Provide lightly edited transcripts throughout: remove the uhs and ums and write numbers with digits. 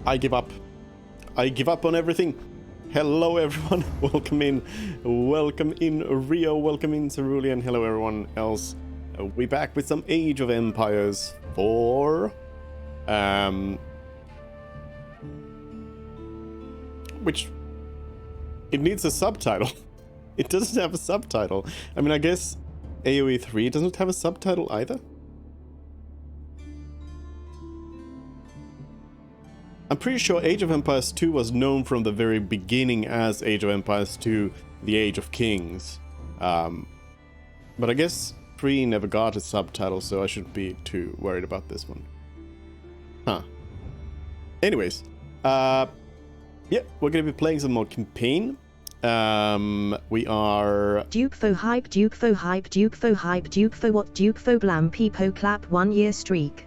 I give up. I give up on everything. Hello everyone, welcome in Rio, welcome in Cerulean, hello everyone else. We're back with some Age of Empires 4. Which, it needs a subtitle. It doesn't have a subtitle. I mean, I guess AoE 3 doesn't have a subtitle either. I'm pretty sure Age of Empires 2 was known from the very beginning as Age of Empires 2, The Age of Kings. But I guess 3 never got a subtitle, so I shouldn't be too worried about this one. Huh. Anyways, yeah, we're gonna be playing some more campaign. We are... Duke fo hype, Duke fo hype, Duke fo hype, Duke fo what, Duke fo blam, peepo clap, 1 year streak.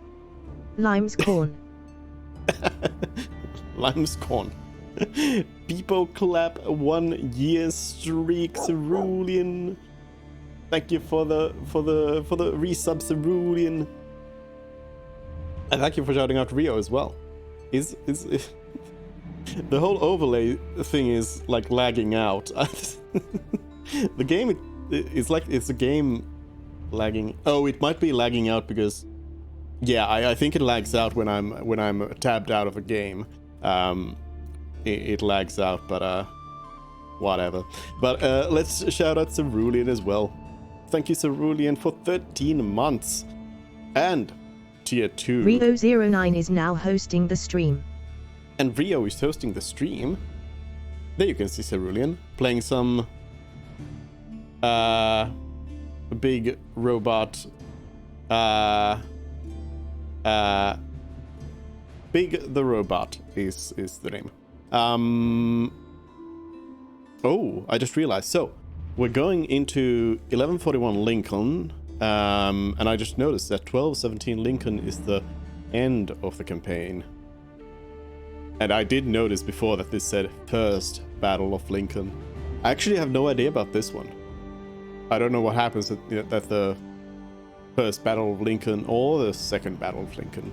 Lime's corn. Lime's corn. Peepo clap, 1 year streak, Cerulean. Thank you for the resub, Cerulean. And thank you for shouting out Rio as well. Is the whole overlay thing is like lagging out. The game is like, it's a game lagging. Oh, it might be lagging out because, yeah, I think it lags out when I'm tabbed out of a game. It lags out, but whatever. But let's shout out Cerulean as well. Thank you, Cerulean, for 13 months. And tier 2. Rio09 is now hosting the stream. And Rio is hosting the stream. There you can see Cerulean playing some big robot. Big the Robot is the name. Oh, I just realized. So we're going into 1141 Lincoln, and I just noticed that 1217 Lincoln is the end of the campaign. And I did notice before that this said First Battle of Lincoln. I actually have no idea about this one. I don't know what happens at the First Battle of Lincoln or the Second Battle of Lincoln.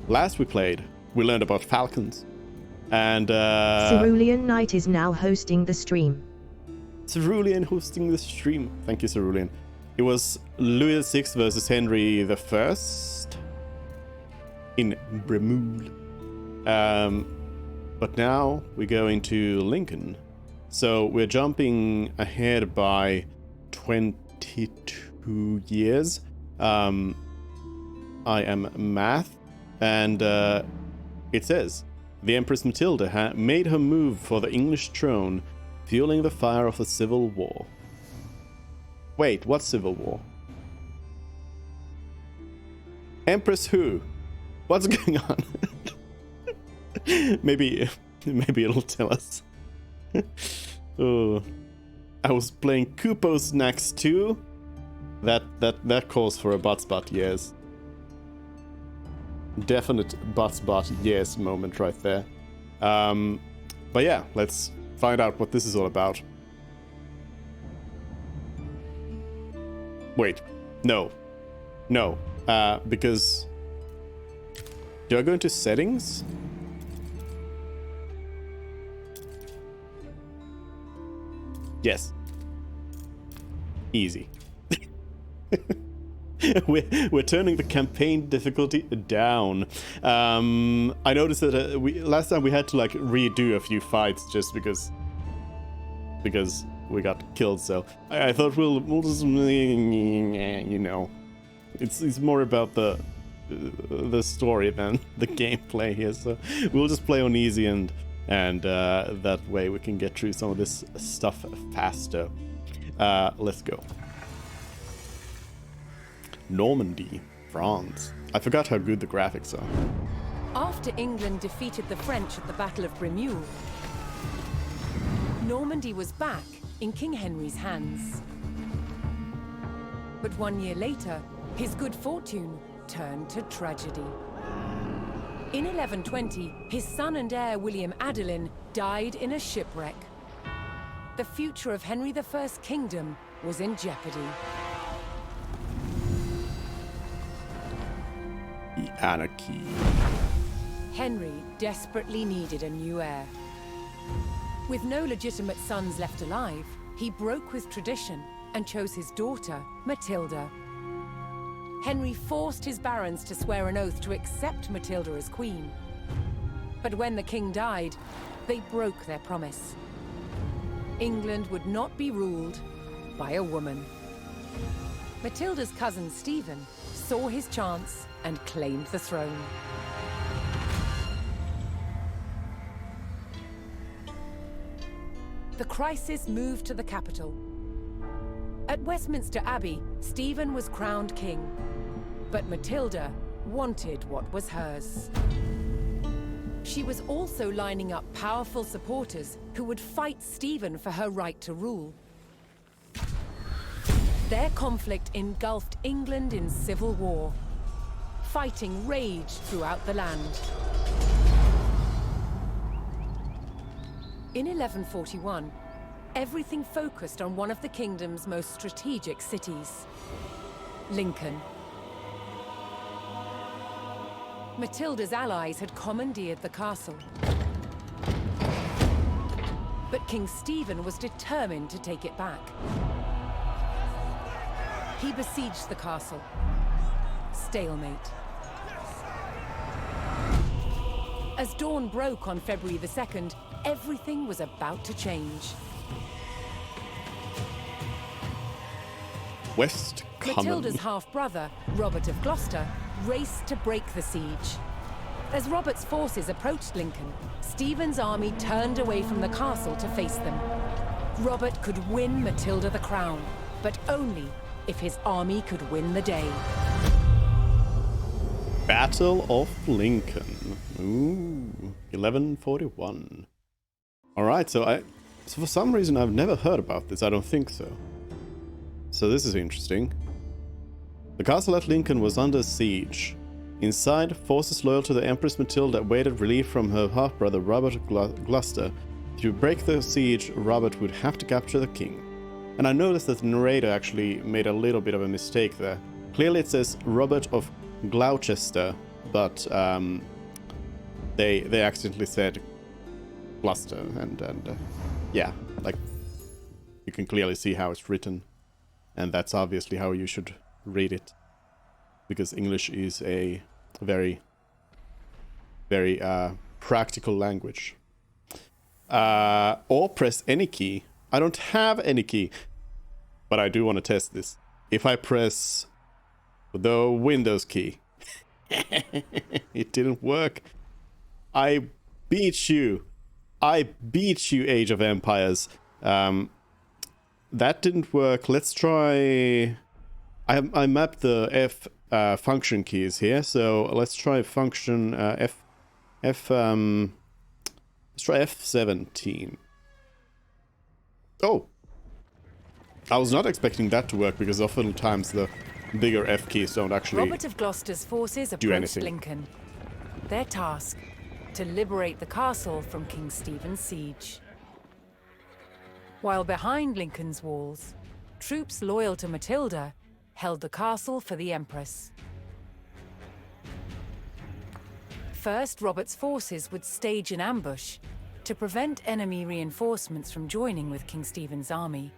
Last we played, we learned about falcons. And Cerulean Knight is now hosting the stream. Cerulean hosting the stream. Thank you, Cerulean. It was Louis VI versus Henry I in Bremule. But now we go into Lincoln. So we're jumping ahead by 22 years. I am math. And it says, the Empress Matilda made her move for the English throne, fueling the fire of the Civil War. Wait, what Civil War? Empress who? What's going on? maybe it'll tell us. Oh, I was playing Kupo Snacks too. That calls for a butt yes. Definite butt yes moment right there. But yeah, let's find out what this is all about. Wait, no, because do I go into settings? Yes. Easy. We're turning the campaign difficulty down. I noticed that last time we had to like redo a few fights just because we got killed. So I thought we'll just, you know, it's more about the story than the gameplay here. So we'll just play on easy and that way we can get through some of this stuff faster. Let's go. Normandy, France. I forgot how good the graphics are. After England defeated the French at the Battle of Bremule, Normandy was back in King Henry's hands. But 1 year later, his good fortune turned to tragedy. In 1120, his son and heir William Adelin died in a shipwreck. The future of Henry I's kingdom was in jeopardy. The anarchy. Henry desperately needed a new heir. With no legitimate sons left alive, he broke with tradition and chose his daughter, Matilda. Henry forced his barons to swear an oath to accept Matilda as queen. But when the king died, they broke their promise. England would not be ruled by a woman. Matilda's cousin Stephen saw his chance and claimed the throne. The crisis moved to the capital. At Westminster Abbey, Stephen was crowned king, but Matilda wanted what was hers. She was also lining up powerful supporters who would fight Stephen for her right to rule. Their conflict engulfed England in civil war. Fighting raged throughout the land. In 1141, everything focused on one of the kingdom's most strategic cities, Lincoln. Matilda's allies had commandeered the castle. But King Stephen was determined to take it back. He besieged the castle. Stalemate. As dawn broke on February the 2nd, everything was about to change. West Common. Matilda's half-brother, Robert of Gloucester, raced to break the siege. As Robert's forces approached Lincoln, Stephen's army turned away from the castle to face them. Robert could win Matilda the crown, but only if his army could win the day. Battle of Lincoln. Ooh, 1141. All right, so for some reason I've never heard about this. I don't think so. So this is interesting. The castle at Lincoln was under siege. Inside, forces loyal to the Empress Matilda awaited relief from her half-brother Robert Gloucester. To break the siege, Robert would have to capture the king. And I noticed that the narrator actually made a little bit of a mistake there. Clearly it says Robert of Gloucester, but they accidentally said Gloucester, and yeah, like you can clearly see how it's written, and that's obviously how you should read it, because English is a very, very practical language. Or press any key. I don't have any key, but I do want to test this. If I press the Windows key, it didn't work. I beat you. I beat you, Age of Empires. That didn't work. Let's try... I mapped the F function keys here, so let's try function let's try F17. Oh! I was not expecting that to work, because oftentimes the bigger F keys don't actually Robert of Gloucester's forces approached Lincoln. Their task, to liberate the castle from King Stephen's siege. While behind Lincoln's walls, troops loyal to Matilda held the castle for the Empress. First, Robert's forces would stage an ambush to prevent enemy reinforcements from joining with King Stephen's army.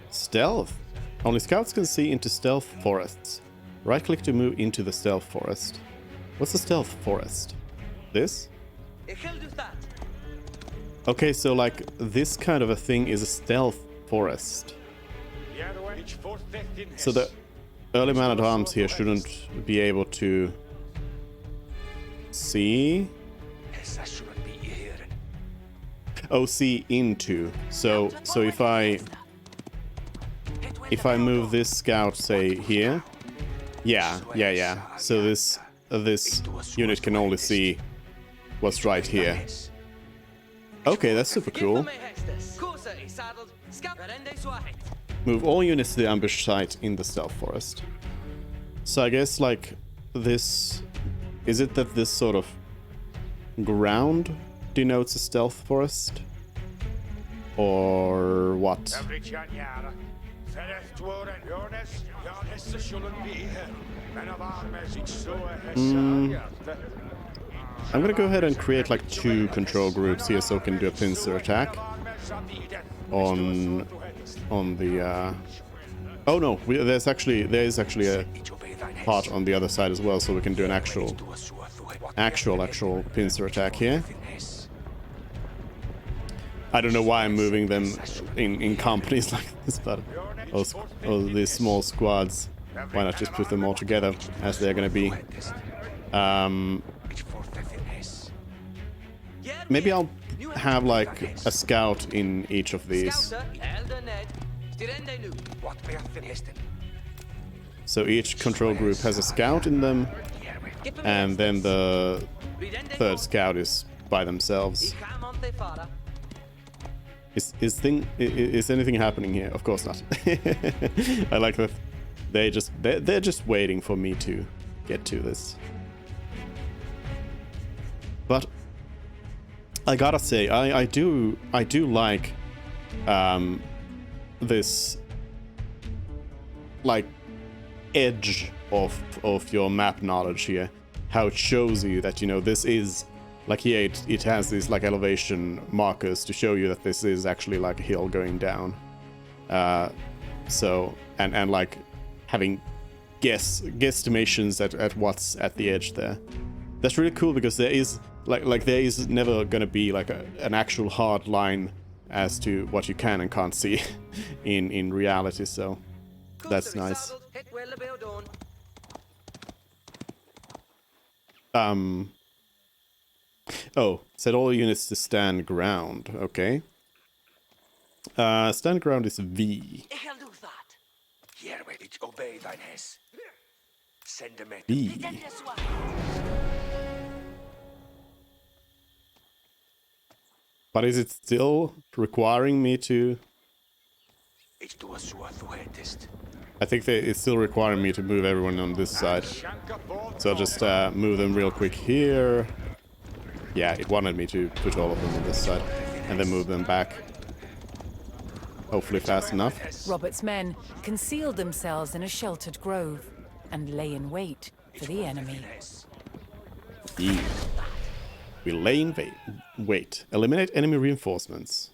Stealth. Only scouts can see into stealth forests. Right-click to move into the stealth forest. What's a stealth forest? This? Okay, so like this kind of a thing is a stealth forest. So the early man-at-arms here shouldn't be able to see. Oh, see into. So if I move this scout, say here, yeah. So this unit can only see what's right here. Okay, that's super cool. Move all units to the ambush site in the stealth forest. So I guess like this, is it that this sort of ground denotes a stealth forest? Or what? I'm gonna go ahead and create like 2 control groups here so we can do a pincer attack on the oh no, there is actually a part on the other side as well, so we can do an actual pincer attack here. I don't know why I'm moving them in companies like this, but these small squads, why not just put them all together as they're gonna be. Maybe I'll have like a scout in each of these. So each control group has a scout in them, and then the third scout is by themselves. Is anything happening here? Of course not. I like that they're just waiting for me to get to this. But I gotta say, I do like this like edge of your map knowledge here. How it shows you that, you know, this is like here it has these like elevation markers to show you that this is actually like a hill going down. So and like having guesstimations at what's at the edge there. That's really cool, because there is like there is never gonna be like an actual hard line as to what you can and can't see in reality, so that's nice. Oh, set all units to stand ground. Okay. Stand ground is V. V. But is it still requiring me to... I think it's still requiring me to move everyone on this side. So I'll just move them real quick here. Yeah, it wanted me to put all of them on this side and then move them back. Hopefully fast enough. Robert's men concealed themselves in a sheltered grove and lay in wait for the enemy. Yeah. We lay in wait. Eliminate enemy reinforcements.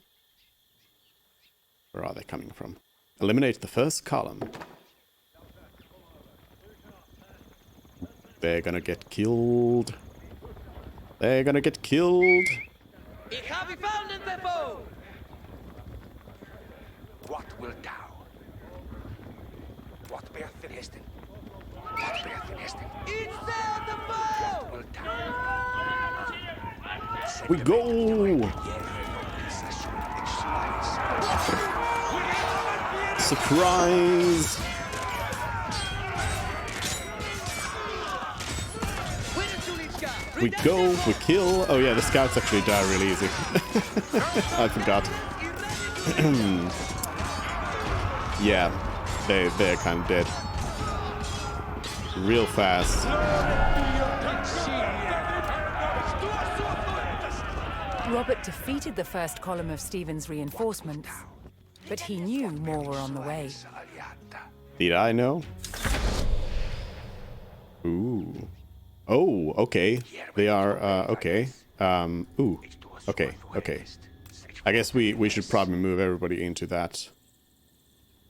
Where are they coming from? Eliminate the first column. They're gonna get killed. They're gonna get killed. What wilt thou? What bearth the nesting? What bearth the nesting? What wilt thou? We go! Surprise! We go, we kill. Oh yeah, the scouts actually die really easy. I forgot. Yeah, they're kind of dead. Real fast. Robert defeated the first column of Stephen's reinforcements, but he knew more were on the way. Did I know? Ooh. Oh, okay. They are, okay. Ooh. Okay, okay. I guess we should probably move everybody into that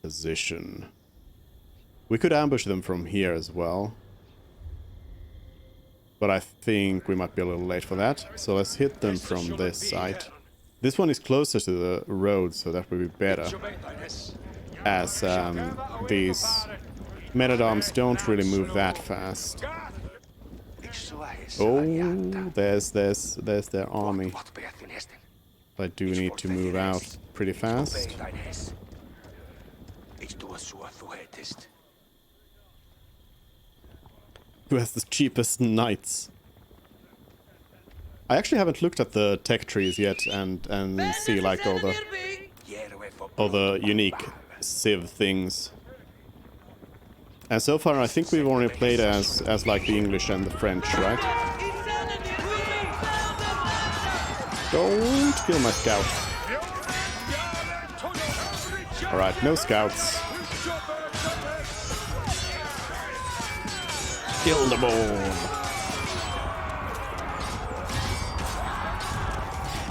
position. We could ambush them from here as well. But I think we might be a little late for that. So let's hit them from this side. This one is closer to the road, so that would be better. As these men-at-arms don't really move that fast. Oh, there's their army. I do need to move out pretty fast. Who has the cheapest knights? I actually haven't looked at the tech trees yet and see like all the unique civ things. And so far I think we've only played as like the English and the French, right? Don't kill my scout. Alright, no scouts. Kill them all.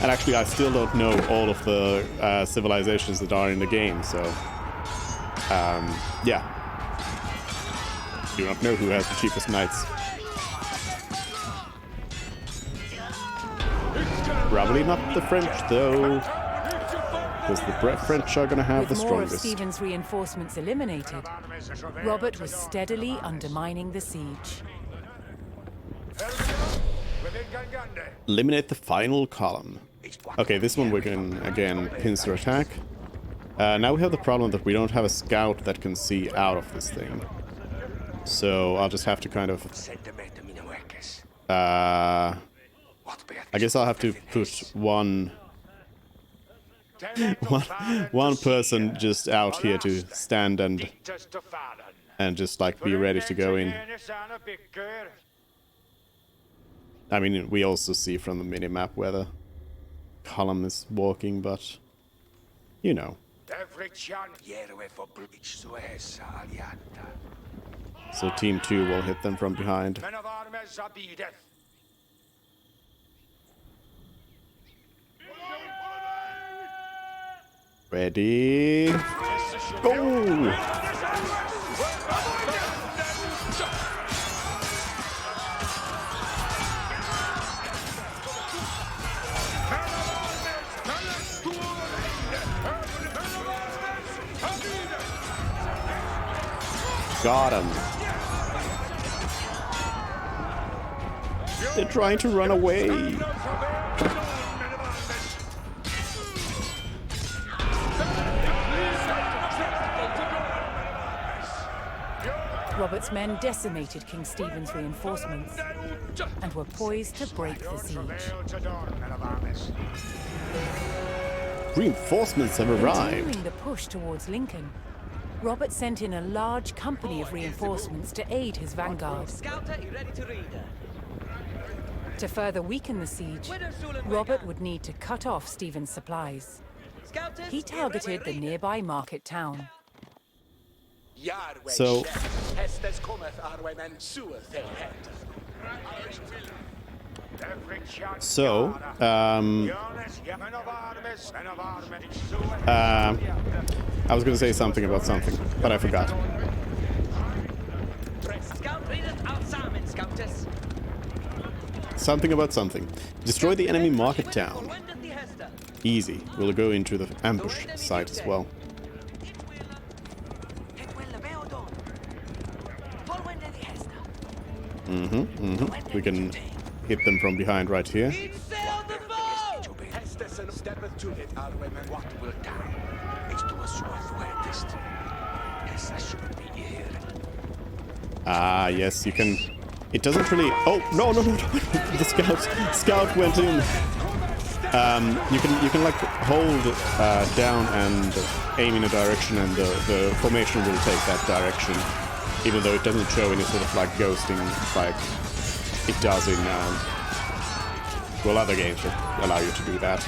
And actually I still don't know all of the civilizations that are in the game, so yeah. Do not know who has the cheapest knights. Probably not the French, though, because the French are gonna have the strongest. With more of Stephen's reinforcements eliminated, Robert was steadily undermining the siege. Eliminate the final column. Okay, this one we can again pincer attack. Now we have the problem that we don't have a scout that can see out of this thing. So I'll just have to kind of I guess I'll have to put one person just out here to stand and just like be ready to go in. I mean, we also see from the minimap where the column is walking, but you know. So team 2 will hit them from behind. Ready? Go! Got him. They're trying to run away. Robert's men decimated King Stephen's reinforcements and were poised to break the siege. Reinforcements have arrived. Continuing the push towards Lincoln, Robert sent in a large company of reinforcements to aid his vanguard. To further weaken the siege, Robert would need to cut off Stephen's supplies. He targeted the nearby market town. So, I was going to say something about something, but I forgot. Something about something. Destroy the enemy market town. Easy. We'll go into the ambush site as well. We can hit them from behind right here. Ah, yes, you can... It doesn't really... Oh, no. The scout went in. You can like hold down and aim in a direction, and the formation will take that direction, even though it doesn't show any sort of like ghosting like it does in well, other games that allow you to do that.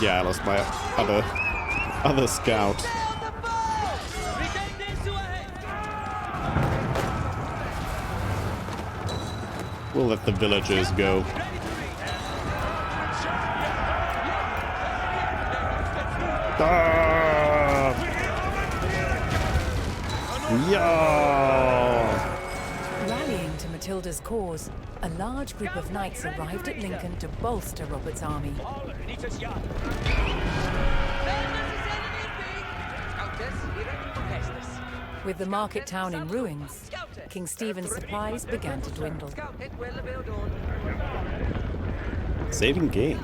Yeah, I lost my other scout. We'll let the villagers go. Yeah! Rallying to Matilda's cause, a large group of knights arrived at Lincoln to bolster Robert's army. With the market town in ruins, King Stephen's supplies began to dwindle. Saving game.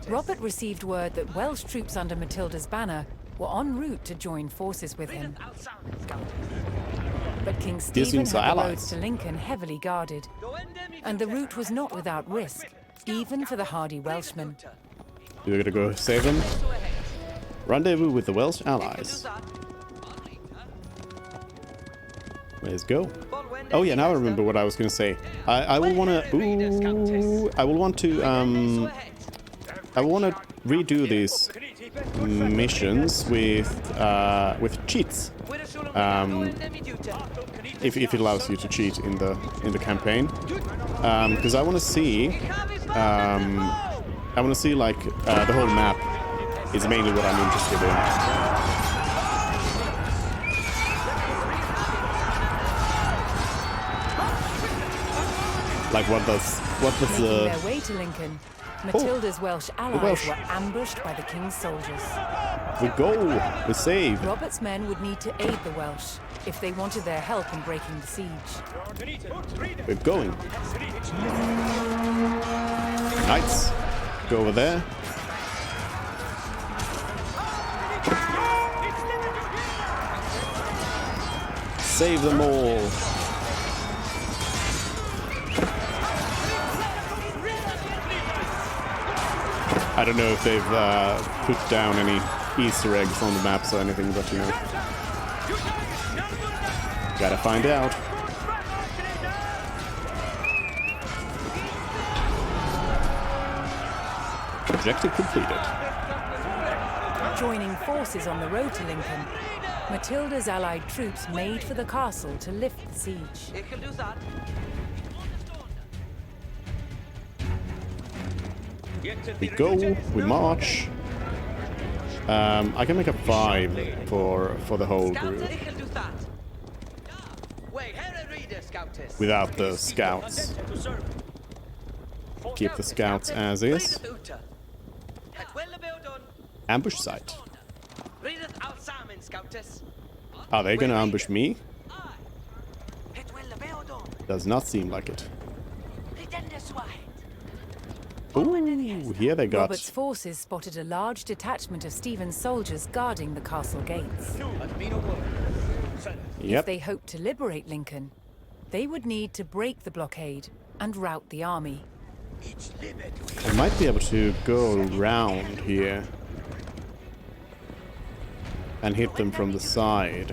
Robert received word that Welsh troops under Matilda's banner were en route to join forces with him. But King Stephen had the roads to Lincoln heavily guarded, and the route was not without risk, even for the hardy Welshmen. We're gonna go save them. Rendezvous with the Welsh allies. Let's go. Oh yeah, now I remember what I was gonna say. I will wanna redo these missions with cheats. If it allows you to cheat in the campaign, because I want to see like the whole map is mainly what I'm interested in. Like what does Making their way to Lincoln, Matilda's Welsh allies were ambushed by the king's soldiers. We go! We save! Robert's men would need to aid the Welsh if they wanted their help in breaking the siege. We're going. Knights, go over there. Save them all. I don't know if they've put down any Easter eggs on the maps or anything, but you know. Gotta find out. Objective completed. Joining forces on the road to Lincoln, Matilda's allied troops made for the castle to lift the siege. We go, we march. I can make a 5 for the whole group. Without the scouts. Keep the scouts as is. Ambush site. Are they gonna ambush me? Does not seem like it. Ooh, here they got... Robert's forces spotted a large detachment of Stephen's soldiers guarding the castle gates. Yep. If they hoped to liberate Lincoln, they would need to break the blockade and rout the army. I might be able to go around here and hit them from the side,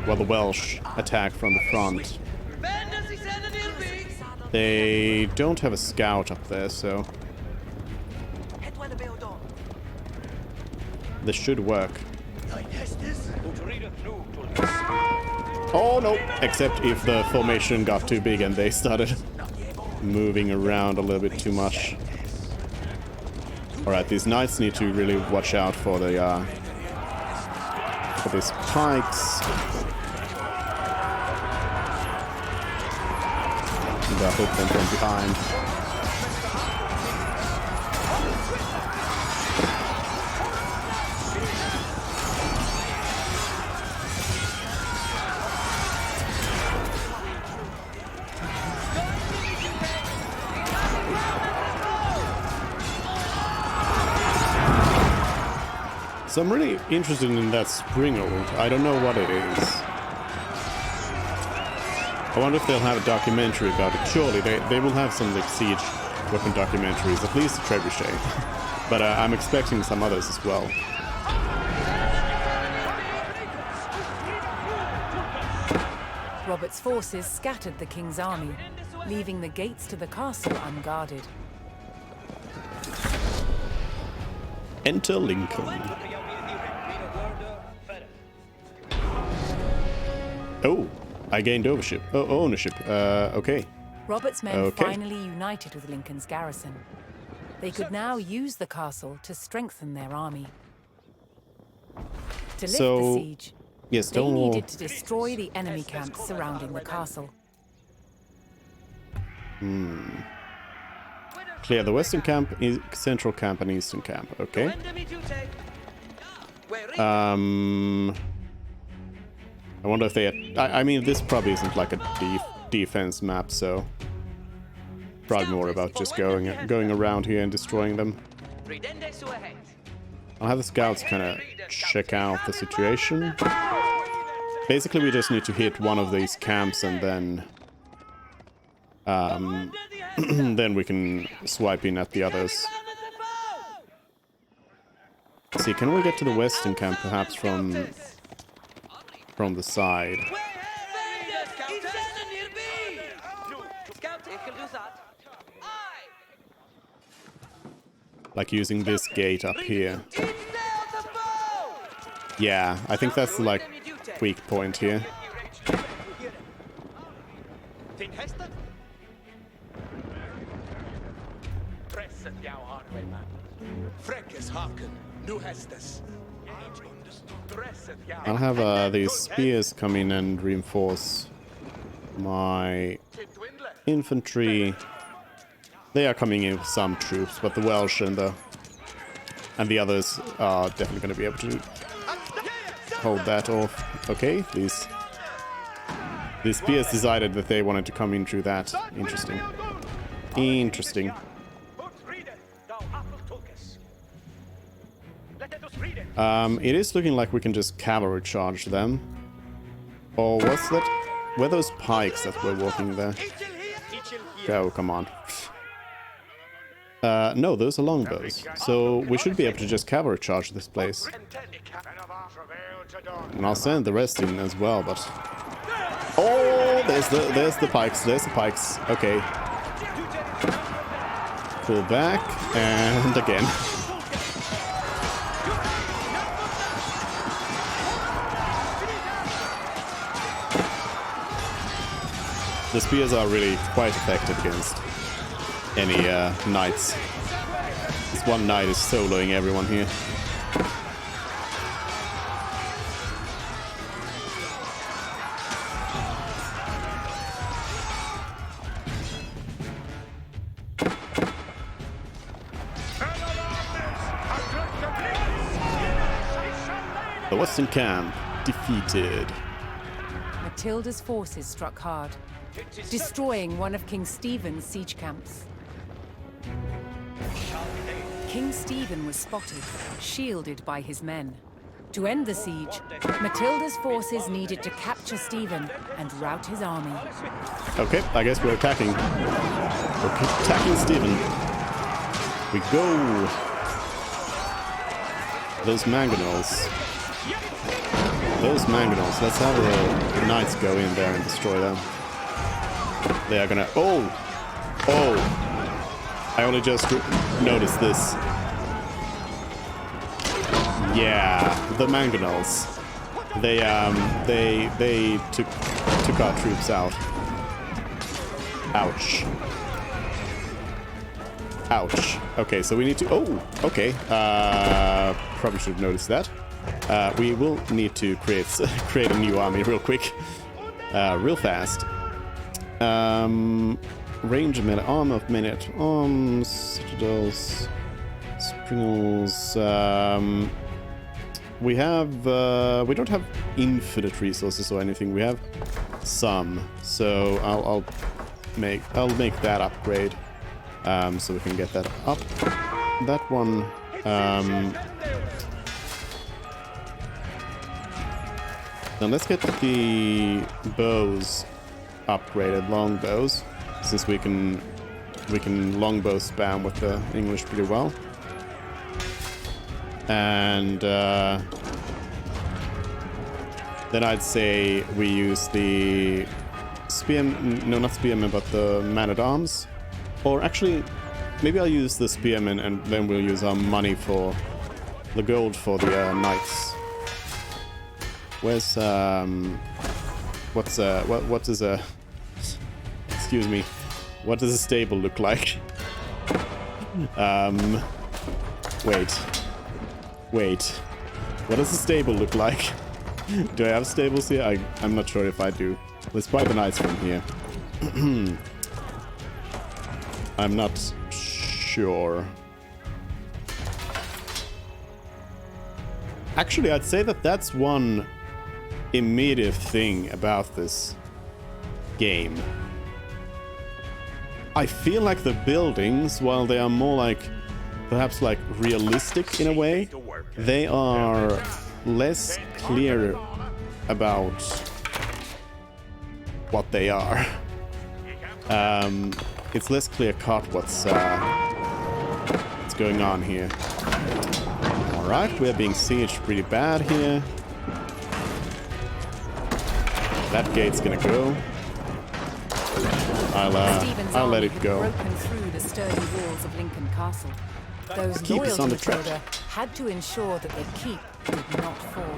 while the Welsh attack from the front. They don't have a scout up there, so this should work. Oh no! Except if the formation got too big and they started moving around a little bit too much. Alright, these knights need to really watch out for the for these pikes. And they'll hit them from behind. So I'm really interested in that springald. I don't know what it is. I wonder if they'll have a documentary about it. Surely they will have some like siege weapon documentaries, at least Trebuchet. But I'm expecting some others as well. Robert's forces scattered the king's army, leaving the gates to the castle unguarded. Enter Lincoln. Oh, I gained ownership. Okay. Robert's men finally united with Lincoln's garrison. They could now use the castle to strengthen their army. To lift the siege, yes, they needed to destroy the enemy camps surrounding the castle. Clear the western camp, central camp, and eastern camp. Okay. I wonder if they... I mean, this probably isn't like a defense map, so... Probably more about just going around here and destroying them. I'll have the scouts kind of check out the situation. Basically, we just need to hit one of these camps and then... then we can swipe in at the others. Let's see, can we get to the western camp perhaps from the side? Like using this gate up here. Yeah, I think that's the like weak point here. I'll have these spears come in and reinforce my infantry. They are coming in with some troops, but the Welsh and the others are definitely going to be able to hold that off. Okay, these spears decided that they wanted to come in through that. Interesting. Interesting. It is looking like we can just cavalry charge them. Or what's that? Were those pikes that were walking there? Oh, come on. No, those are longbows. So we should be able to just cavalry charge this place. And I'll send the rest in as well, but... Oh, there's the pikes. There's the pikes. Okay. Pull back, and again. The spears are really quite effective against any knights. This one knight is soloing everyone here. The western camp defeated. Matilda's forces struck hard, destroying one of King Stephen's siege camps. King Stephen was spotted, shielded by his men. To end the siege, Matilda's forces needed to capture Stephen and rout his army. Okay, I guess we're attacking. We're attacking Stephen. We go. Those mangonels. Those mangonels. Let's have the knights go in there and destroy them. They are gonna... Oh! Oh! I only just noticed this. Yeah, the mangonels. They took our troops out. Ouch. Ouch. Okay, so we need to... Oh, okay. Probably should have noticed that. We will need to create a new army real quick. Real fast. Range of minute, arm of minute, arms, citadels, springles. We don't have infinite resources or anything. We have some, so I'll make that upgrade, so we can get that up. That one. Now let's get the bows upgraded, long bows, since we can longbow spam with the English pretty well. And then I'd say we use the spearmen, no, not spearmen, but the man-at-arms. Or actually, maybe I'll use the spearmen and then we'll use our money for the gold for the knights. Where's what does a excuse me, what does a stable look like? Wait, what does a stable look like? Do I have stables here? I'm not sure if I do. Let's buy the knights from here. I'm not sure. Actually, I'd say that that's one immediate thing about this game. I feel like the buildings, while they are more like, perhaps like realistic in a way, they are less clear about what they are. It's less clear cut what's going on here. Alright, we're being sieged pretty bad here. That gate's gonna go. I'll let it go. Broken through the sturdy walls of Lincoln Castle. Those Keep us loyal on to the track. Matilda had to ensure that their keep would not fall.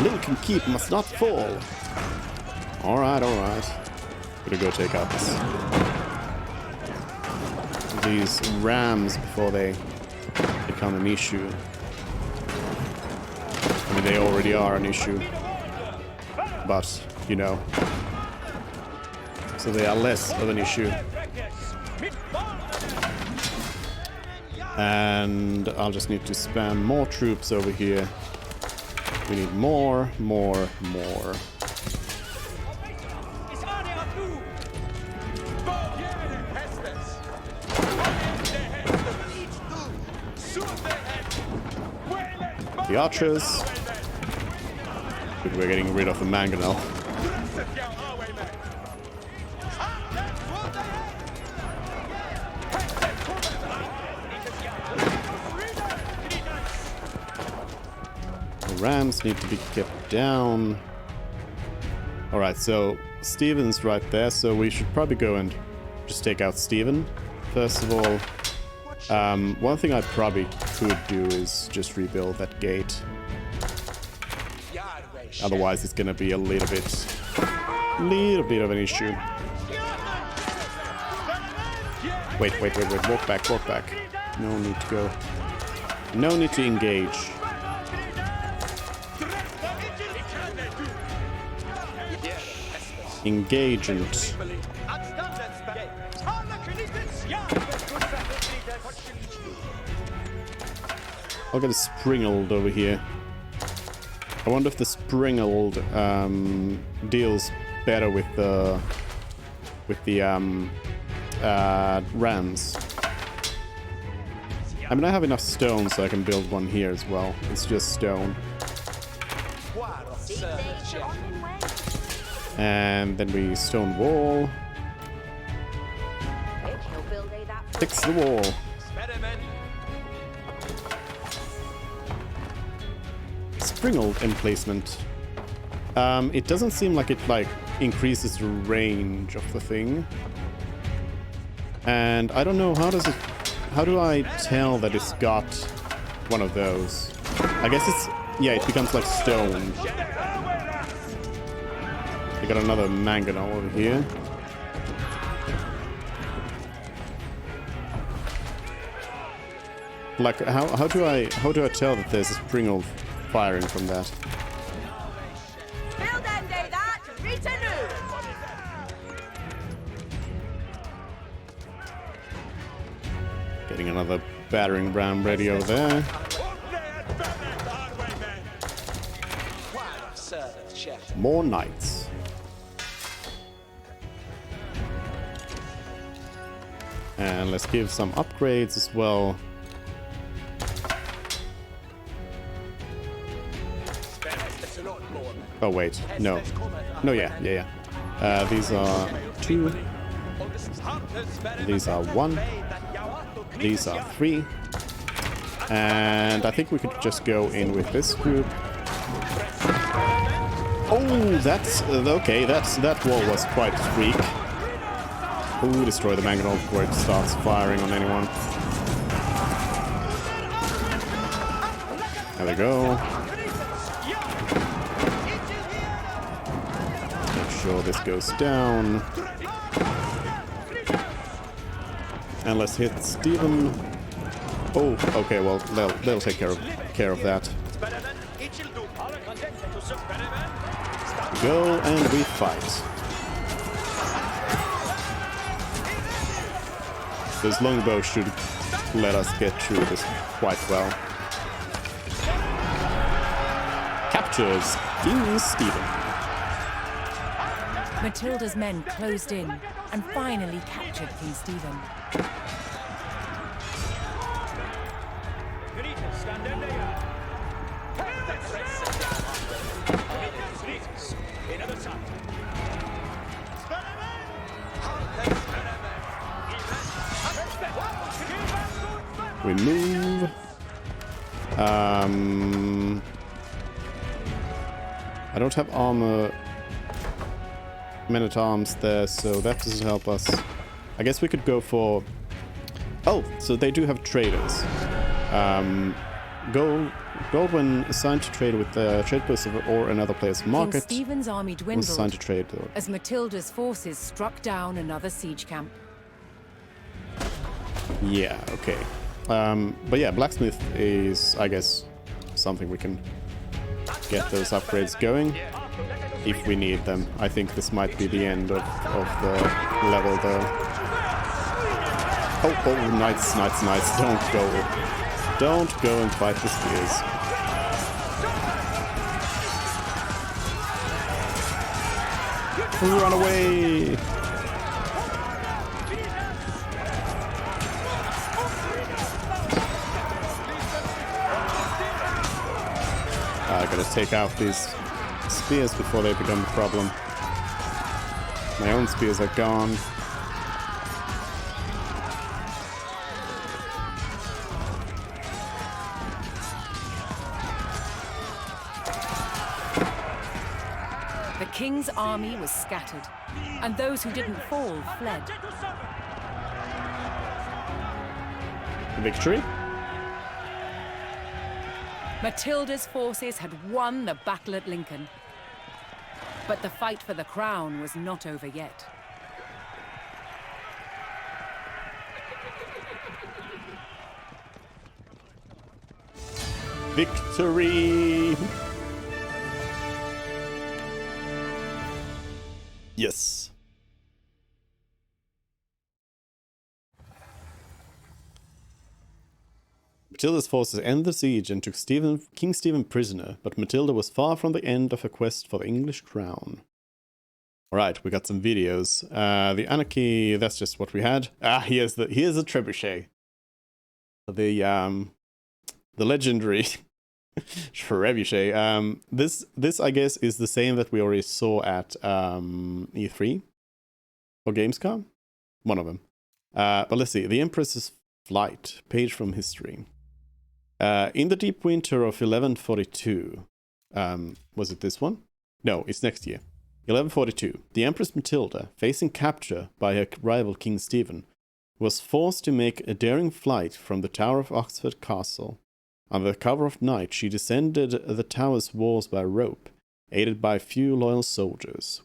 Lincoln Keep must not fall. Alright. Gonna go take out these rams before they become an issue. I mean, they already are an issue. But, you know. So they are less of an issue. And I'll just need to spam more troops over here. We need more. The archers. Good, we're getting rid of the mangonel. The rams need to be kept down. Alright, so Stephen's right there, so we should probably go and just take out Stephen. First of all, one thing I probably could do is just rebuild that gate. Otherwise, it's gonna be a little bit of an issue. Wait. Walk back. No need to go. No need to engage. Engagement. I'll get a springled over here. I wonder if the springled deals better with the rams. I mean, I have enough stone so I can build one here as well. It's just stone. And then we stone wall. Fix the wall. Springald emplacement. It doesn't seem like it increases the range of the thing. And I don't know, how do I tell that it's got one of those? I guess it becomes like stone. We got another mangonel over here. Like, how do I tell that there's a Springald firing from that? Getting another battering ram ready over there. More knights. And let's give some upgrades as well. Oh wait, no. No, yeah. These are 2. These are 1. These are 3. And I think we could just go in with this group. Oh, that's okay. That wall was quite weak. Ooh, destroy the mangonel before it starts firing on anyone. There we go. Make sure this goes down. And let's hit Stephen. Oh, okay, well, they'll take care of that. We go and we fight. This longbow should let us get through this quite well. Captures King Stephen. Matilda's men closed in and finally captured King Stephen. We move. I don't have armor, men-at-arms there, so that doesn't help us. I guess we could go for... Oh, so they do have traders. Gold when assigned to trade with the trade post or another player's market. King Stephen's army dwindled assigned to trade as Matilda's forces struck down another siege camp. Yeah, okay. But yeah, blacksmith is, I guess, something we can get those upgrades going if we need them. I think this might be the end of the level though. Oh, knights, don't go and fight the spears. Run away! I gotta take out these spears before they become a problem. My own spears are gone. The king's army was scattered, and those who didn't fall fled. Victory? Matilda's forces had won the battle at Lincoln. But the fight for the crown was not over yet. Victory! Yes. Matilda's forces ended the siege and took King Stephen prisoner, but Matilda was far from the end of her quest for the English crown. Alright, we got some videos. The anarchy, that's just what we had. Ah, here's the trebuchet. the legendary Trebuchet. This I guess is the same that we already saw at E3 or Gamescom, one of them. But let's see. The Empress's Flight, page from history. In the deep winter of 1142, was it this one? No, it's next year. 1142. The Empress Matilda, facing capture by her rival King Stephen, was forced to make a daring flight from the Tower of Oxford Castle. Under the cover of night, she descended the tower's walls by rope, aided by a few loyal soldiers.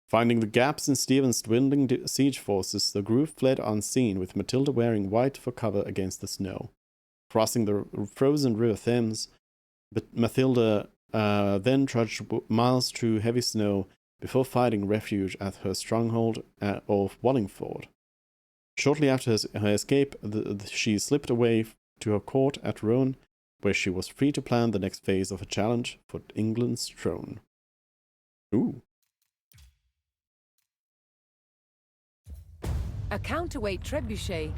Finding the gaps in Stephen's dwindling siege forces, the group fled unseen, with Matilda wearing white for cover against the snow. Crossing the frozen river Thames, Matilda then trudged miles through heavy snow before finding refuge at her stronghold of Wallingford. Shortly after her escape, she slipped away to her court at Rouen, where she was free to plan the next phase of a challenge for England's throne. Ooh. A counterweight trebuchet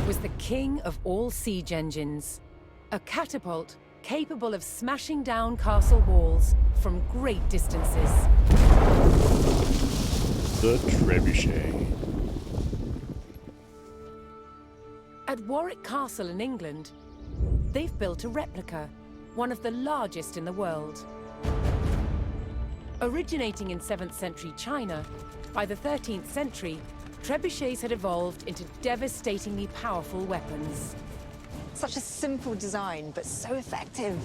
was the king of all siege engines. A catapult capable of smashing down castle walls from great distances. The Trebuchet. At Warwick Castle in England, they've built a replica, one of the largest in the world. Originating in 7th century China, by the 13th century, trebuchets had evolved into devastatingly powerful weapons. Such a simple design, but so effective.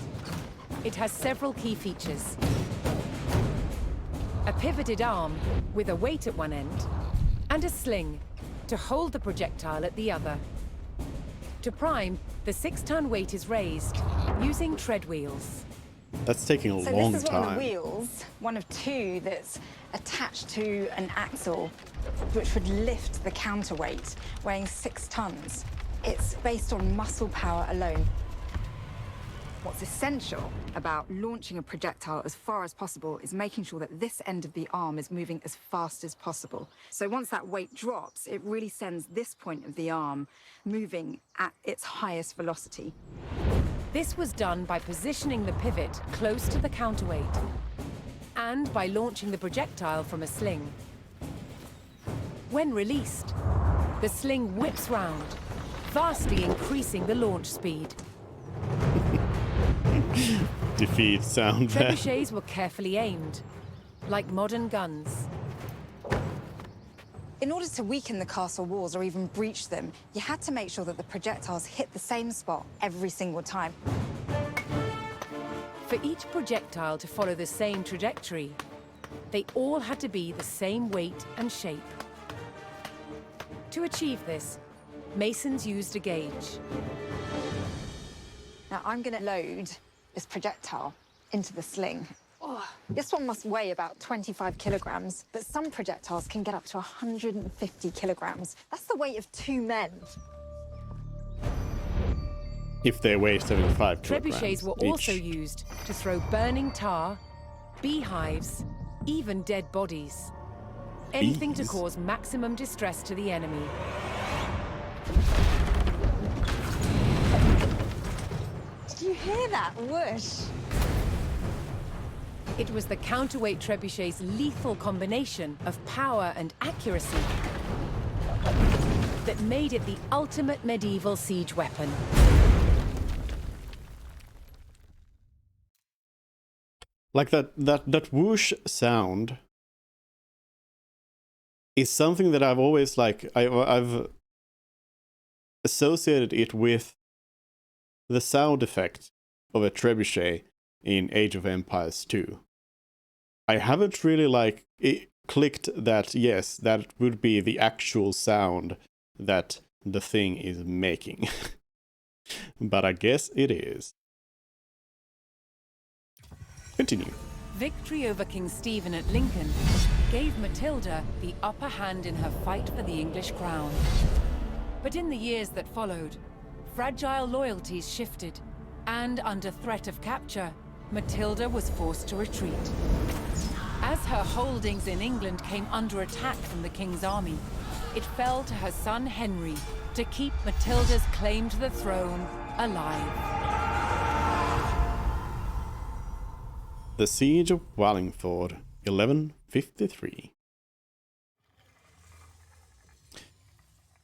It has several key features. A pivoted arm with a weight at one end, and a sling to hold the projectile at the other. To prime, the 6-ton weight is raised using tread wheels. That's taking a long time. So this is one of the wheels, one of two that's attached to an axle, which would lift the counterweight, weighing 6 tons. It's based on muscle power alone. What's essential about launching a projectile as far as possible is making sure that this end of the arm is moving as fast as possible. So once that weight drops, it really sends this point of the arm moving at its highest velocity. This was done by positioning the pivot close to the counterweight and by launching the projectile from a sling. When released, the sling whips round, vastly increasing the launch speed. Defeat sound there. Trebuchets were carefully aimed, like modern guns. In order to weaken the castle walls or even breach them, you had to make sure that the projectiles hit the same spot every single time. For each projectile to follow the same trajectory, they all had to be the same weight and shape. To achieve this, masons used a gauge. Now I'm going to load this projectile into the sling. Oh, this one must weigh about 25 kilograms, but some projectiles can get up to 150 kilograms. That's the weight of 2 men. If they weigh 75 kilograms Trebuchets were also used to throw burning tar, beehives, even dead bodies. Anything to cause maximum distress to the enemy. Did you hear that whoosh? It was the counterweight trebuchet's lethal combination of power and accuracy that made it the ultimate medieval siege weapon. Like that whoosh sound is something that I've always I've associated it with the sound effect of a trebuchet in Age of Empires 2. I haven't really clicked that yes, that would be the actual sound that the thing is making. But I guess it is. Continue. Victory over King Stephen at Lincoln gave Matilda the upper hand in her fight for the English crown. But in the years that followed, fragile loyalties shifted, and under threat of capture, Matilda was forced to retreat. As her holdings in England came under attack from the king's army, it fell to her son Henry to keep Matilda's claim to the throne alive. The Siege of Wallingford, 1153.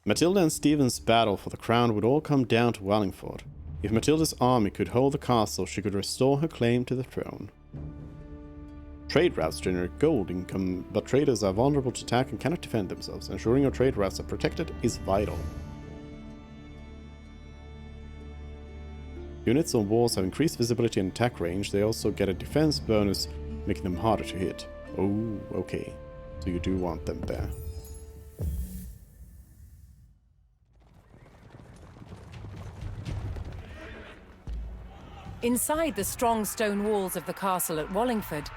Matilda and Stephen's battle for the crown would all come down to Wallingford. If Matilda's army could hold the castle, she could restore her claim to the throne. Trade routes generate gold income, but traders are vulnerable to attack and cannot defend themselves. Ensuring your trade routes are protected is vital. Units on walls have increased visibility and attack range. They also get a defense bonus, making them harder to hit. Oh, okay. So you do want them there. Inside the strong stone walls of the castle at Wallingford,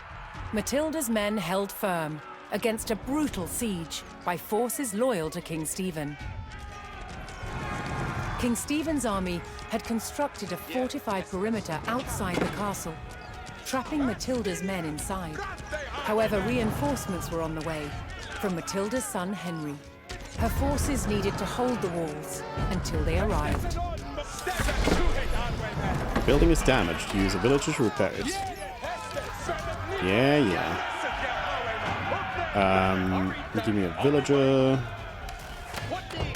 Matilda's men held firm against a brutal siege by forces loyal to King Stephen. King Stephen's army had constructed a fortified perimeter outside the castle, trapping Matilda's men inside. However, reinforcements were on the way from Matilda's son Henry. Her forces needed to hold the walls until they arrived. The building is damaged. Use a villager to repair it. Yeah. Give me a villager.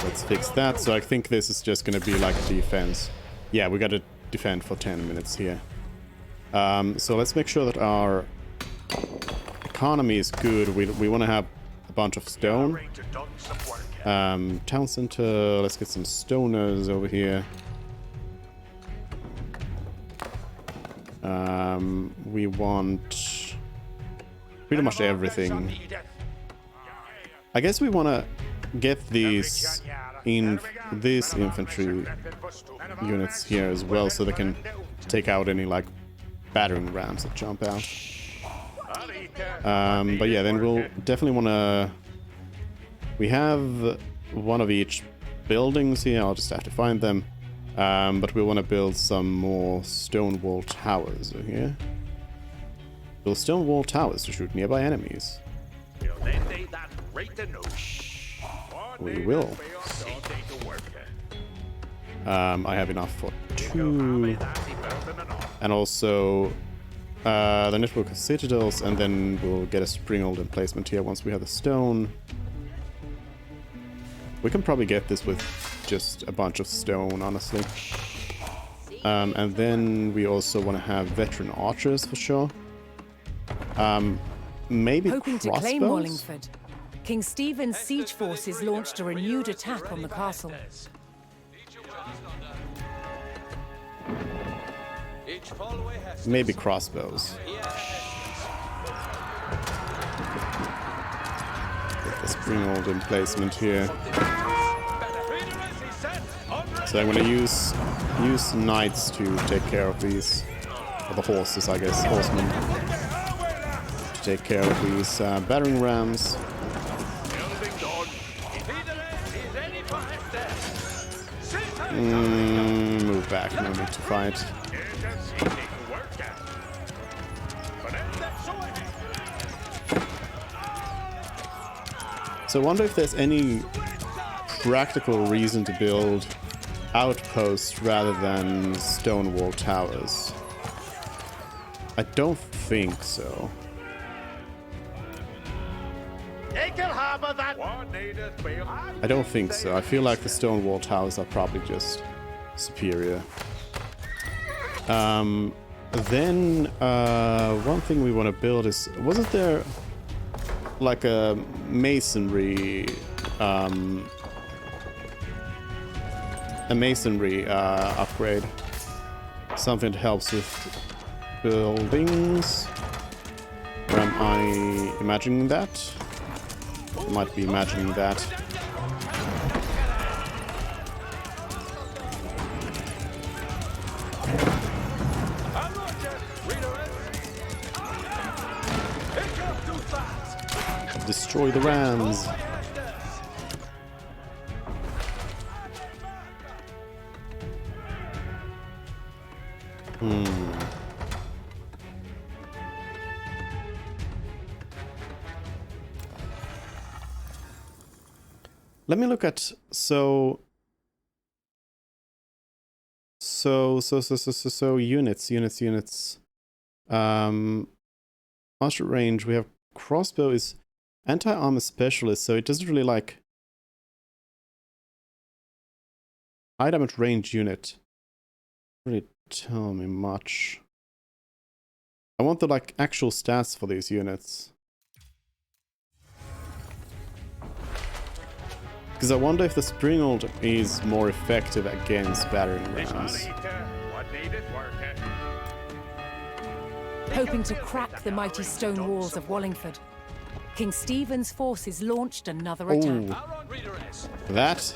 Let's fix that. So I think this is just gonna be like a defense. Yeah, we gotta defend for 10 minutes here. So let's make sure that our economy is good. We want to have a bunch of stone. Town center. Let's get some stoners over here. We want pretty much everything. I guess we want to get these these infantry units here as well, so they can take out any like battering rams that jump out. But yeah, then we'll definitely want to. We have one of each buildings here. I'll just have to find them. But we want to build some more stone wall towers over here. Build stone wall towers to shoot nearby enemies. We will. I have enough for 2. And also the network of citadels, and then we'll get a springald emplacement here once we have the stone. We can probably get this with just a bunch of stone, honestly. And then we also want to have veteran archers for sure. Maybe hoping crossbows? To claim Wallingford, King Stephen's siege forces launched a renewed attack on the castle. Maybe crossbows. Get the springald emplacement here. So I'm going to use knights to take care of these, or the horses, I guess, horsemen, to take care of these battering rams. Move back, no need to fight. So I wonder if there's any practical reason to build outposts rather than stone wall towers. I don't think so. I don't think so. I feel like the stone wall towers are probably just superior. Then one thing we want to build is, wasn't there like a masonry upgrade? Something that helps with buildings. Or am I imagining that? I might be imagining that. Destroy the rams. Let me look at units. Archer range. We have crossbow is anti-armor specialist, so it doesn't really like high damage range unit. Really tell me much. I want the like actual stats for these units. Because I wonder if the Springald is more effective against battering rams. Hoping to crack the mighty stone walls of Wallingford, King Stephen's forces launched another attack. That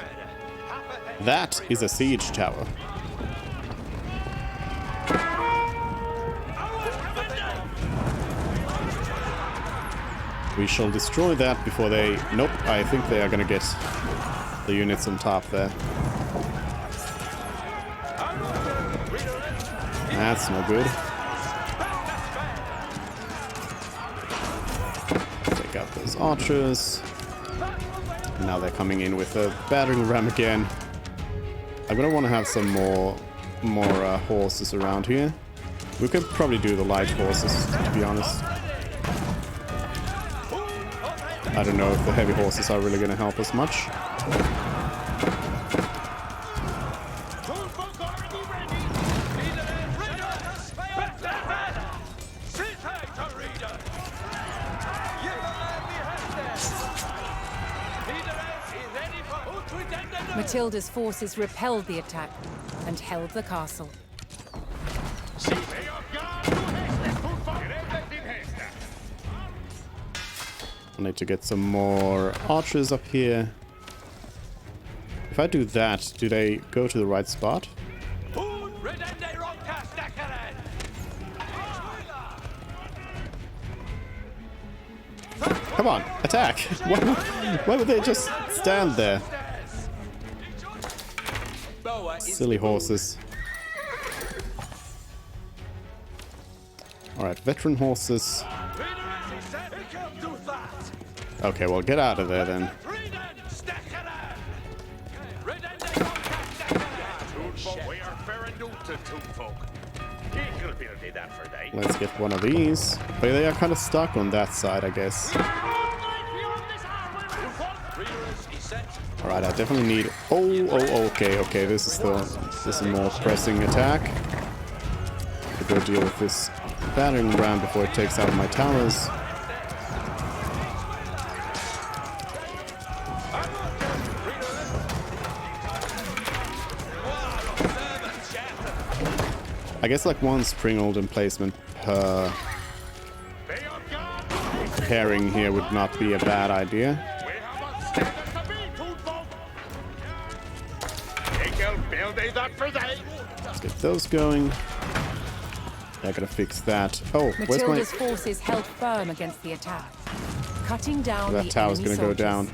is a siege tower. We shall destroy that before they... Nope, I think they are gonna get the units on top there. That's no good. Take out those archers. Now they're coming in with a battering ram again. I'm gonna want to have some more horses around here. We could probably do the light horses, to be honest. I don't know if the heavy horses are really going to help us much. Matilda's forces repelled the attack and held the castle. I need to get some more archers up here. If I do that, do they go to the right spot? Come on, attack! Why would they just stand there? Silly horses. Alright, veteran horses. Okay, well, get out of there then. Let's get one of these. But they are kind of stuck on that side, I guess. Alright, I definitely need... okay, this is a more pressing attack. To go deal with this battering ram before it takes out my towers. I guess like one Springald emplacement per pairing here would not be a bad idea. Let's get those going. I gotta fix that. Oh, where's my... Matilda's forces held firm against the attack, cutting down that tower's gonna go down.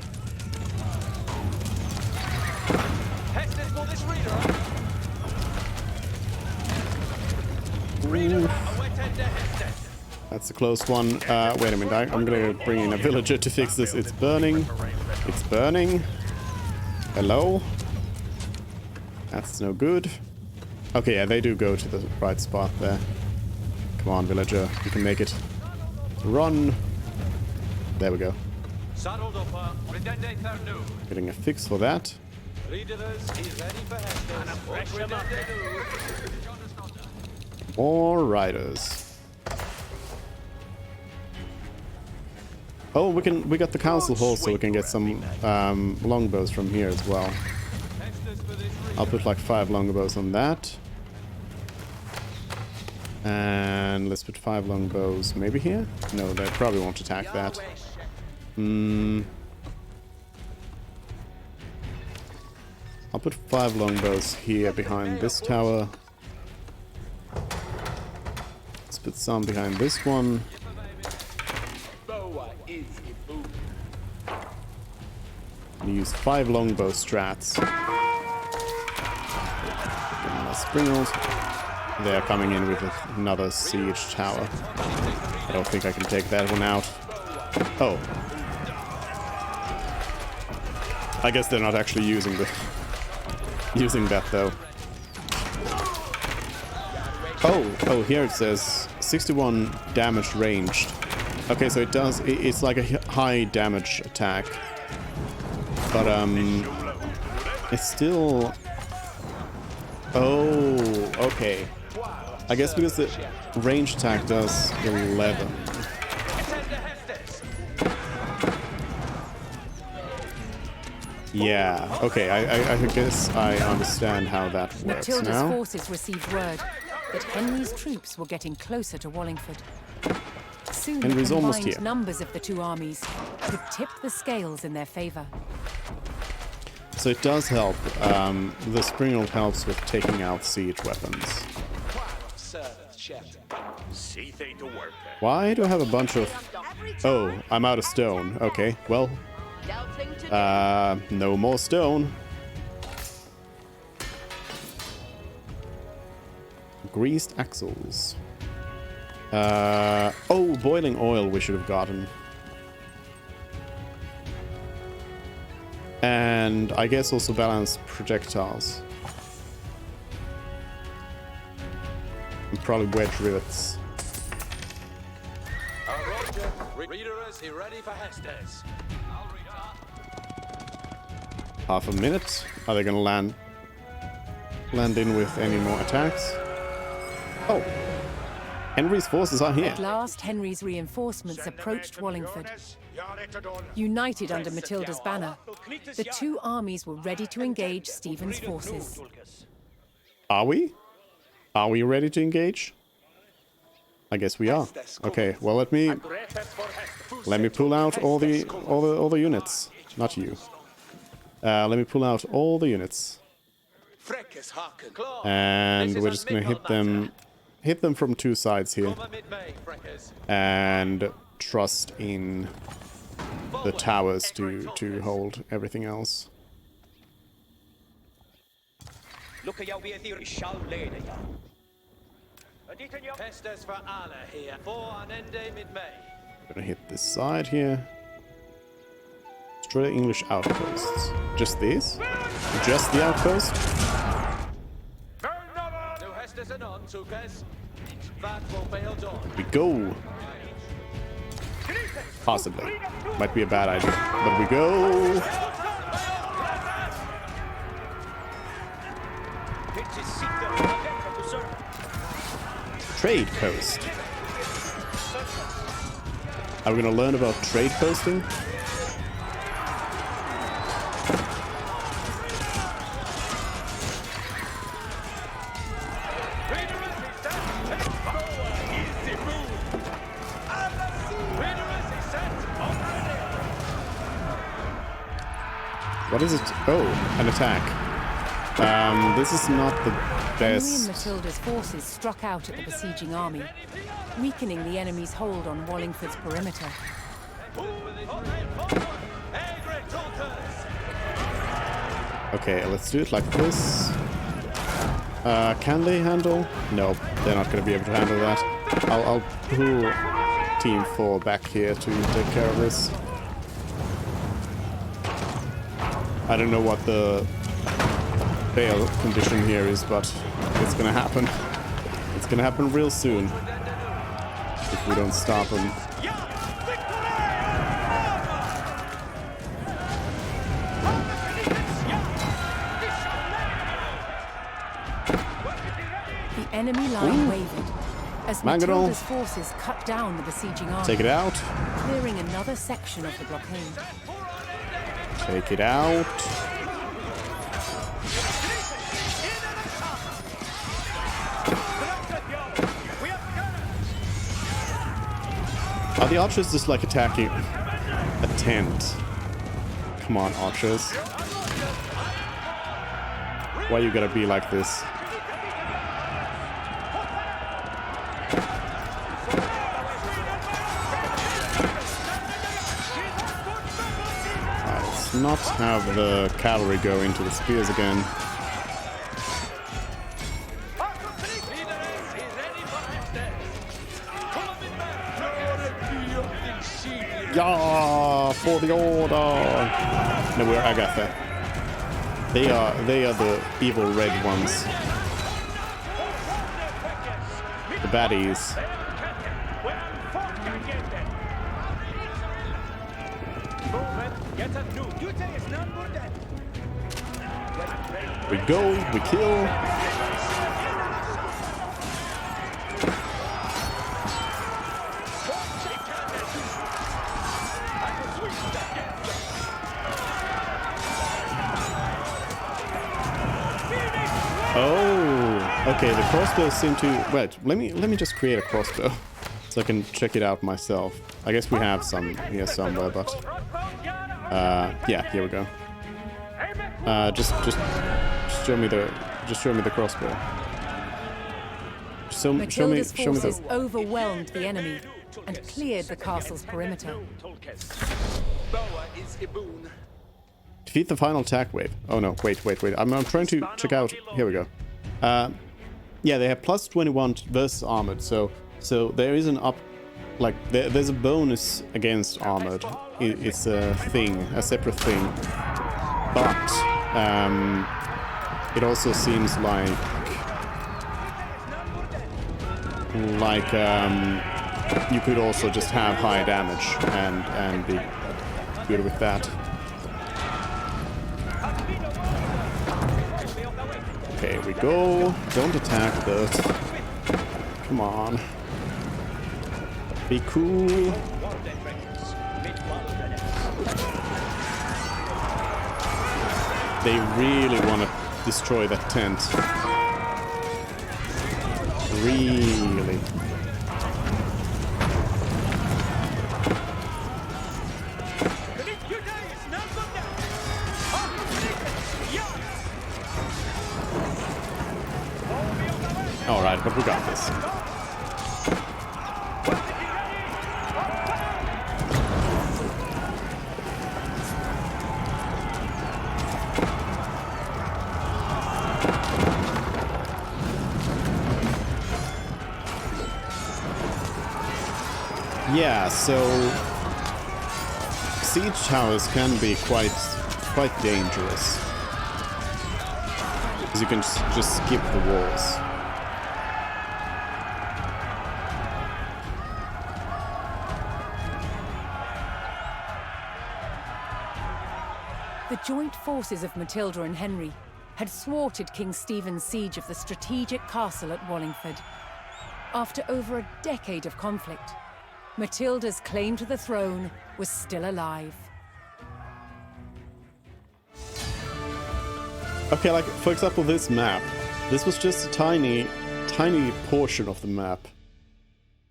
Ooh. That's a close one. Wait a minute, I'm gonna bring in a villager to fix this. It's burning. It's burning. Hello? That's no good. Okay, yeah, they do go to the right spot there. Come on, villager. You can make it. Run. There we go. Getting a fix for that. More riders. Oh, we got the council hall, so we can get some longbows from here as well. I'll put like 5 longbows on that. And let's put 5 longbows maybe here? No, they probably won't attack that. I'll put 5 longbows here behind this tower. Let's put some behind this one. And use 5 longbow strats. Springald. They are coming in with another siege tower. I don't think I can take that one out. Oh. I guess they're not actually using that though. Oh, here it says 61 damage ranged. Okay, so it's like a high damage attack. But it's still... Oh, okay. I guess because the range attack does 11. Yeah, okay, I guess I understand how that works Matilda's now. forces received word that Henry's troops were getting closer to Wallingford. Soon Henry's the almost combined here. numbers of the two armies could tip the scales in their favor. So it does help. The springald helps with taking out siege weapons. See they to work. Why do I have a bunch of... Oh, I'm out of stone. Okay, well... no more stone. Greased axles. Oh, boiling oil we should have gotten. And I guess also balanced projectiles. And probably wedge rivets. Reader, is he ready for Hestes? Half a minute. Are they gonna land in with any more attacks? Oh, Henry's forces are here. At last, Henry's reinforcements approached Wallingford. United under Matilda's banner, the two armies were ready to engage Stephen's forces. Are we? Are we ready to engage? I guess we are. Okay, well let me pull out all the units. Not you. Let me pull out all the units. And we're just gonna hit them from two sides here. And trust in the towers to hold everything else. Gonna hit this side here. Destroy the English outposts. Just these? Just the outpost? We go. Possibly. Might be a bad idea. But we go. Trade post. Are we gonna learn about trade posting? What is it? Oh, an attack. This is not the Henry and best. Matilda's forces struck out at the besieging army, weakening the enemy's hold on Wallingford's perimeter. Okay, let's do it like this. Can they handle? No, they're not going to be able to handle that. I'll pull Team 4 back here to take care of this. I don't know what the bail condition here is, but it's gonna happen. It's gonna happen real soon if we don't stop them. The enemy line wavered as Mangonel. Matilda's forces cut down the besieging army, Take it out. clearing another section of the blockade. Take it out. Are the archers just like attacking a tent? Come on, archers. Why you gotta be like this? Let's not have the cavalry go into the spears again. Yeah, for the order. No, we're Agatha. They are the evil red ones. The baddies. We go, we kill. Oh, okay. The crossbows seem to. Wait, let me just create a crossbow so I can check it out myself. I guess we have some here somewhere, but yeah, here we go. Just show me the crossbow. Matilda's show me forces the. overwhelmed the enemy and cleared the castle's perimeter. Defeat the final attack wave. Oh no, wait. I'm trying to check out. Here we go. Yeah, they have plus 21 versus armored. So there is an up. Like there's a bonus against armored. It's a thing, a separate thing. But it also seems like you could also just have high damage and be good with that. Okay, we go. Don't attack those. Come on. Be cool. They really want to destroy that tent. Really. Alright, but we got this. Yeah, so siege towers can be quite dangerous, because you can just skip the walls. The joint forces of Matilda and Henry had thwarted King Stephen's siege of the strategic castle at Wallingford. After over a decade of conflict, Matilda's claim to the throne was still alive. Okay, like, for example, this map. This was just a tiny portion of the map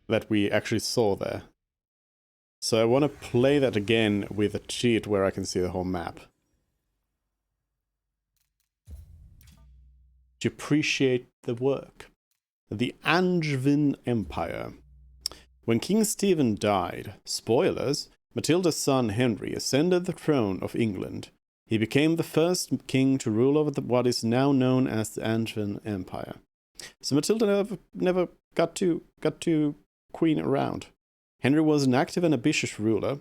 that we actually saw there. So I want to play that again with a cheat where I can see the whole map. To appreciate the work. The Angevin Empire. When King Stephen died, spoilers, Matilda's son Henry ascended the throne of England. He became the first king to rule over what is now known as the Angevin Empire. So Matilda never got to queen around. Henry was an active and ambitious ruler,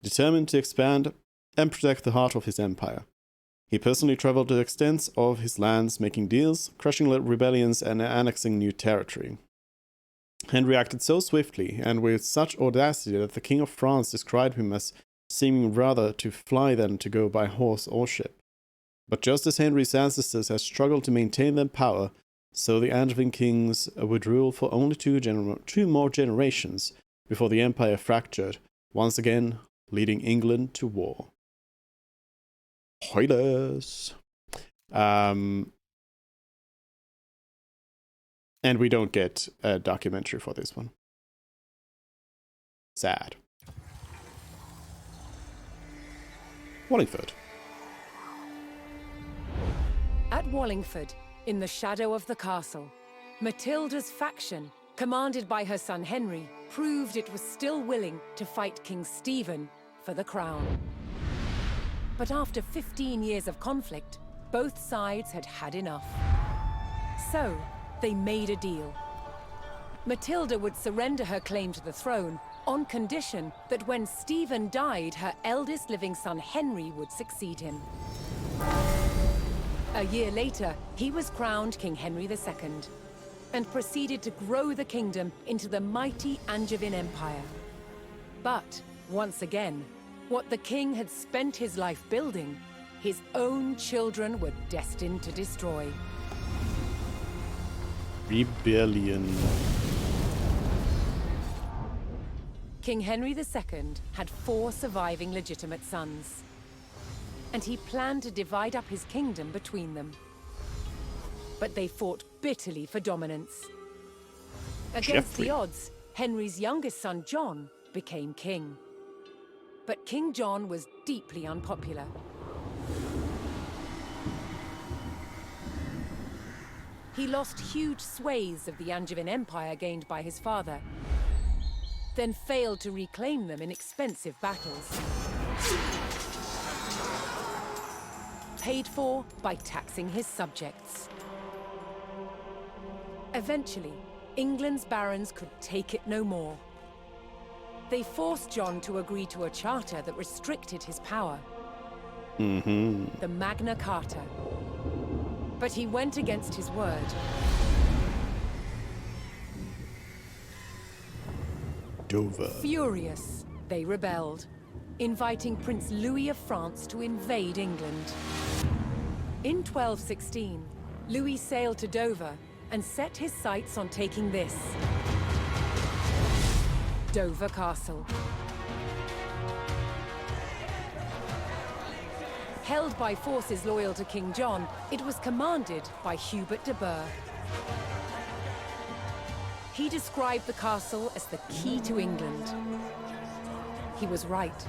determined to expand and protect the heart of his empire. He personally traveled to the extent of his lands, making deals, crushing rebellions, and annexing new territory. Henry acted so swiftly and with such audacity that the King of France described him as seeming rather to fly than to go by horse or ship. But just as Henry's ancestors had struggled to maintain their power, so the Angevin kings would rule for only two more generations before the empire fractured, once again leading England to war. Spoilers! And we don't get a documentary for this one. Sad. Wallingford. At Wallingford, in the shadow of the castle, Matilda's faction, commanded by her son Henry, proved it was still willing to fight King Stephen for the crown. But after 15 years of conflict, both sides had had enough. So, they made a deal. Matilda would surrender her claim to the throne on condition that when Stephen died, her eldest living son Henry would succeed him. A year later, he was crowned King Henry II and proceeded to grow the kingdom into the mighty Angevin Empire. But, once again, what the king had spent his life building, his own children were destined to destroy. Rebellion. King Henry II had 4 surviving legitimate sons, and he planned to divide up his kingdom between them. But they fought bitterly for dominance. Against the odds, Henry's youngest son, John, became king. But King John was deeply unpopular. He lost huge swathes of the Angevin Empire gained by his father, then failed to reclaim them in expensive battles. Paid for by taxing his subjects. Eventually, England's barons could take it no more. They forced John to agree to a charter that restricted his power. The Magna Carta. But he went against his word. Dover. Furious, they rebelled, inviting Prince Louis of France to invade England. In 1216, Louis sailed to Dover and set his sights on taking this. Dover Castle. Held by forces loyal to King John, it was commanded by Hubert de Burgh. He described the castle as the key to England. He was right.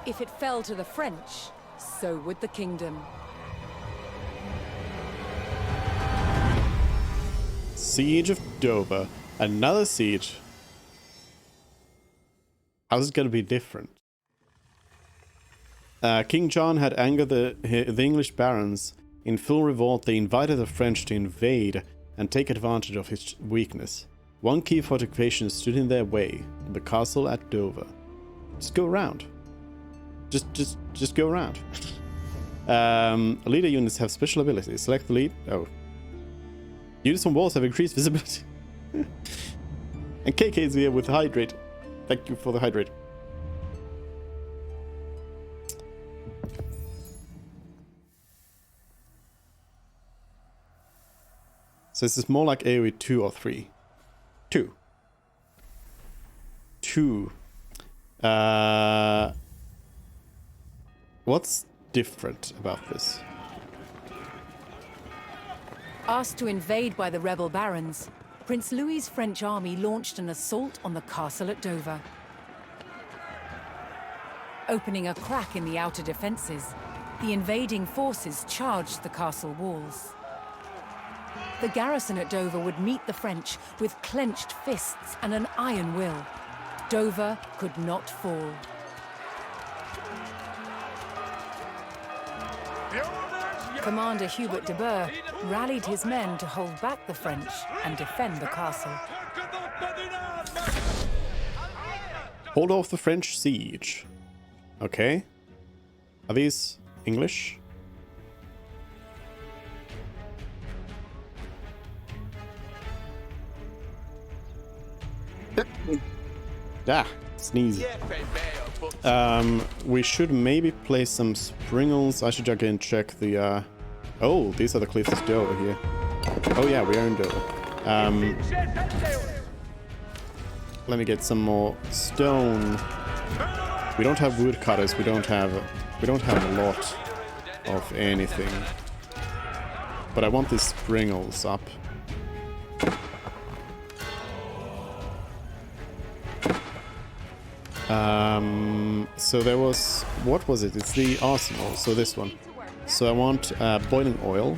If it fell to the French, so would the kingdom. Siege of Dover. Another siege. How's it gonna be different? King John had angered the English barons. In full revolt, they invited the French to invade and take advantage of his weakness. One key fortification stood in their way, the castle at Dover. Just go around. Just go around. Leader units have special abilities. Select the lead. Oh. Units on walls have increased visibility. And KK is here with hydrate. Thank you for the hydrate. So this is more like AoE 2 or 3. 2. 2. What's different about this? Asked to invade by the rebel barons, Prince Louis's French army launched an assault on the castle at Dover. Opening a crack in the outer defenses, the invading forces charged the castle walls. The garrison at Dover would meet the French with clenched fists and an iron will. Dover could not fall. Commander Hubert de Burgh rallied his men to hold back the French and defend the castle. Hold off the French siege. Okay. Are these English? Ah, sneeze. We should maybe place some springles. I should again check the oh, these are the cliffs of Dover here. Oh yeah, we are in Dover. Let me get some more stone. We don't have woodcutters, we don't have a lot of anything. But I want these springles up. So there was, what was it? It's the arsenal, so this one. So I want boiling oil,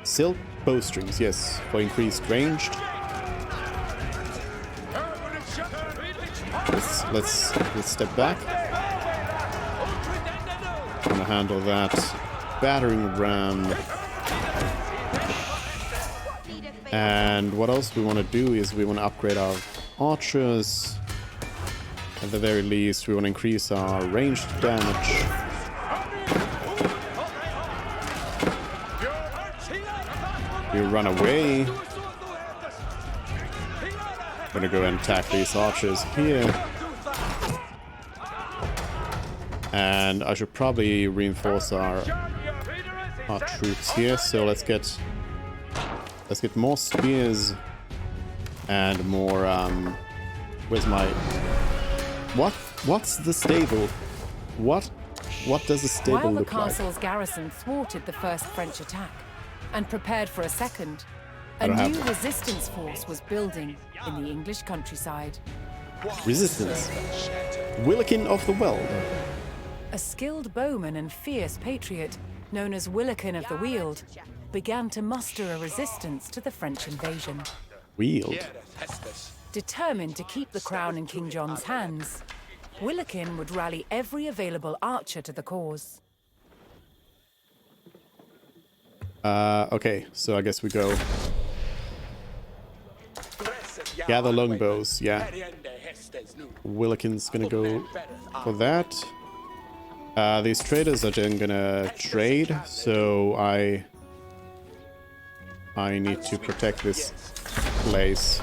silk bowstrings, yes, for increased range. Let's step back. I'm gonna handle that. Battering ram. And what else we want to do is we want to upgrade our archers. At the very least, we want to increase our ranged damage. We run away. I'm gonna go and attack these archers here. And I should probably reinforce our troops here. So let's get more spears and more where's my what's the stable? What does the stable While the look like? castle's garrison thwarted the first French attack and prepared for a second, a don't have new one. resistance force was building in the English countryside. Resistance. Willikin of the Weld. A skilled bowman and fierce patriot, known as Willikin of the Weald, began to muster a resistance to the French invasion. Wield. Determined to keep the crown in King John's hands, Willikin would rally every available archer to the cause. Okay, so I guess we go gather longbows. Yeah, Willikin's gonna go for that. These traders are then gonna trade, so I need to protect this place.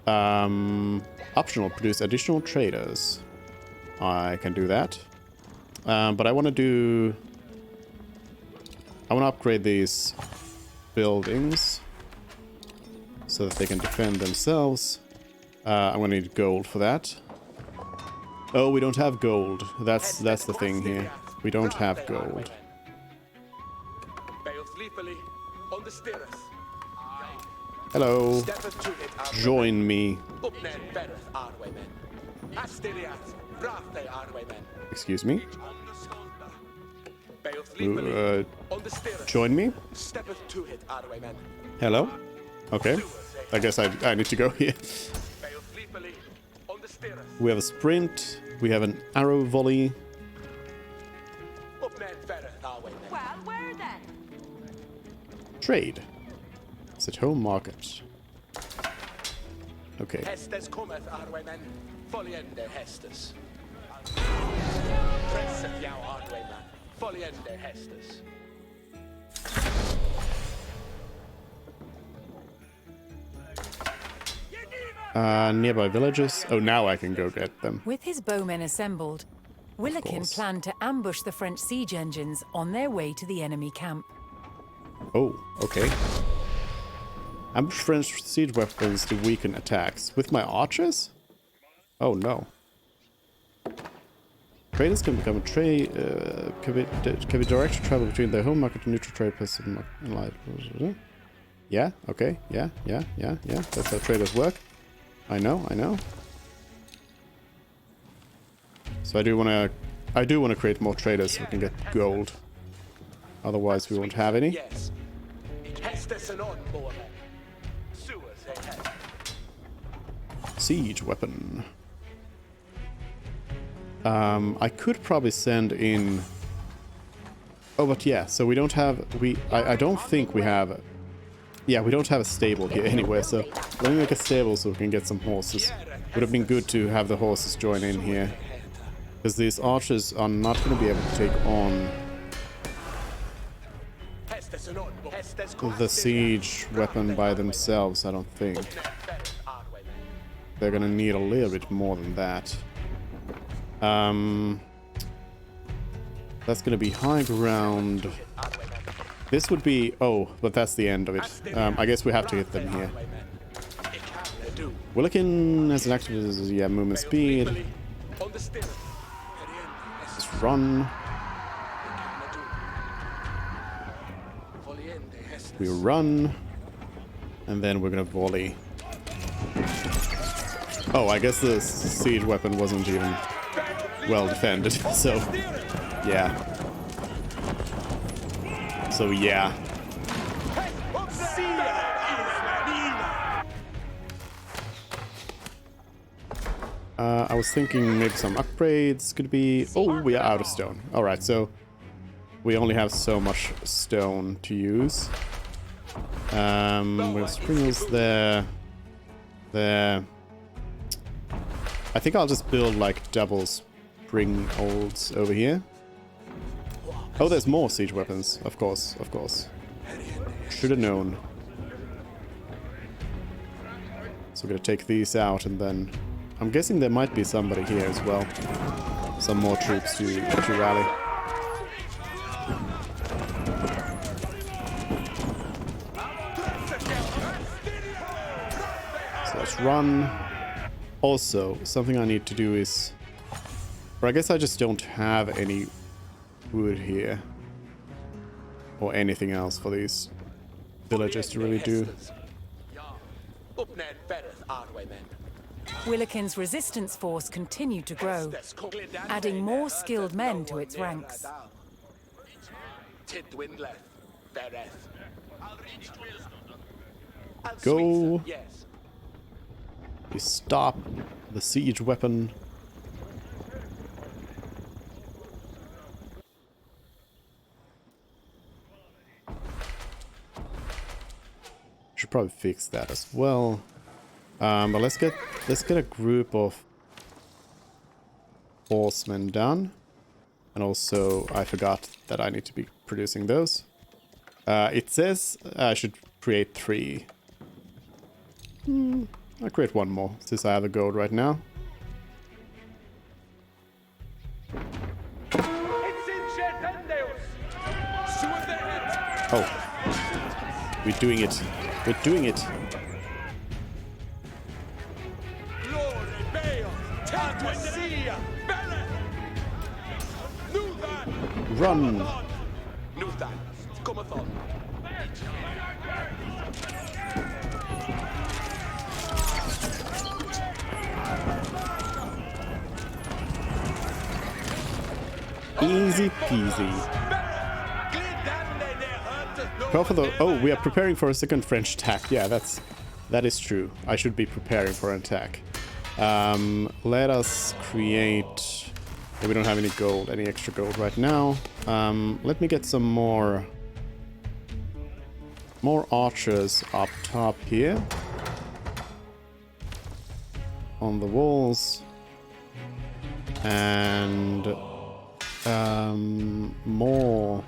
Optional, produce additional traders. I can do that. But I want to upgrade these buildings so that they can defend themselves. I'm gonna need gold for that. Oh, we don't have gold. That's the thing here. We don't have gold. Hello. Join me. Excuse me. Join me. Hello. Okay. I guess I need to go here. We have a sprint. We have an arrow volley. Well, where then? Trade. It's at home market. Okay. Hestes cometh, Arwaymen. Foliende Hestes. Presseth jou, Arwaymen. Foliende Hestes. Nearby villages. Oh, now I can go get them. With his bowmen assembled, Willikin course. planned to ambush the French siege engines on their way to the enemy camp. Oh, okay. Ambush French siege weapons to weaken attacks. With my archers? Oh no. Traders can become a trade. Can be direct travel between their home market and neutral trade place and light. Yeah. Okay. Yeah. That's how traders work. I know. So I do want to create more traders so we can get gold. Otherwise, we won't have any. Yes. Hestes and on, Borne. Sewers ahead. Siege weapon. I could probably send in. Oh, but yeah. So we don't have. I don't think we have. Yeah, we don't have a stable here anyway. So let me make a stable so we can get some horses. Would have been good to have the horses join in here, because these archers are not going to be able to take on the siege weapon by themselves. I don't think. They're gonna need a little bit more than that. That's gonna be high ground. This would be... Oh, but that's the end of it. I guess we have to hit them here. Willikin has an active... Yeah, movement speed. Let's run. We run. And then we're gonna volley. Oh, I guess the siege weapon wasn't even well defended, so yeah. So yeah. I was thinking maybe some upgrades could be... Oh, we are out of stone. Alright, so we only have so much stone to use. We have springles there. There. I think I'll just build like double springholds over here. Oh, there's more siege weapons. Of course, of course. Should have known. So we're gonna take these out, and then I'm guessing there might be somebody here as well. Some more troops to rally. So let's run. Also, something I need to do is... Or I guess I just don't have any wood here. Or anything else for these villagers to really do. Willikin's resistance force continued to grow, adding more skilled men to its ranks. Go! We stop the siege weapon. Should probably fix that as well. But let's get a group of horsemen done. And also, I forgot that I need to be producing those. It says I should create 3. I'll create 1 more, since I have a gold right now. Oh. We're doing it. We're doing it. Run. Easy peasy. Go for the... Oh, we are preparing for a second French attack. Yeah, that is true. I should be preparing for an attack. Let us create... We don't have any gold, any extra gold right now. Let me get some more archers up top here. On the walls. And more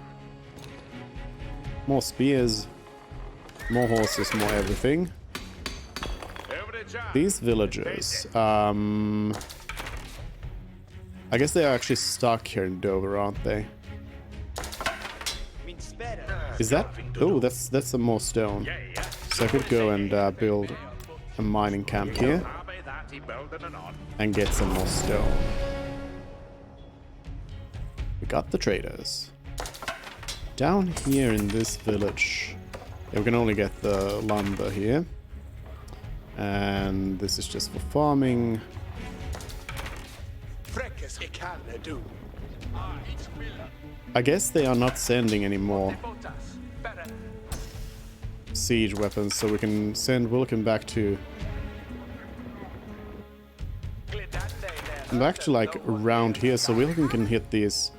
spears, more horses, more everything. These villagers, I guess they are actually stuck here in Dover, aren't they? Is that? Oh, that's some more stone. So I could go and build a mining camp here and get some more stone. We got the traders. Down here in this village, yeah, we can only get the lumber here. And this is just for farming. I guess they are not sending any more siege weapons, so we can send Wilkin back to like around here, so Wilkin can hit these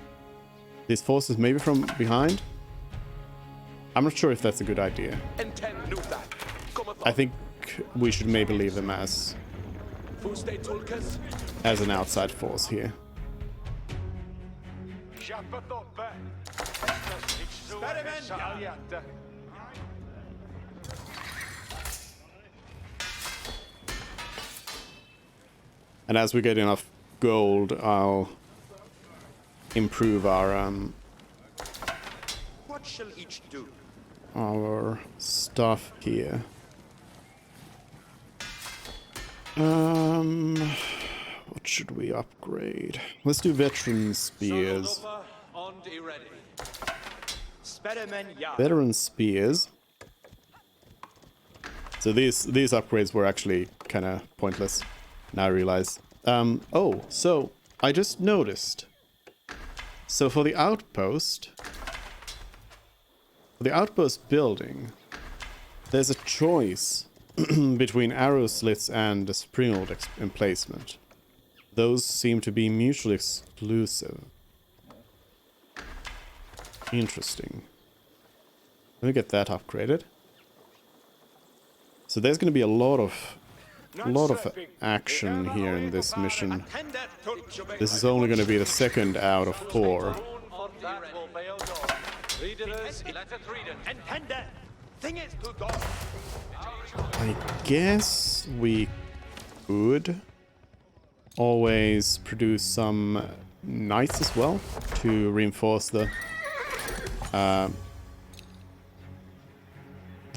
forces maybe from behind. I'm not sure if that's a good idea. I think we should maybe leave them as an outside force here. And as we get enough gold, I'll improve our What shall each do? Our stuff here. What should we upgrade? Let's do veteran spears. Veteran spears. So these upgrades were actually kind of pointless. Now I realize. Oh, so I just noticed. So for the outpost building, there's a choice between arrow slits and a springald emplacement. Those seem to be mutually exclusive. Interesting. Let me get that upgraded. So there's going to be a lot of A lot of action here in this mission. This is only going to be the second out of 4. I guess we could always produce some knights as well to reinforce the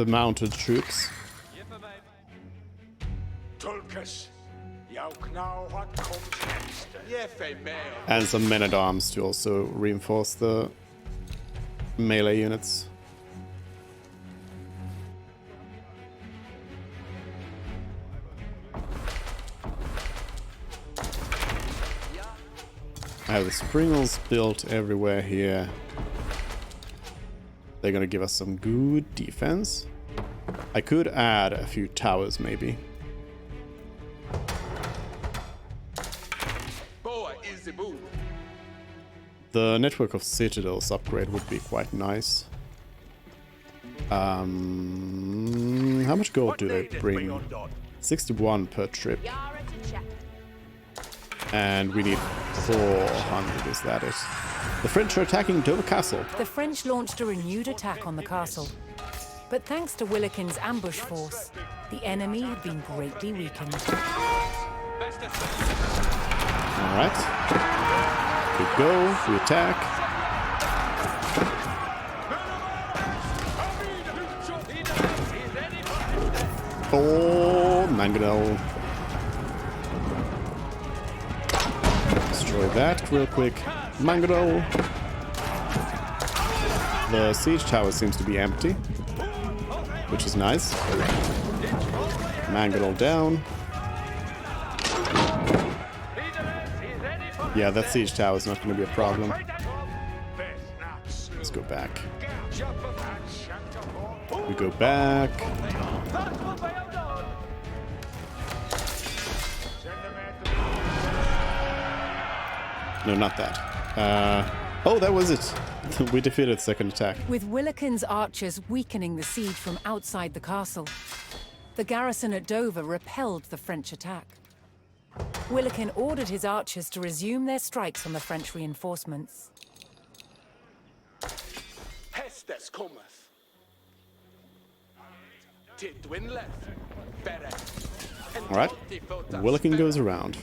mounted troops. And some men-at-arms to also reinforce the melee units. I have the springles built everywhere here. They're gonna give us some good defense. I could add a few towers maybe. The network of citadels upgrade would be quite nice. How much gold do they bring? 61 per trip. And we need 400, is that it? The French are attacking Dover Castle. The French launched a renewed attack on the castle. But thanks to Willikin's ambush force, the enemy had been greatly weakened. Alright. We go, we attack. Oh, mangonel. Destroy that real quick. Mangonel. The siege tower seems to be empty, which is nice. Mangonel down. Yeah, that siege tower is not going to be a problem. Let's go back. We go back. No, not that. Oh, that was it. We defeated second attack. With Willikin's archers weakening the siege from outside the castle, the garrison at Dover repelled the French attack. Willikin ordered his archers to resume their strikes on the French reinforcements. Alright. Willikin goes around.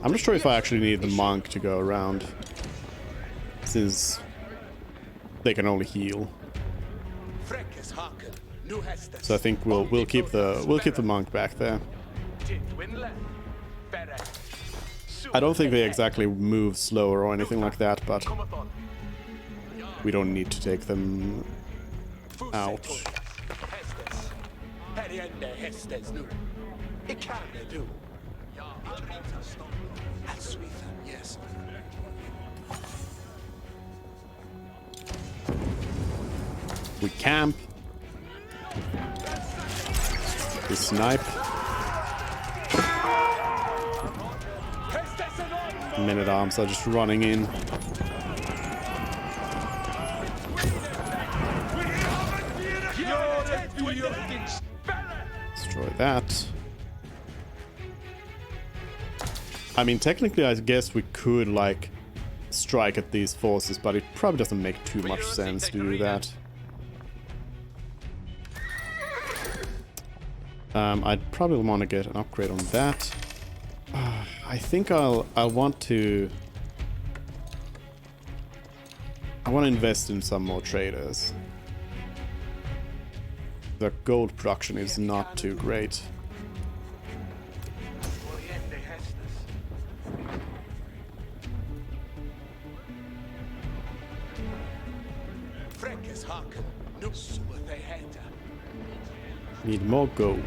I'm not sure if I actually need the monk to go around, since they can only heal. So I think we'll keep the monk back there. I don't think they exactly move slower or anything like that, but we don't need to take them out. We camp. We snipe. Men-at-arms are just running in. Destroy that. I mean, technically, I guess we could, like, strike at these forces, but it probably doesn't make too much sense to do that. I'd probably want to get an upgrade on that. I think I'll want to... I want to invest in some more traders. The gold production is not too great. Need more gold.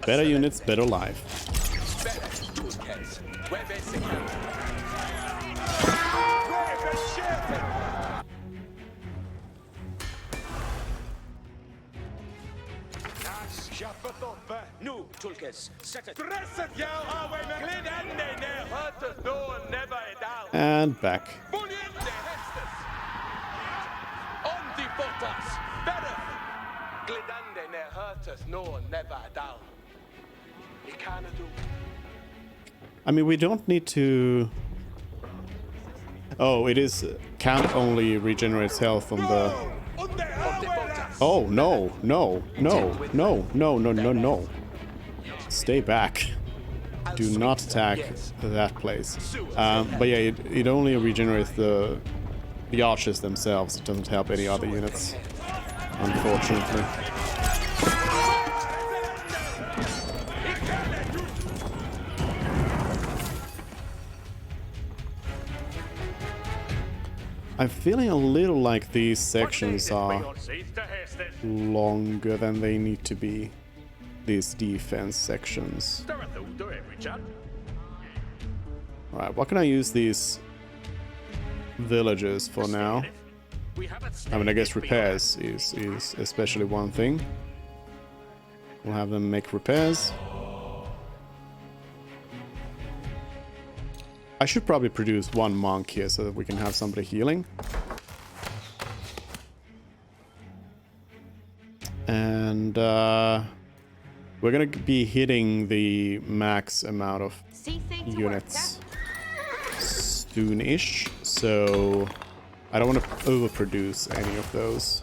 Better units, better life. Nu, Tulkes, sæt et. Dresset jer over med glidande nær hørtes nogen never i dag. And back. Buljende hestes. Ondi botas. Bedre. Glidande nær hørtes nogen never i dag. I kan du. I mean, we don't need to... Oh, it is... Camp only regenerates health on the... Oh, no, no, no, no, no, no, no, no. Stay back. Do not attack that place. But yeah, it only regenerates the archers themselves. It doesn't help any other units, unfortunately. I'm feeling a little like these sections are longer than they need to be. These defense sections. Alright, what can I use these villagers for now? I mean, I guess repairs is especially one thing. We'll have them make repairs. I should probably produce one monk here so that we can have somebody healing. And we're gonna be hitting the max amount of units soon-ish, so I don't want to overproduce any of those.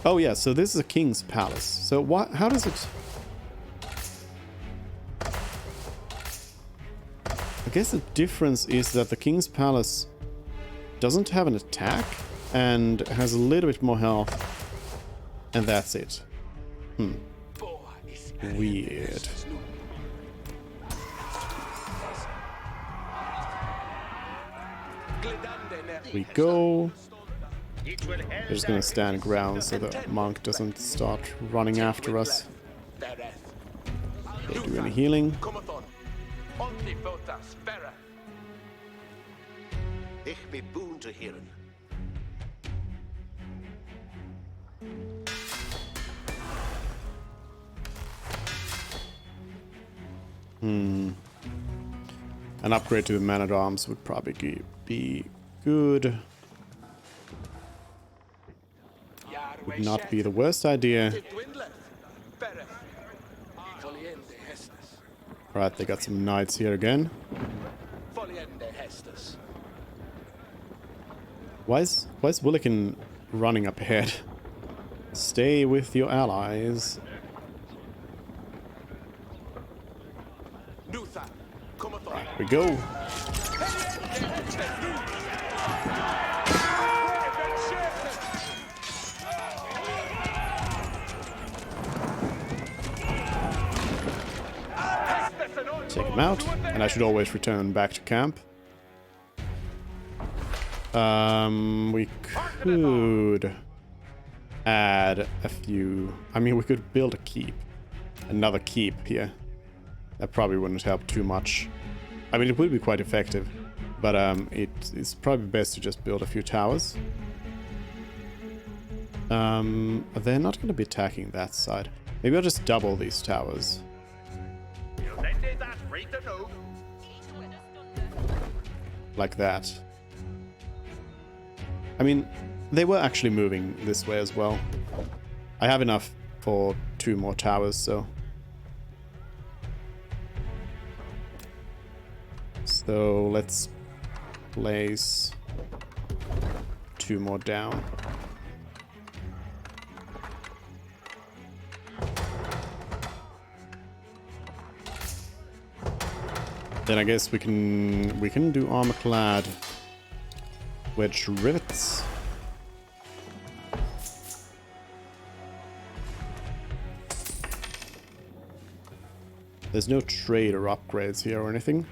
Oh yeah, so this is a king's palace. So what? How does it? I guess the difference is that the King's Palace doesn't have an attack and has a little bit more health, and that's it. Weird. We go. We're just gonna stand ground so the monk doesn't start running after us. Okay, do any healing? Ich be boon to hearing. An upgrade to the man-at-arms would probably be good. Would not be the worst idea. Right, they got some knights here again. Why is Willikin running up ahead? Stay with your allies. Right, we go. Take him out, and I should always return back to camp. We could add a few... I mean, we could build a keep. Another keep here. That probably wouldn't help too much. I mean, it would be quite effective, but it's probably best to just build a few towers. They're not going to be attacking that side. Maybe I'll just double these towers. Like that. I mean, they were actually moving this way as well. I have enough for 2 more towers, so... So let's place 2 more down. Then I guess we can do armor-clad wedge rivets. There's no trade or upgrades here or anything.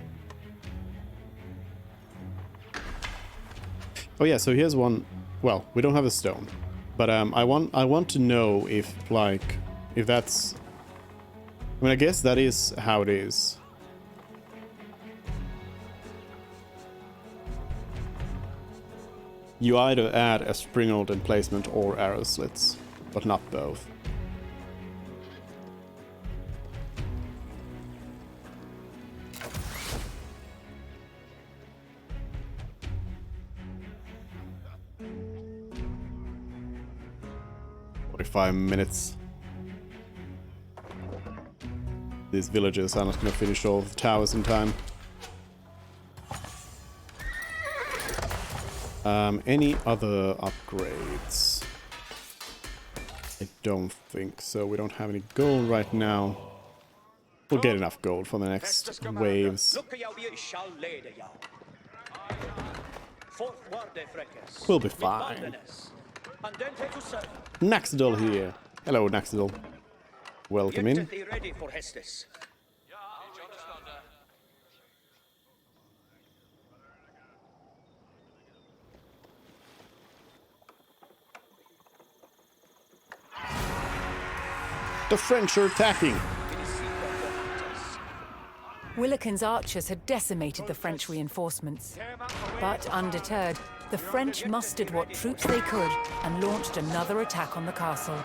Oh yeah, so here's one. Well, we don't have a stone, but I want to know if that's. I mean, I guess that is how it is. You either add a springald emplacement or arrow slits, but not both. 45 minutes. These villagers are not going to finish all the towers in time. Any other upgrades? I don't think so. We don't have any gold right now. We'll get enough gold for the next waves. We'll be fine. Naxidol here. Hello, Naxidol. Welcome in. The French are attacking. Willikin's archers had decimated the French reinforcements. But undeterred, the French mustered what troops they could and launched another attack on the castle.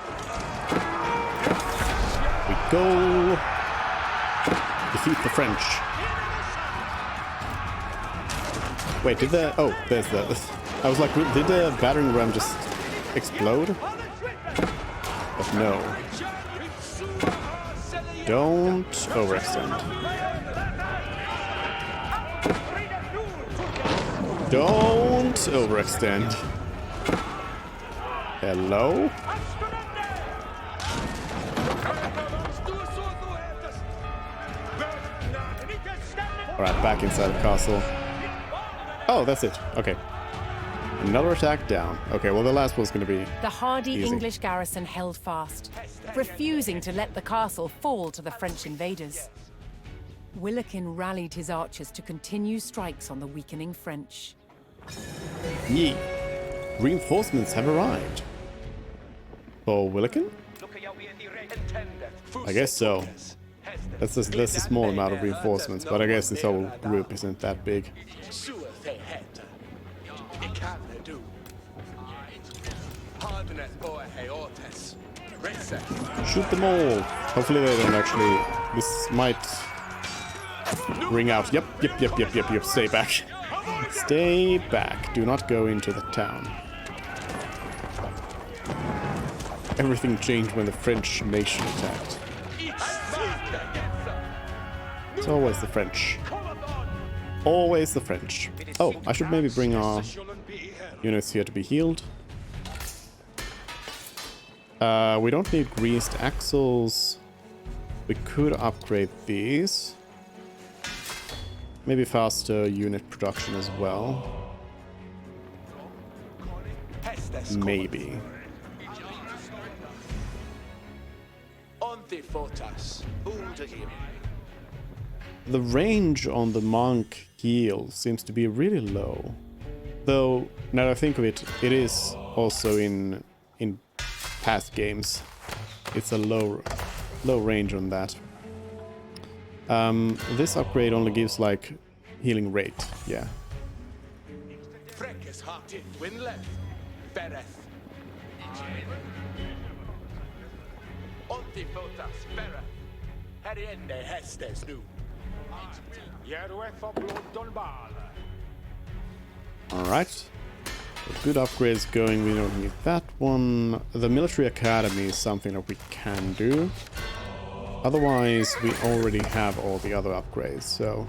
We go defeat the French. Wait, did the... Oh, there's the... I was like, did the battering ram just explode? But no. Don't overextend. Don't overextend. Hello? Alright, back inside the castle. Oh, that's it. Okay. Another attack down. Okay, well the last one's gonna be The hardy easy. English garrison held fast, refusing to let the castle fall to the French invaders. Willikin rallied his archers to continue strikes on the weakening French. Yee. Reinforcements have arrived. For Willikin? I guess so. That's a small amount of reinforcements, but I guess this whole group isn't that big. Shoot them all. Hopefully they don't actually... This might ring out. Yep. Stay back. Stay back. Do not go into the town. Everything changed when the French nation attacked. It's always the French. Always the French. Oh, I should maybe bring our units here to be healed. We don't need greased axles. We could upgrade these. Maybe faster unit production as well. Maybe. The range on the monk heal seems to be really low. Though, now that I think of it, it is also in past games. It's a low range on that. This upgrade only gives like healing rate, yeah. Alright. Good upgrades going, we don't need that one. The military academy is something that we can do. Otherwise, we already have all the other upgrades, so...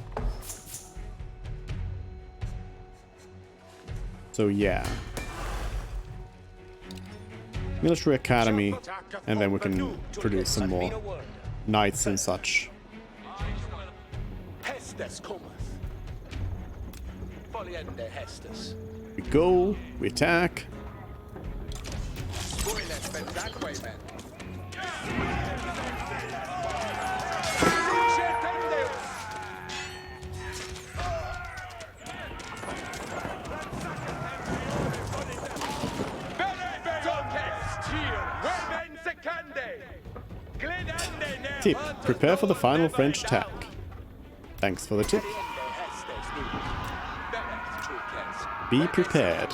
So yeah. Military academy, and then we can produce some more knights and such. We go, we attack. Tip, prepare for the final French attack. Thanks for the tip. Be prepared.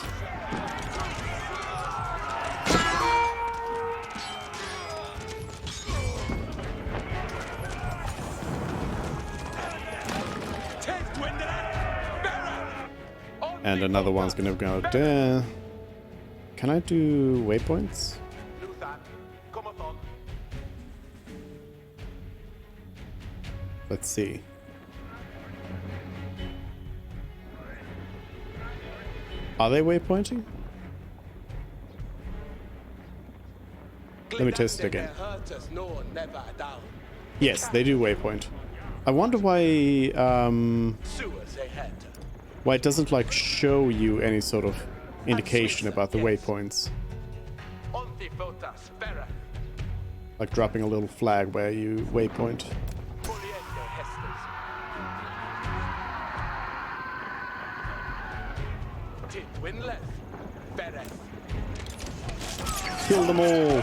And another one's gonna go there. Can I do waypoints? Let's see. Are they waypointing? Let me test it again. Yes, they do waypoint. I wonder why it doesn't like show you any sort of indication about the waypoints. Like dropping a little flag where you waypoint. Kill them all!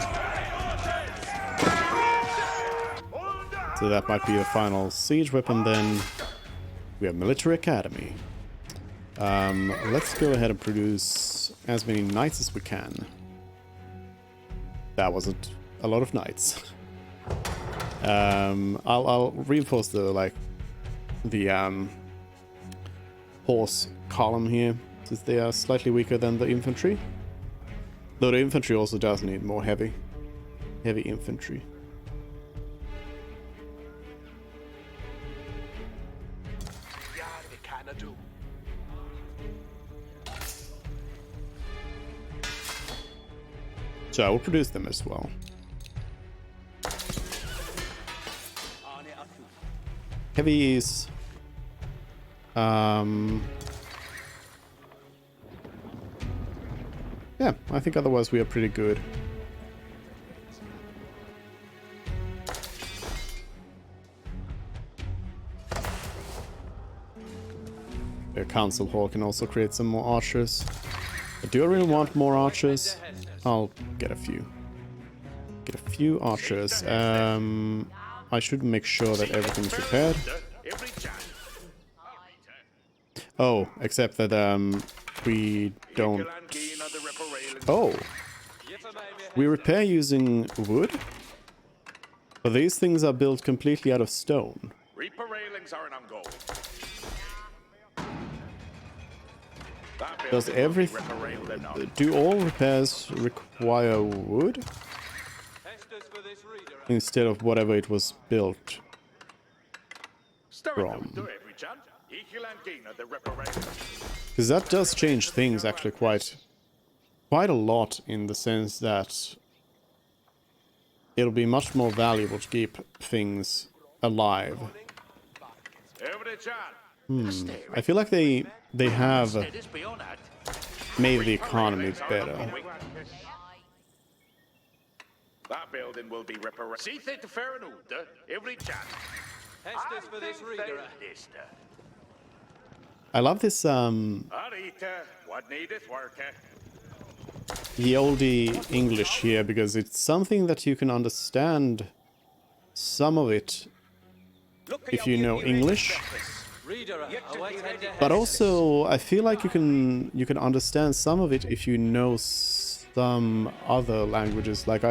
So that might be the final siege weapon then. We have Military Academy. Let's go ahead and produce as many knights as we can. That wasn't a lot of knights. I'll reinforce the horse column here, since they are slightly weaker than the infantry. Though the infantry also does need more heavy infantry. So I will produce them as well. Heavies. Yeah, I think otherwise we are pretty good. The Council Hall can also create some more archers. But do I really want more archers? I'll get a few. Get a few archers. I should make sure that everything's repaired. Oh, except that we don't... Oh! We repair using wood? But these things are built completely out of stone. Does do all repairs require wood? Instead of whatever it was built from? Because that does change things actually quite a lot, in the sense that it'll be much more valuable to keep things alive. I feel like they have made the economy better. That building will be repaired. See it fair and every chance. Hestes for this reader. I love this What needeth work? the oldie English here, because it's something that you can understand some of it if you know English. But also, I feel like you can understand some of it if you know some other languages. Like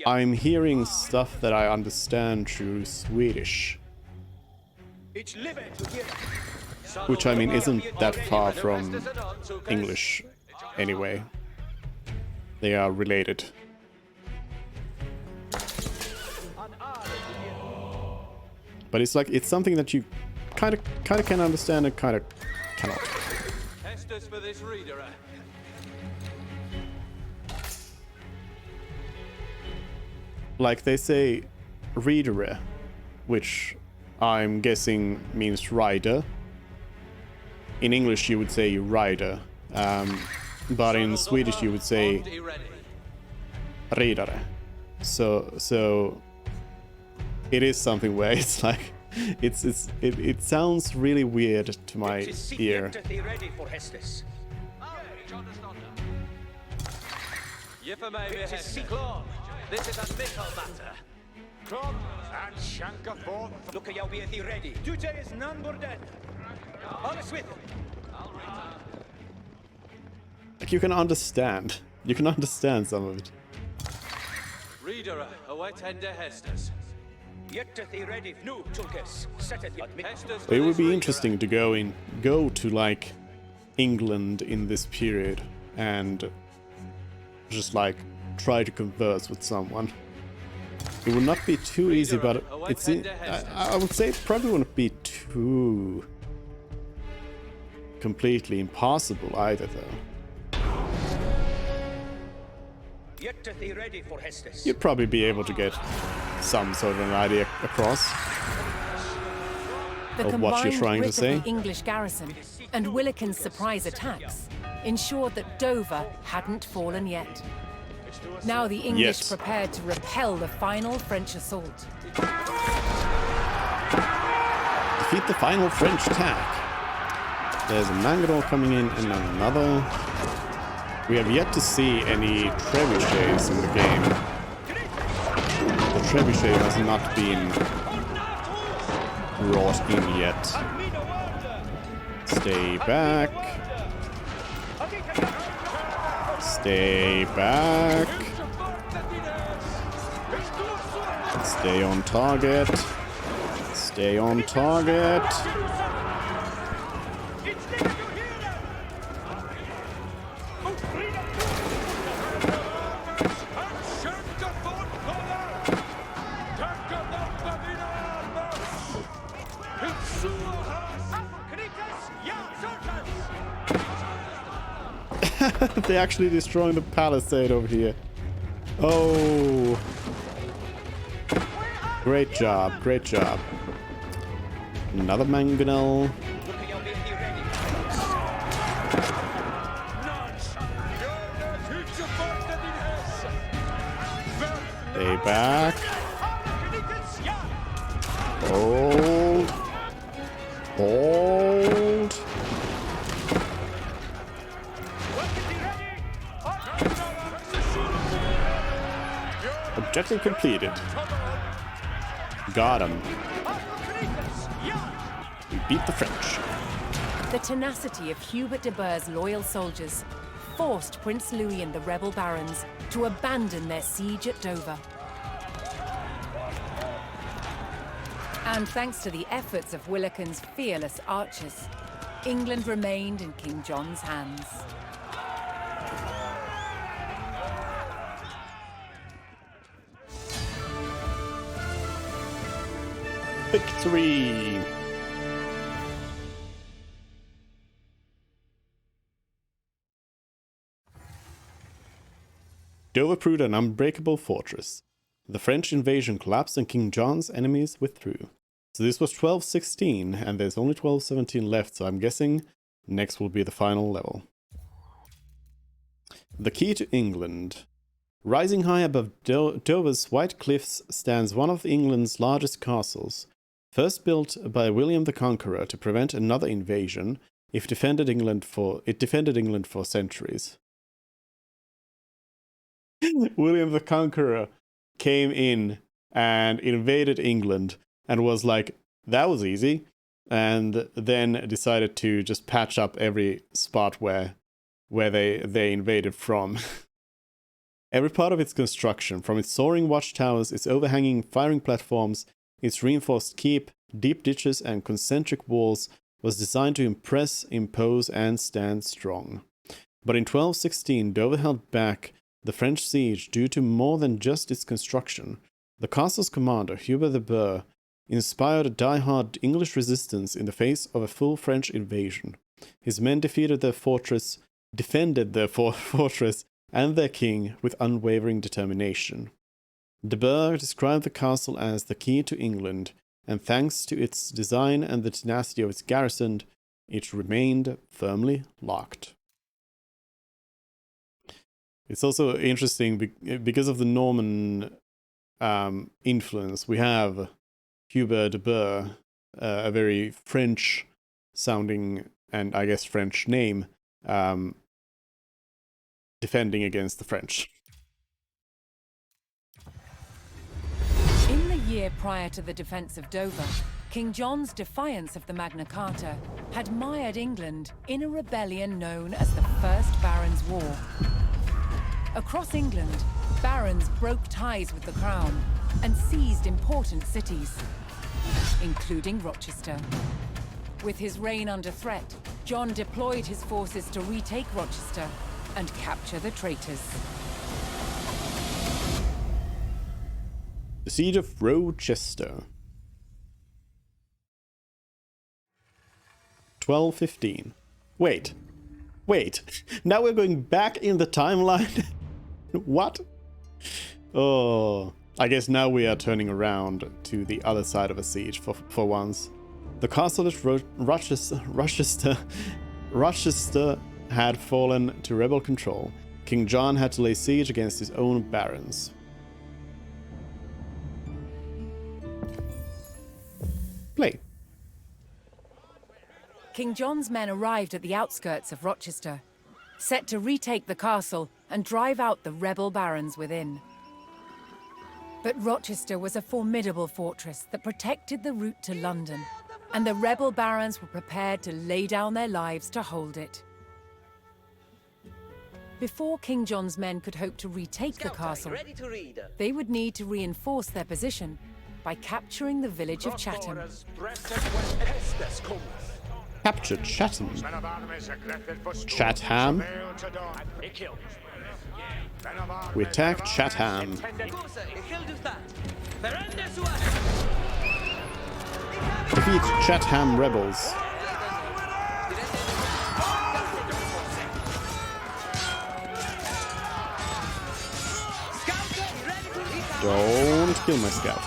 I'm hearing stuff that I understand through Swedish, which I mean isn't that far from English anyway. They are related. But it's like, it's something that you kind of can understand and kind of cannot. Hestes for this reader. Like they say reader, which I'm guessing means rider. In English you would say rider, but in Swedish you would say ridare. So it is something where it's like it sounds really weird to my ear. This is a mickle matter. Club and Shanka forth. Look at you be ready. Duty is none but dead. All is with. Like you can understand some of it. Reader, await Hender Hestes. Yet to the ready. No, Tulkes. Set it. It would be interesting to go to like England in this period and just like try to converse with someone. It would not be too easy, but it's I would say it probably wouldn't be too completely impossible either, though. You'd probably be able to get some sort of an idea across of what you're trying to say. The English garrison and Willikin's surprise attacks ensured that Dover hadn't fallen yet. Now the English prepared to repel the final French assault. Defeat the final French attack. There's a Mangonel coming in and another. We have yet to see any Trebuchets in the game. The Trebuchet has not been brought in yet. Stay back. Stay back. Stay on target. Stay on target. They're actually destroying the palisade over here. Oh. Great job, great job. Another Mangonel. Stay back. Hold. Hold. Objective completed. Got him. We beat the French. The tenacity of Hubert de Burgh's loyal soldiers forced Prince Louis and the rebel barons to abandon their siege at Dover. And thanks to the efforts of Willikin's fearless archers, England remained in King John's hands. Victory! Dover proved an unbreakable fortress. The French invasion collapsed and King John's enemies withdrew. So this was 1216 and there's only 1217 left, so I'm guessing next will be the final level. The key to England. Rising high above Dover's white cliffs stands one of England's largest castles. First built by William the Conqueror to prevent another invasion, it defended England for centuries. William the Conqueror came in and invaded England and was like, that was easy, and then decided to just patch up every spot where they invaded from. Every part of its construction, from its soaring watchtowers, its overhanging firing platforms, its reinforced keep, deep ditches and concentric walls, was designed to impress, impose and stand strong. But in 1216, Dover held back the French siege due to more than just its construction. The castle's commander, Hubert de Burgh, inspired a die-hard English resistance in the face of a full French invasion. His men defended their fortress and their king with unwavering determination. De Burgh described the castle as the key to England, and thanks to its design and the tenacity of its garrison, it remained firmly locked. It's also interesting because of the Norman influence. We have Hubert de Burgh, a very French-sounding and I guess French name, defending against the French. In the year prior to the defense of Dover, King John's defiance of the Magna Carta had mired England in a rebellion known as the First Barons' War. Across England, barons broke ties with the crown and seized important cities, including Rochester. With his reign under threat, John deployed his forces to retake Rochester and capture the traitors. The Siege of Rochester. 1215. Wait. Now we're going back in the timeline? What? Oh, I guess now we are turning around to the other side of a siege for once. The castle of Rochester had fallen to rebel control. King John had to lay siege against his own barons. Play. King John's men arrived at the outskirts of Rochester, set to retake the castle and drive out the rebel barons within. But Rochester was a formidable fortress that protected the route to London, and the rebel barons were prepared to lay down their lives to hold it. Before King John's men could hope to retake the castle, they would need to reinforce their position by capturing the village of Chatham. Capture Chatham. Chatham. We attack Chatham. Defeat Chatham rebels. Don't kill my scout.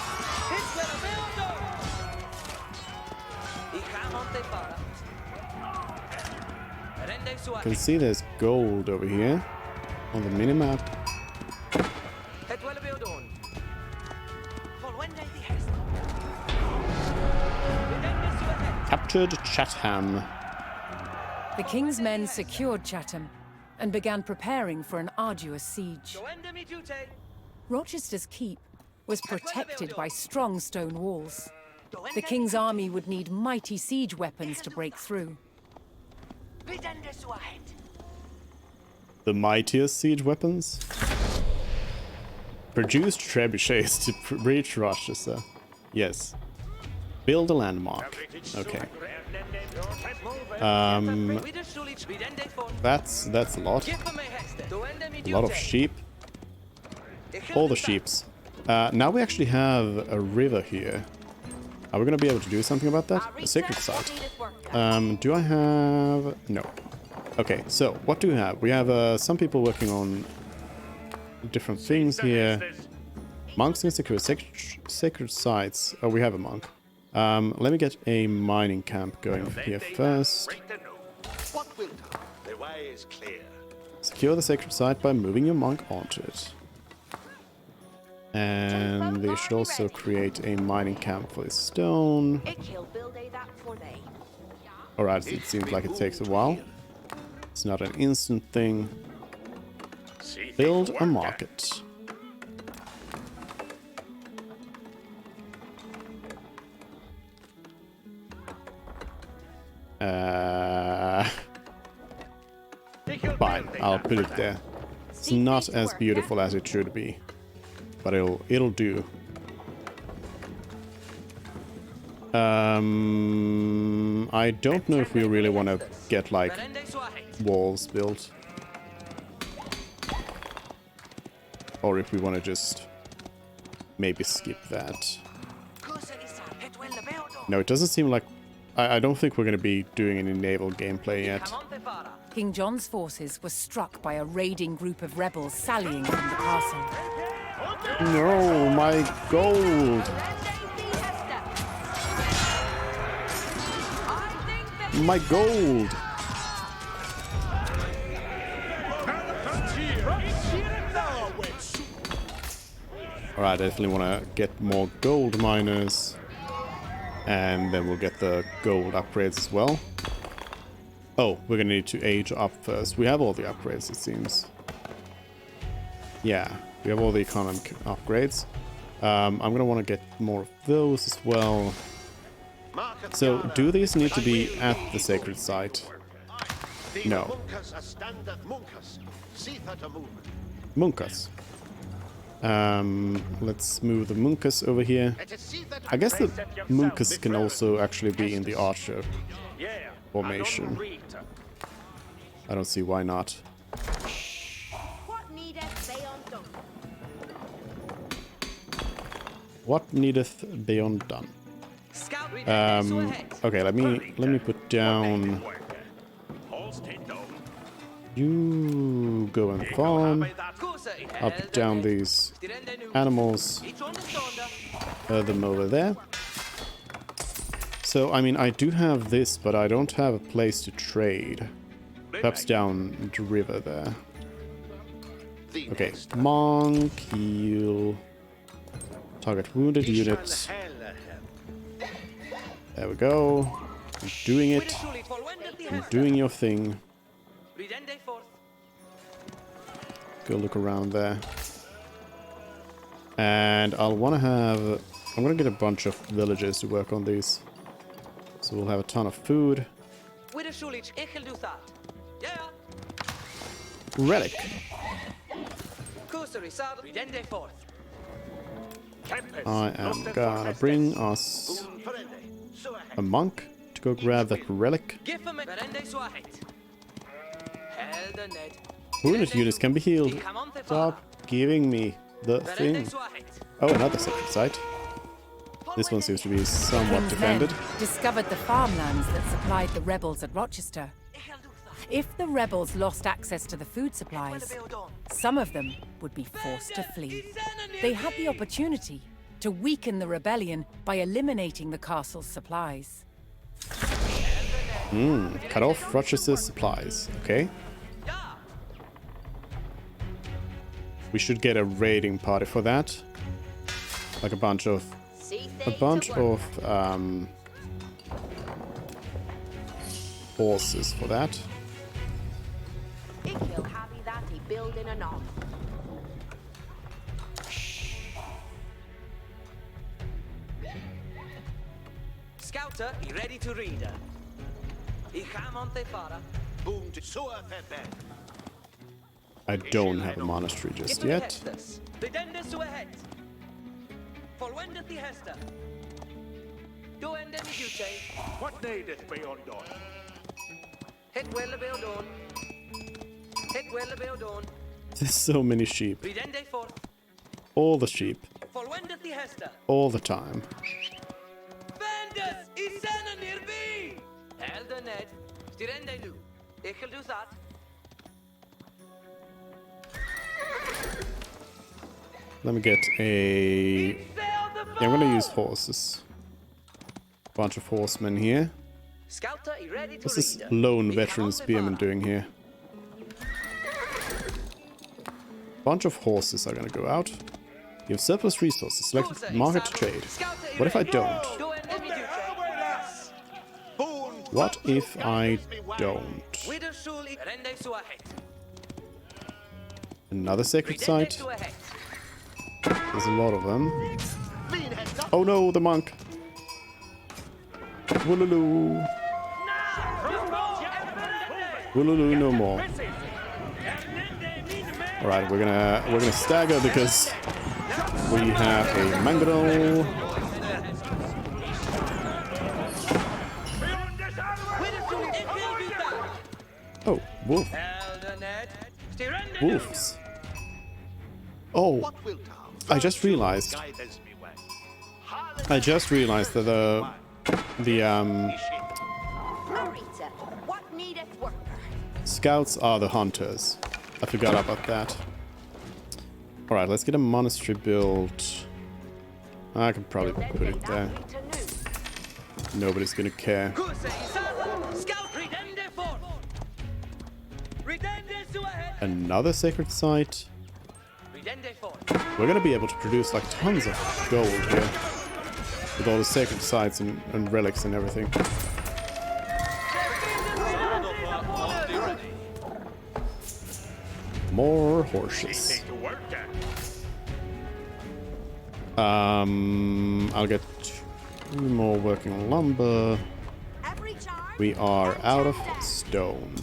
You can see there's gold over here on the minimap. Captured Chatham. The king's men secured Chatham and began preparing for an arduous siege. Rochester's keep was protected by strong stone walls. The king's army would need mighty siege weapons to break through. The mightiest siege weapons? Produce trebuchets to breach Rochester. Yes. Build a landmark. Okay. That's a lot. A lot of sheep. All the sheeps. Now we actually have a river here. Are we gonna be able to do something about that? A sacred site. Do I have... No. Okay, so what do we have? We have some people working on different things here. Monks can secure sacred sites. Oh, we have a monk. Let me get a mining camp going here first. Secure the sacred site by moving your monk onto it. And they should also create a mining camp for this stone. Alright, it seems like it takes a while. It's not an instant thing. Build a market. Fine, I'll put it there. It's not as beautiful as it should be, but it'll do. I don't know if we really want to get like walls built, or if we want to just maybe skip that. No, it doesn't seem like... I don't think we're going to be doing any naval gameplay yet. King John's forces were struck by a raiding group of rebels sallying from the castle. No, my gold! My gold! Alright, I definitely want to get more gold miners. And then we'll get the gold upgrades as well. Oh, we're gonna need to age up first. We have all the upgrades, it seems. Yeah, we have all the economic upgrades. I'm gonna want to get more of those as well. So, do these need to be at the sacred site? No. Munkas. Let's move the Munkas over here. I guess the Munkas can also actually be in the archer formation. I don't see why not. What needeth be undone? Okay, let me put down. You go and farm. I'll put down these animals. Them over there. So, I mean, I do have this, but I don't have a place to trade. Perhaps down the river there. Okay, monk, heal. Target wounded units. There we go. I'm doing it. I'm doing your thing. Go look around there. And I'll want to have... I'm going to get a bunch of villagers to work on these. So we'll have a ton of food. Relic. I am gonna bring us a monk to go grab that relic. Wounded units can be healed. Stop giving me the thing. Oh, another secret site. This one seems to be somewhat defended. Discovered the farmlands that supplied the rebels at Rochester. If the rebels lost access to the food supplies, some of them would be forced to flee. They had the opportunity to weaken the rebellion by eliminating the castle's supplies. Cut off Rochester's supplies. Okay. We should get a raiding party for that. Like a bunch of horses for that. Scouter, he ready to read her. I don't have a monastery just yet. What needeth be undone? There's so many sheep. All the sheep. All the time. Let me get a... Yeah, I'm gonna use horses. Bunch of horsemen here. What's this lone veteran spearman doing here? Bunch of horses are gonna go out. You have surplus resources. Select market to trade. What if I don't? What if I don't? Another sacred site? There's a lot of them. Oh no, the monk! Wooloo! Wooloo no more. Alright, we're gonna stagger because we have a mangrel. Oh, wolf. Wolves. Oh, I just realized that the scouts are the hunters. I forgot about that. Alright, let's get a monastery built. I can probably put it there. Nobody's gonna care. Another sacred site. We're gonna be able to produce like tons of gold here. With all the sacred sites and relics and everything. More horses. I'll get 2 more working on lumber. We are out of stone.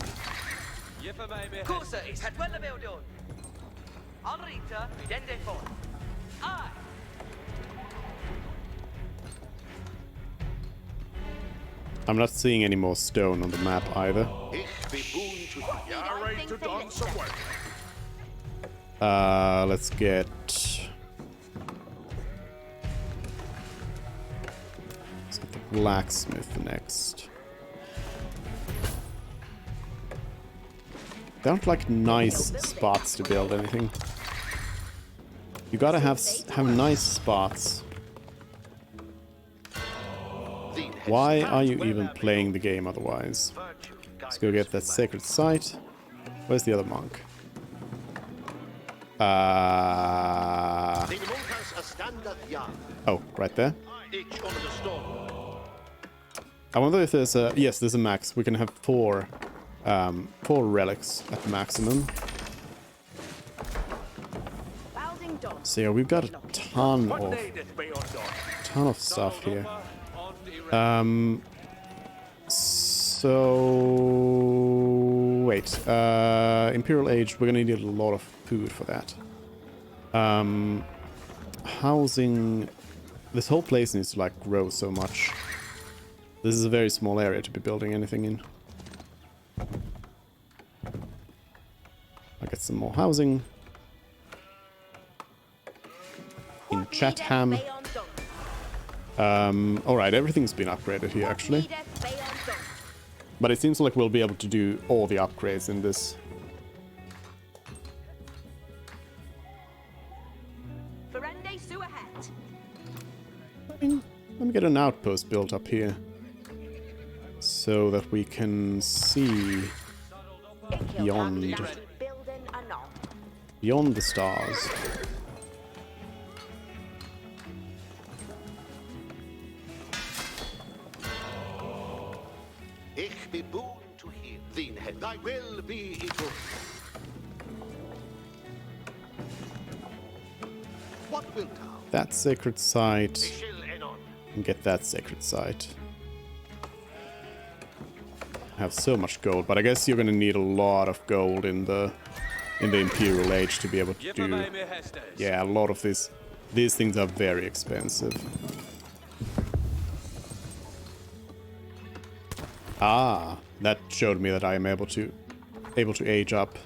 I'm not seeing any more stone on the map either. Let's get blacksmith next. They aren't like nice spots to build anything. You gotta have nice spots. Why are you even playing the game otherwise? Let's go get that sacred site. Where's the other monk? Oh, right there. I wonder if there's a... Yes, there's a max. We can have four relics at the maximum. So yeah, we've got a ton of stuff here. So wait, Imperial Age, we're gonna need a lot of food for that. Housing, this whole place needs to like grow so much. This is a very small area to be building anything in. I'll get some more housing. In Chatham. Alright, everything's been upgraded here actually. But it seems like we'll be able to do all the upgrades in this. Let me get an outpost built up here. So that we can see beyond the stars. Ich be boon to hear thine head. Thy will be equal. What wilt thou? That sacred site. And get that sacred site. I have so much gold, but I guess you're gonna need a lot of gold in the Imperial Age to be able to do. Yeah, a lot of these things are very expensive. Ah, that showed me that I am able to age up.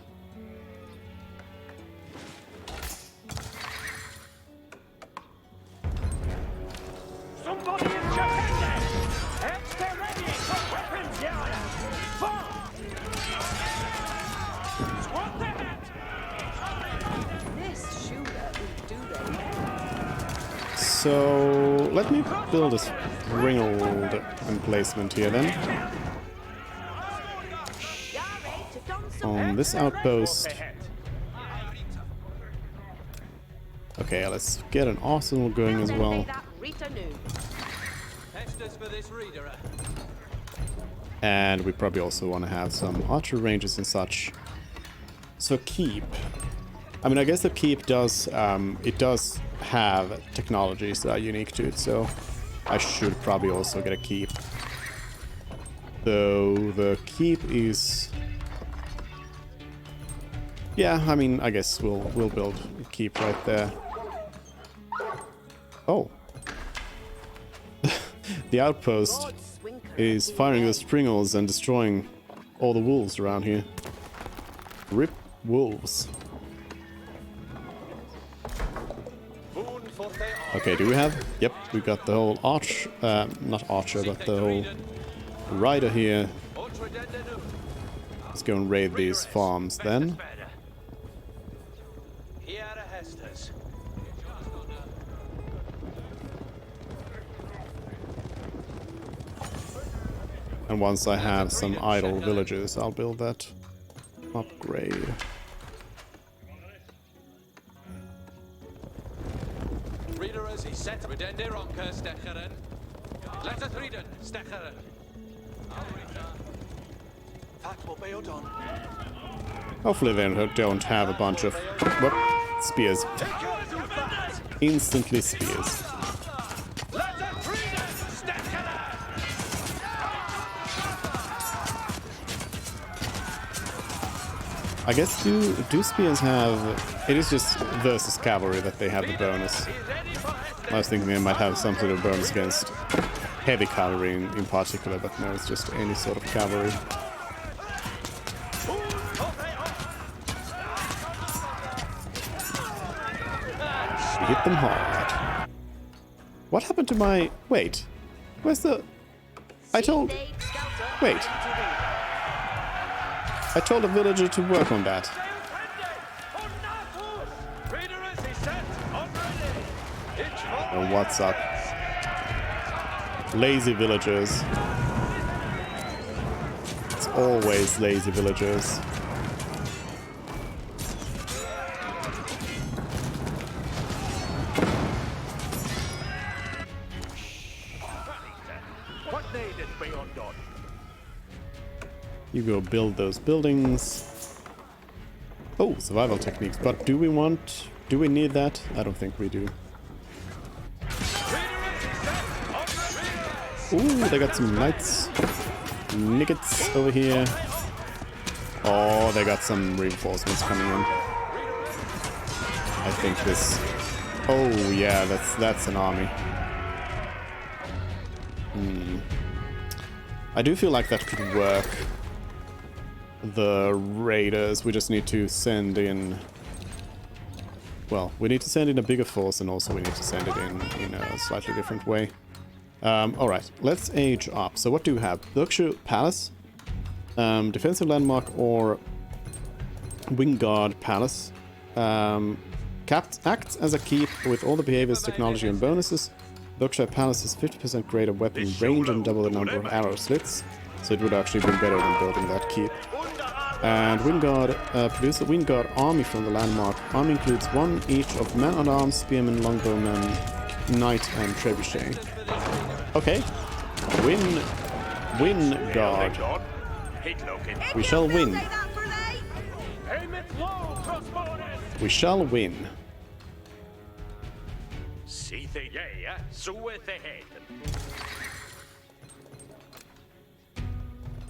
Somebody in Trebuchet! Extra ready for weapons, Yara! Squat that! This shooter will do the So let me build a springled emplacement here then. On this outpost. Okay, let's get an arsenal going as well. And we probably also want to have some archer ranges and such. So keep. I mean, I guess the keep does have technologies that are unique to it, so I should probably also get a keep. So the keep is... Yeah, I mean, I guess we'll build a keep right there. Oh. The outpost is firing the springles and destroying all the wolves around here. Rip wolves. Okay, do we have... Yep, we got the whole not archer, but the whole rider here. Let's go and raid these farms then. And once I have some idle villagers, I'll build that upgrade. Hopefully they don't have a bunch of spears. Instantly spears. I guess do spears have... It is just versus cavalry that they have the bonus. I was thinking they might have some sort of bonus against heavy cavalry in particular, but no, it's just any sort of cavalry. We hit them hard. What happened to my... Wait. Where's the... I told... Wait. I told a villager to work on that. Oh, what's up? Lazy villagers. It's always lazy villagers. You go build those buildings. Oh, survival techniques. But do we need that? I don't think we do. Ooh, they got some knights. Niggets over here. Oh, they got some reinforcements coming in. I think this... Oh, yeah, that's an army. I do feel like that could work. The raiders, we just need to send in... Well, we need to send in a bigger force, and also we need to send it in a slightly different way. Alright, let's age up. So what do you have? Berkshire Palace, defensive landmark, or Wingard Palace. Acts as a keep with all the behaviors, technology, and bonuses. Berkshire Palace has 50% greater weapon range and double the number of arrow slits, so it would actually be better than building that keep. And Wingard, produce a Wingard army from the landmark. Army includes one each of man-at-arms, spearmen, longbowmen, knight, and trebuchet. Okay. Wingard. We shall win. We shall win.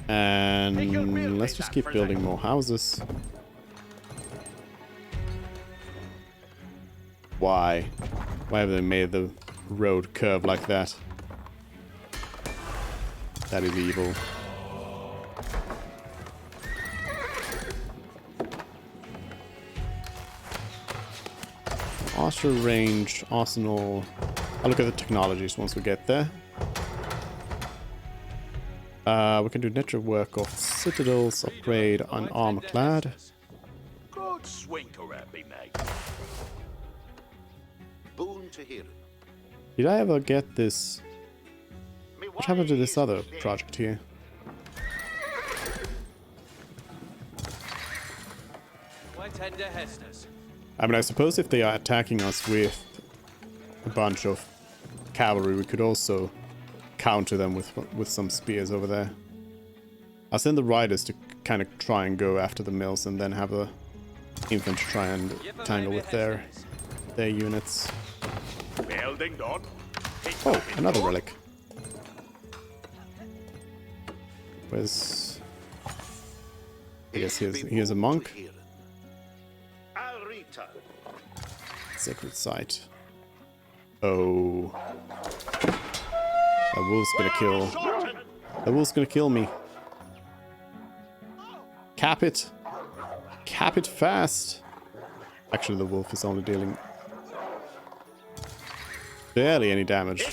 And let's just keep building more houses. Why? Why have they made the road curve like that? That is evil. Archer range, arsenal. I'll look at the technologies once we get there. We can do network of citadels, upgrade on armor clad. Did I ever get this? What happened to this other project here? I mean, I suppose if they are attacking us with a bunch of cavalry, we could also counter them with some spears over there. I'll send the riders to kind of try and go after the mills, and then have the infantry try and tangle with their units. Oh, another relic. Where's... I guess here's a monk. Sacred site. Oh. The wolf's gonna kill. The wolf's gonna kill me. Cap it. Cap it fast. Actually, the wolf is only dealing barely any damage.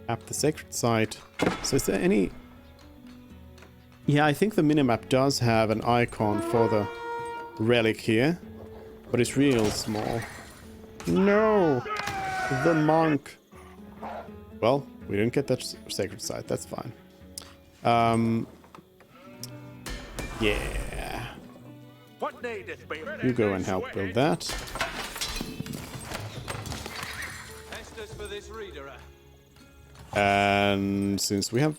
Cap the sacred site. So is there any... Yeah, I think the minimap does have an icon for the relic here, but it's real small. No! The monk! Well, we didn't get that sacred site, that's fine. Yeah. You go and help build that. And since we have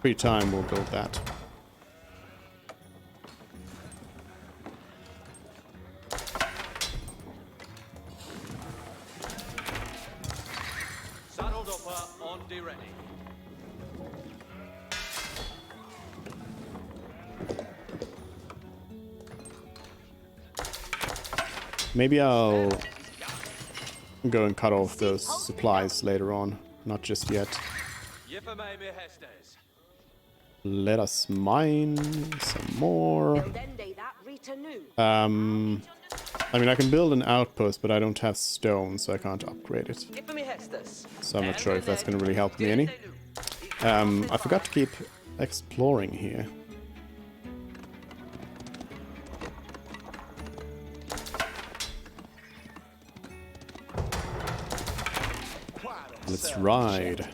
free time, we'll build that. Saddled upper on D ready. Maybe I'll go and cut off those supplies later on, not just yet. Let us mine some more. I mean, I can build an outpost, but I don't have stone, so I can't upgrade it. So I'm not sure if that's going to really help me any. I forgot to keep exploring here. Let's ride.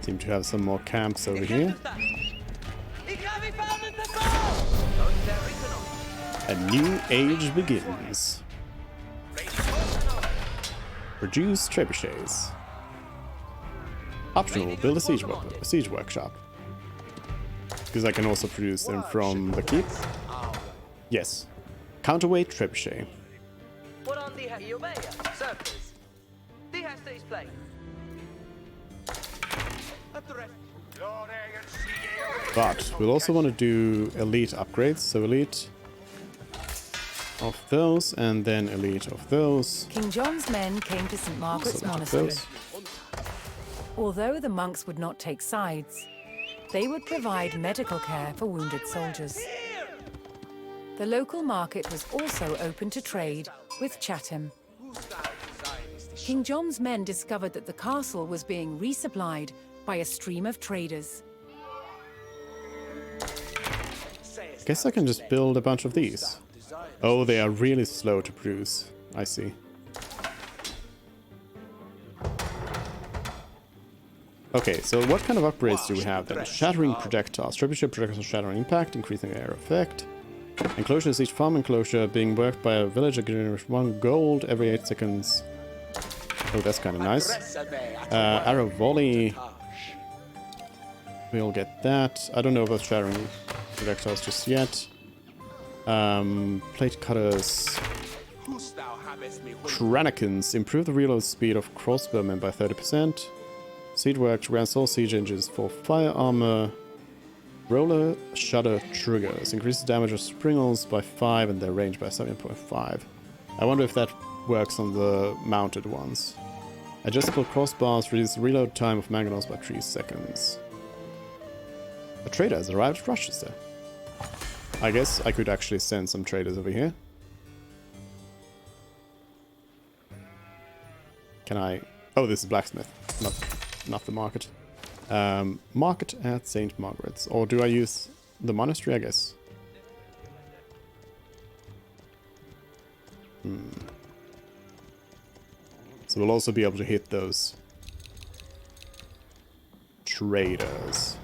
Seem to have some more camps over here. A new age begins. Produce trebuchets. Optional, build a siege workshop. Because I can also produce them from the keep. Yes. Counterweight trebuchet. But we'll also want to do elite upgrades. So elite of those, and then elite of those. King John's men came to St. Margaret's Monastery. Although the monks would not take sides, they would provide medical care for wounded soldiers. The local market was also open to trade with Chatham. King John's men discovered that the castle was being resupplied by a stream of traders. Guess I can just build a bunch of these. Oh, they are really slow to produce. I see. Okay, so what kind of upgrades do we have then? Shattering projectiles. Trebuchet projectiles shattering impact, increasing air effect. Enclosures, each farm enclosure being worked by a villager generates 1 gold every 8 seconds. Oh, that's kind of nice. Arrow volley. We'll get that. I don't know about shattering projectiles just yet. Plate cutters. Cranakins. Improve the reload speed of crossbowmen by 30%. Siege works grants all siege engines for fire armor. Roller shutter triggers. Increases damage of springles by 5 and their range by 7.5. I wonder if that works on the mounted ones. Adjustable crossbars reduce the reload time of mangonels by 3 seconds. A trader has arrived at Rochester. I guess I could actually send some traders over here. Can I... Oh, this is blacksmith, not the market. Market at St. Margaret's. Or do I use the monastery, I guess? So we'll also be able to hit those traders.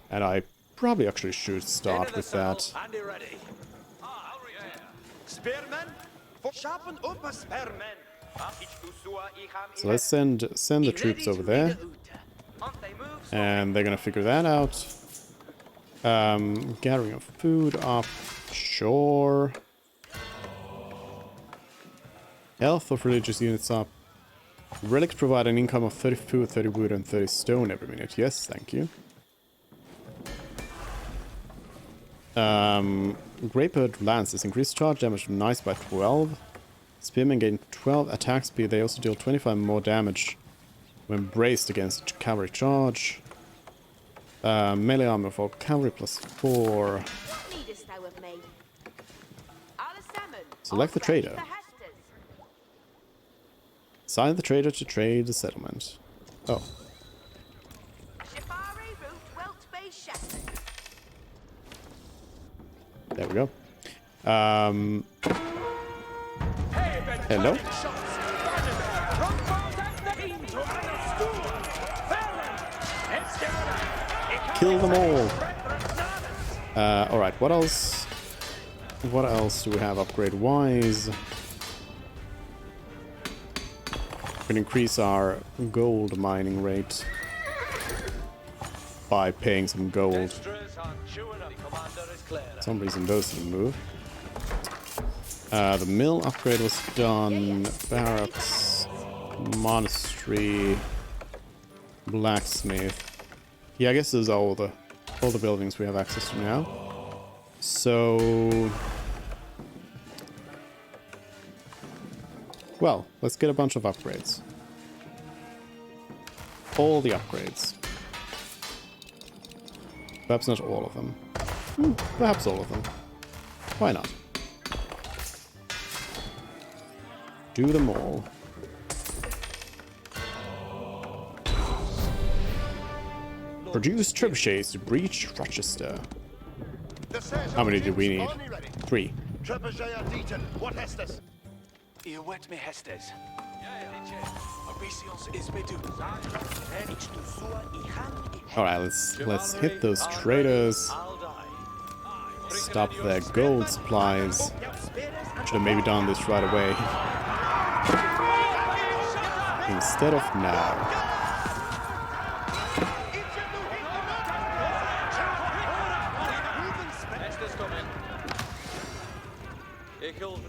And I probably actually should start with that. So let's send the troops over there. And they're gonna figure that out. Gathering of food up. Sure. Health of religious units up. Relics provide an income of 30 food, 30 wood, and 30 stone every minute. Yes, thank you. Greybeard lances increase charge damage from knights by 12. Spearmen gain 12 attack speed. They also deal 25 more damage when braced against cavalry charge. Melee armor for cavalry plus 4. Select the trader. Assign the trader to trade the settlement. Oh. There we go. Hello? Kill them all. Alright, what else? What else do we have upgrade-wise? We can increase our gold mining rate by paying some gold. For some reason those didn't move. The mill upgrade was done. Barracks, monastery, blacksmith. Yeah, I guess those are all the buildings we have access to now. Well, let's get a bunch of upgrades. All the upgrades. Perhaps not all of them. Perhaps all of them. Why not? Do them all. Produce trebuchets to breach Rochester. How many do we need? 3. Trebuchet Untitled. What Hestes? You wet me Hestes. Alright, let's hit those traders. Stop their gold supplies. Should have maybe done this right away. Instead of now.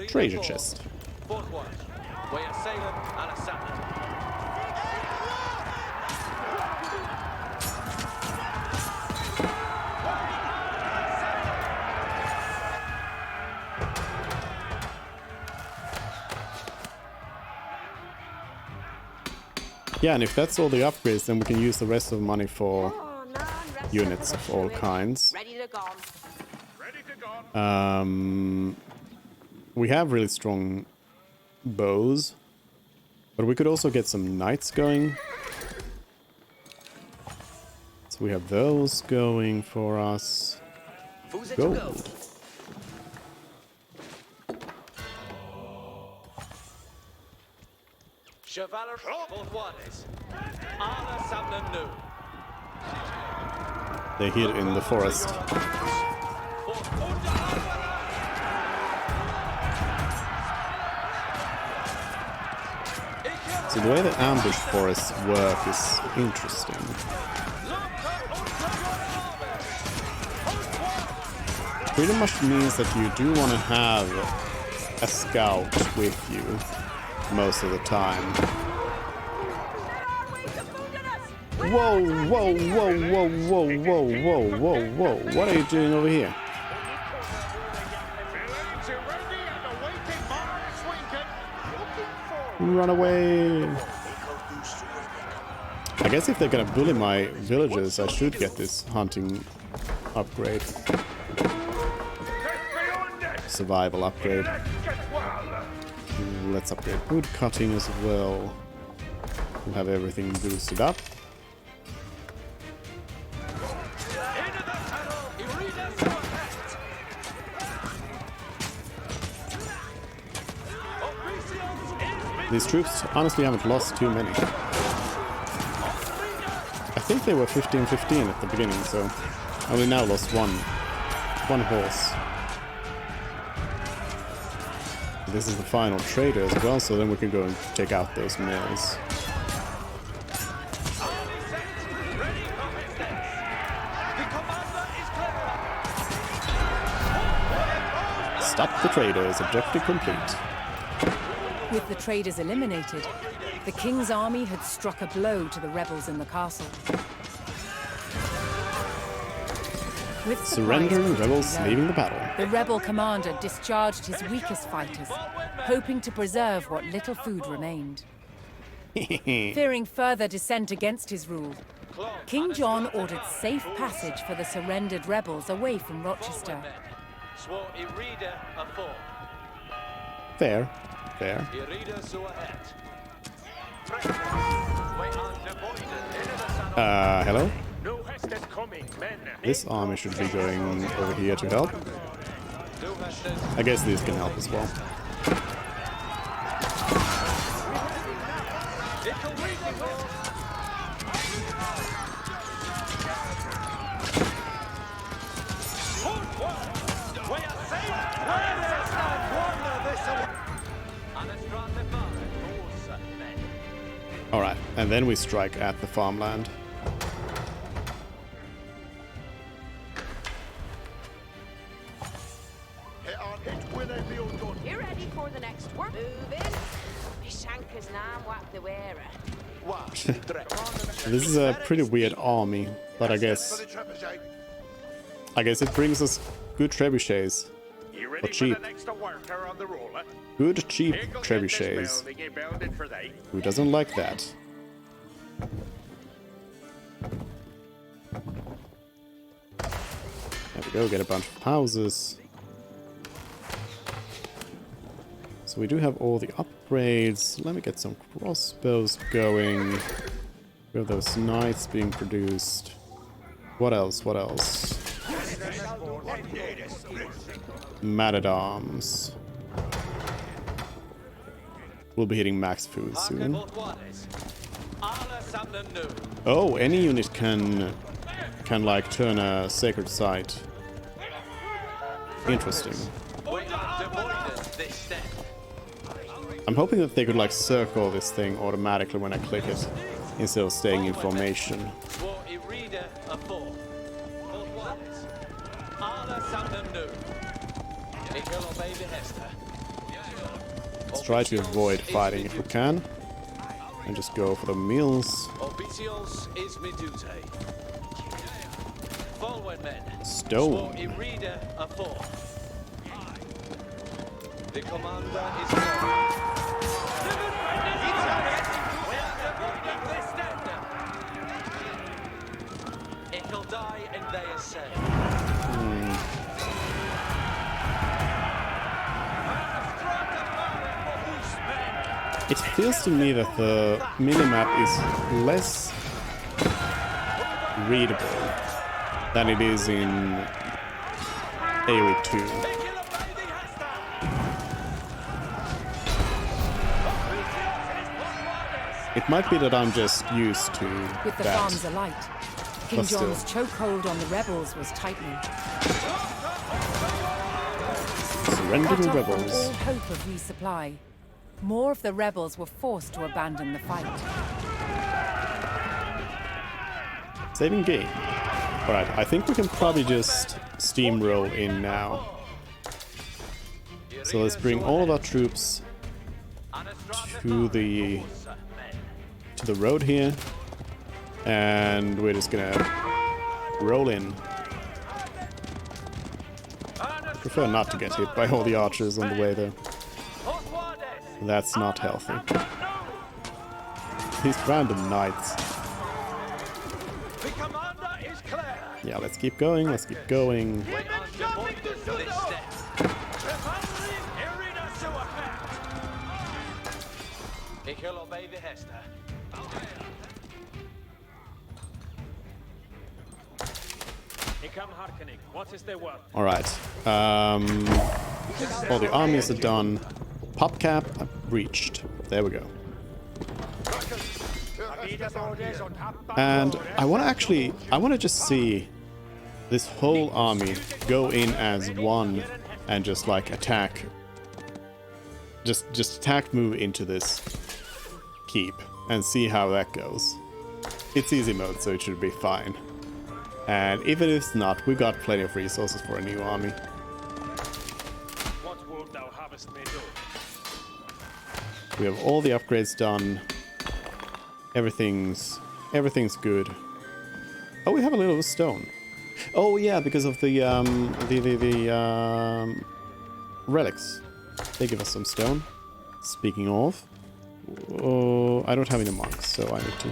Treasure chest. Yeah, and if that's all the upgrades, then we can use the rest of the money for units of all kinds. We have really strong bows, but we could also get some knights going. So we have those going for us. Gold. They're here in the forest. So the way the ambush forests work is interesting. Pretty much means that you do want to have a scout with you most of the time. Whoa, whoa, whoa, whoa, whoa, whoa, whoa, whoa, whoa. What are you doing over here? Run away! I guess if they're gonna bully my villagers, I should get this hunting upgrade. Survival upgrade. Let's upgrade wood cutting as well. We'll have everything boosted up. These troops honestly haven't lost too many. I think they were 15-15 at the beginning, so I only now lost one horse. This is the final trader as well, so then we can go and take out those mills. Stop the traders, objective complete. With the traders eliminated, the king's army had struck a blow to the rebels in the castle. With Surrendering rebels leaving the battle. The rebel commander discharged his weakest fighters, hoping to preserve what little food remained. Fearing further dissent against his rule, King John ordered safe passage for the surrendered rebels away from Rochester. Fair. Fair. Hello? This army should be going over here to help. I guess these can help as well. Alright, and then we strike at the farmland. You ready for the next work? Moving. My shankers now whack the wearer. This is a pretty weird army, but I guess it brings us good trebuchets. ready cheap. for the next worker on the roller? Good cheap Here goes trebuchets. this building you building for they. Who doesn't like that? There we go, get a bunch of houses. So we do have all the upgrades. Let me get some crossbows going. We have those knights being produced. What else? What else? Man-at-arms. We'll be hitting max food soon. Oh, any unit can like turn a sacred site. Interesting. I'm hoping that they could like circle this thing automatically when I click it, instead of staying in formation. Let's try to avoid fighting if we can, and just go for the meals. Stone. The commander is it'll die and they are saved. It feels to me that the minimap is less readable than it is in AoE 2. It might be that I'm just used to With the that. farms alight, King But still. John's chokehold on the rebels was tightening. Surrender Cut to off from rebels. all hope of resupply, more of the rebels were forced to abandon the fight. Saving game. Alright, I think we can probably just steamroll in now. So let's bring all of our troops to the road here, and we're just gonna roll in. Prefer not to get hit by all the archers on the way though. That's not healthy. These random knights. Yeah, let's keep going, let's keep going. Alright. All the armies are done. Pop cap reached. There we go. And I want to just see this whole army go in as one and just like attack. Just attack move into this keep and see how that goes. It's easy mode, so it should be fine. And if it is not, we got plenty of resources for a new army. What wilt thou havest me do? We have all the upgrades done. Everything's good. Oh, we have a little stone. Oh yeah, because of the relics. They give us some stone. Speaking of, oh, I don't have any monks, so I need to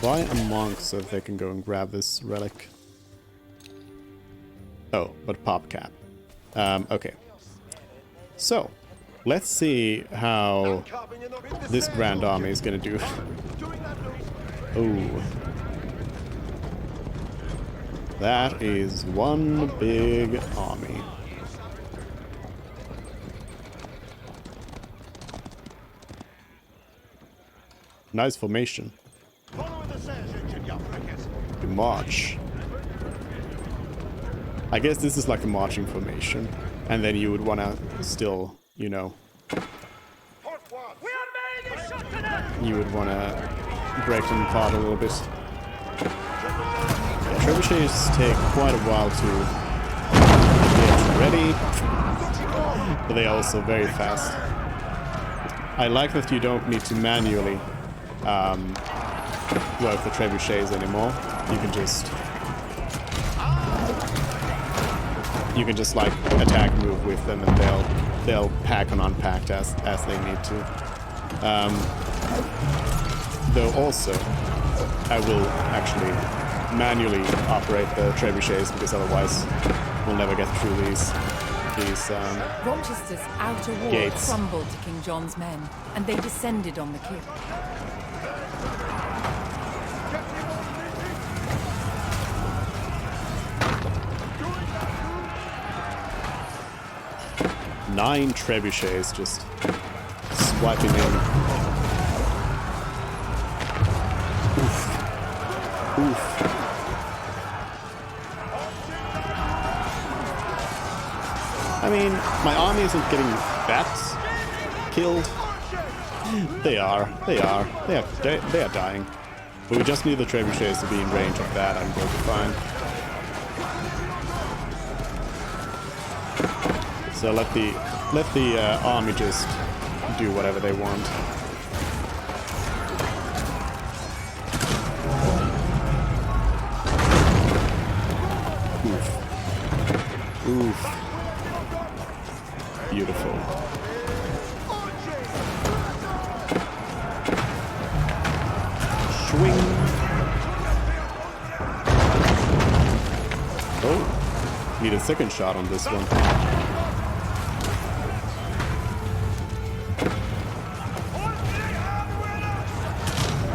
buy a monk so that they can go and grab this relic. Oh, but pop cap. Okay. So, let's see how this Grand Army is gonna do. Oh. That is one big army. Nice formation. You march. I guess this is like a marching formation. And then you would want to still, you know... You would want to break them apart a little bit. Trebuchets take quite a while to get ready. But they are also very fast. I like that you don't need to manually work the trebuchets anymore. You can just you can just like attack move with them, and they'll pack and unpack as they need to. Though also, I will actually manually operate the trebuchets because otherwise we'll never get through these Rochester's outer wall gates. crumbled to King John's men, and they descended on the keep. Nine trebuchets just swiping in. Oof. Oof. I mean, my army isn't getting that killed. They are dying. But we just need the trebuchets to be in range of that, and we'll be fine. So let the army just do whatever they want. Oof. Oof. Beautiful. Swing. Oh, need a second shot on this one.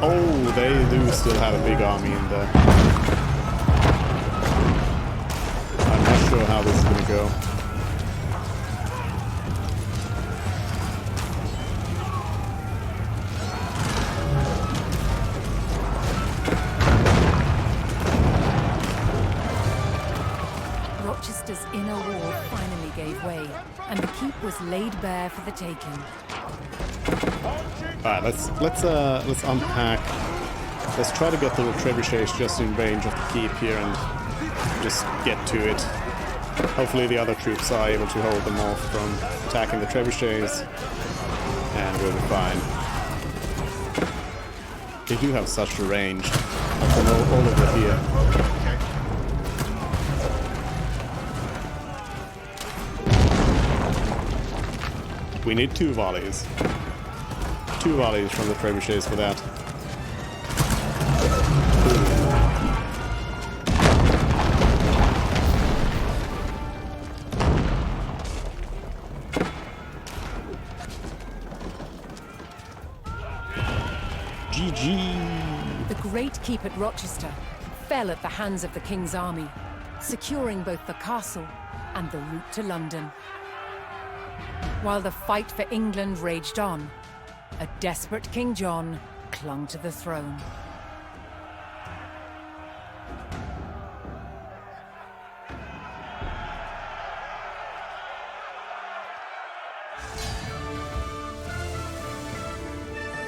Oh, they do still have a big army in there. I'm not sure how this is gonna go. Rochester's inner wall finally gave way, and the keep was laid bare for the taking. Alright, let's unpack. Let's try to get the trebuchets just in range of the keep here and just get to it. Hopefully the other troops are able to hold them off from attacking the trebuchets, and we'll be fine. They do have such a range from all over here. We need 2 volleys. 2 volleys from the trebuchets for that. GG! The great keep at Rochester fell at the hands of the king's army, securing both the castle and the route to London. While the fight for England raged on, a desperate King John clung to the throne.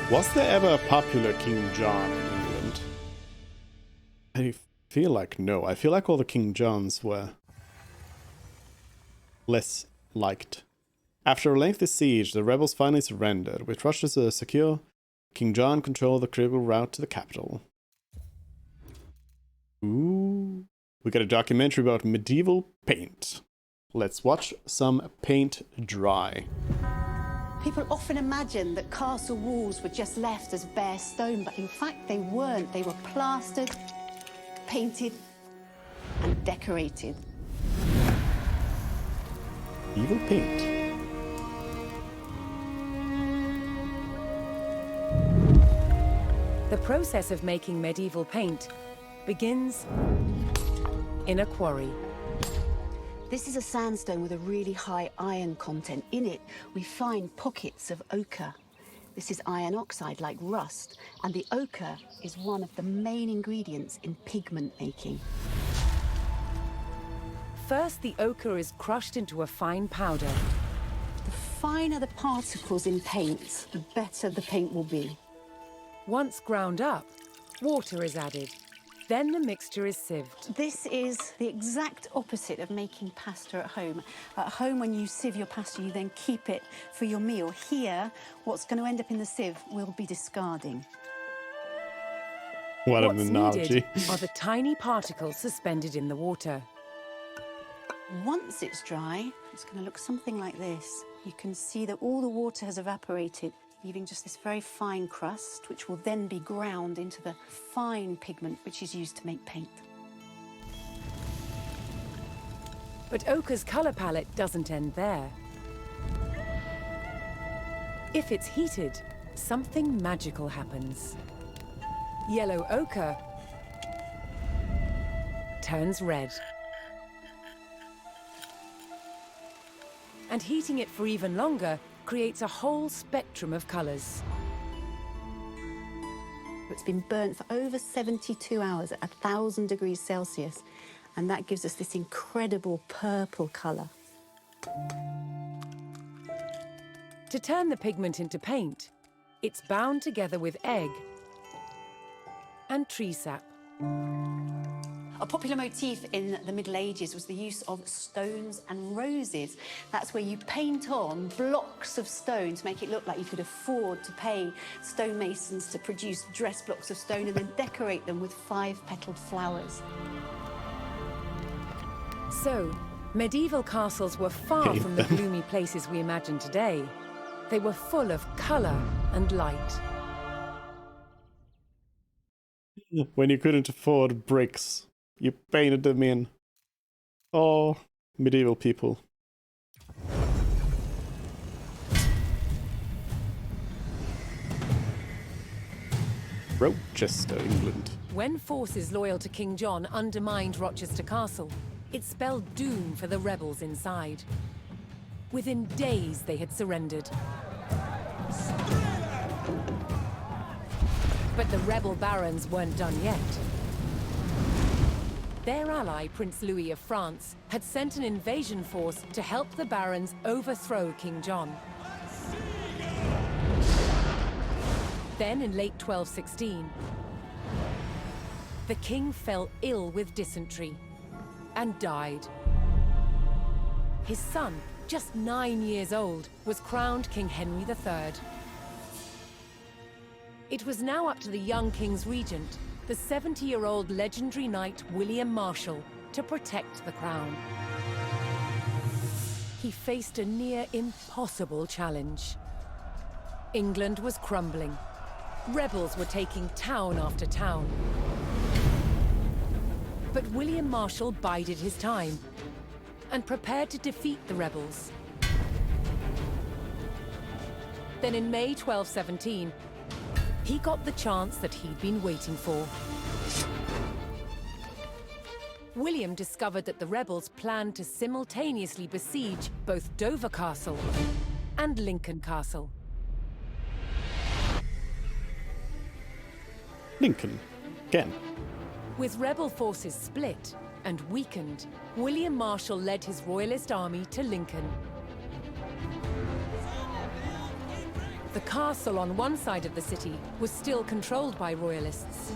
Was there ever a popular King John in England? I feel like no. I feel like all the King Johns were less liked. After a lengthy siege, the rebels finally surrendered. With Rochester secure, King John controlled the critical route to the capital. Ooh. We got a documentary about medieval paint. Let's watch some paint dry. People often imagine that castle walls were just left as bare stone, but in fact they weren't. They were plastered, painted, and decorated. Evil paint. The process of making medieval paint begins in a quarry. This is a sandstone with a really high iron content. In it, we find pockets of ochre. This is iron oxide, like rust, and the ochre is one of the main ingredients in pigment making. First, the ochre is crushed into a fine powder. The finer the particles in paint, the better the paint will be. Once ground up, water is added. Then the mixture is sieved. This is the exact opposite of making pasta at home. At home, when you sieve your pasta, you then keep it for your meal. Here, what's going to end up in the sieve will be discarding. What an What's analogy. needed are the tiny particles suspended in the water. Once it's dry, it's going to look something like this. You can see that all the water has evaporated, leaving just this very fine crust, which will then be ground into the fine pigment which is used to make paint. But ochre's colour palette doesn't end there. If it's heated, something magical happens. Yellow ochre turns red. And heating it for even longer creates a whole spectrum of colours. It's been burnt for over 72 hours at 1,000 degrees Celsius, and that gives us this incredible purple colour. To turn the pigment into paint, it's bound together with egg and tree sap. A popular motif in the Middle Ages was the use of stones and roses. That's where you paint on blocks of stone to make it look like you could afford to pay stonemasons to produce dress blocks of stone and then decorate them with 5-petaled flowers. So, medieval castles were far from the gloomy places we imagine today. They were full of colour and light. When you couldn't afford bricks, you painted them in. Oh, medieval people. Rochester, England. When forces loyal to King John undermined Rochester Castle, it spelled doom for the rebels inside. Within days, they had surrendered. But the rebel barons weren't done yet. Their ally, Prince Louis of France, had sent an invasion force to help the barons overthrow King John. Then, in late 1216, the king fell ill with dysentery and died. His son, just 9 years old, was crowned King Henry III. It was now up to the young king's regent, the 70-year-old legendary knight William Marshal, to protect the crown. He faced a near impossible challenge. England was crumbling. Rebels were taking town after town. But William Marshal bided his time and prepared to defeat the rebels. Then in May 1217, he got the chance that he'd been waiting for. William discovered that the rebels planned to simultaneously besiege both Dover Castle and Lincoln Castle. Lincoln, again. With rebel forces split and weakened, William Marshal led his royalist army to Lincoln. The castle on one side of the city was still controlled by royalists,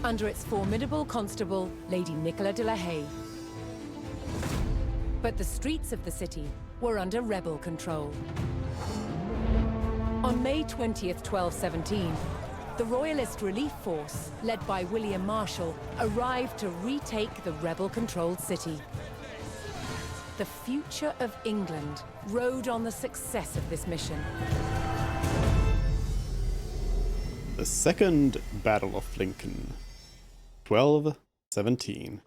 under its formidable constable, Lady Nicola de la Haye. But the streets of the city were under rebel control. On May 20th, 1217, the Royalist Relief Force, led by William Marshal, arrived to retake the rebel-controlled city. The future of England rode on the success of this mission. The Second Battle of Lincoln, 1217.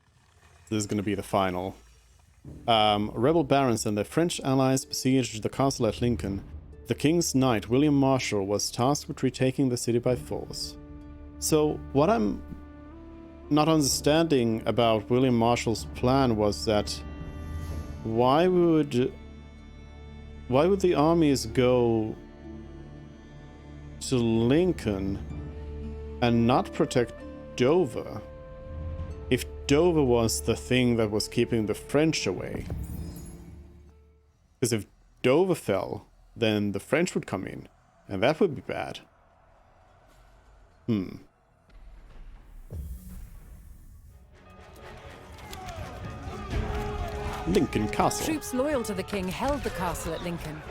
This is going to be the final. Rebel barons and their French allies besieged the castle at Lincoln. The king's knight, William Marshal, was tasked with retaking the city by force. So, what I'm not understanding about William Marshal's plan was that why would the armies go to Lincoln and not protect Dover if Dover was the thing that was keeping the French away? Because if Dover fell, then the French would come in, and that would be bad. Lincoln Castle. Troops loyal to the king held the castle at Lincoln,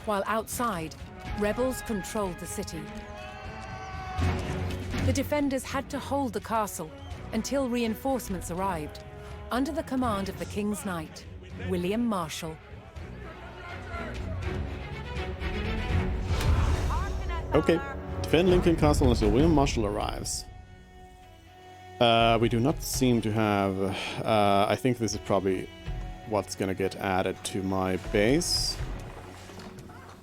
while outside, rebels controlled the city. The defenders had to hold the castle until reinforcements arrived, under the command of the king's knight, William Marshall. Okay. Defend Lincoln Castle until William Marshall arrives. We do not seem to have... I think this is probably what's gonna get added to my base.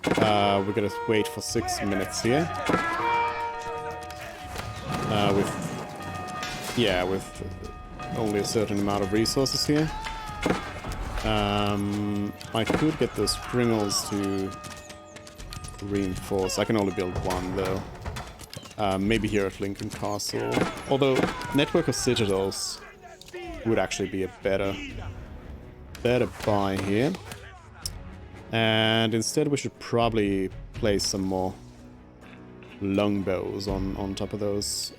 We're gonna wait for 6 minutes here. With only a certain amount of resources here. I could get the springles to reinforce. I can only build one though. Maybe here at Lincoln Castle. Although network of citadels would actually be a better buy here. And instead we should probably place some more longbows on top of those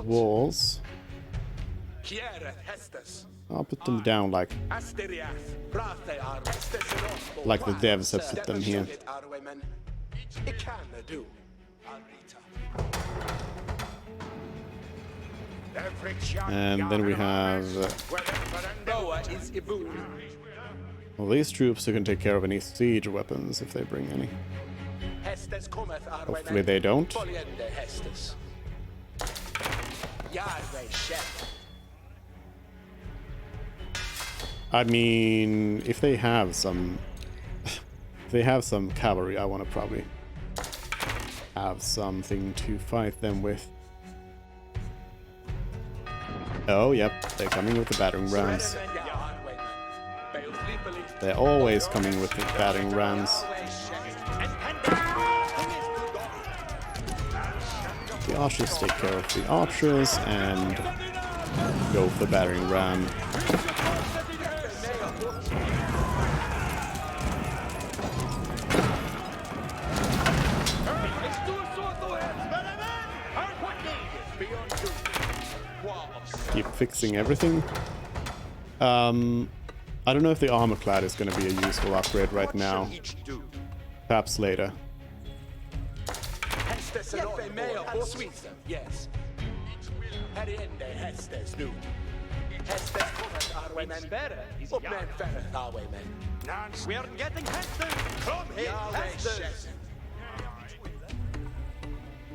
walls. I'll put them down like the devs have put them here. And then we have well, these troops who can take care of any siege weapons if they bring any. Hopefully they don't. I mean, if they have some cavalry, I want to probably have something to fight them with. Oh, yep, they're coming with the battering rams. They're always coming with the battering rams. The archers take care of the archers and go for the battering ram. Keep fixing everything. I don't know if the armor clad is going to be a useful upgrade right now. Perhaps later. Yes. We're getting Heston. Come here, Heston.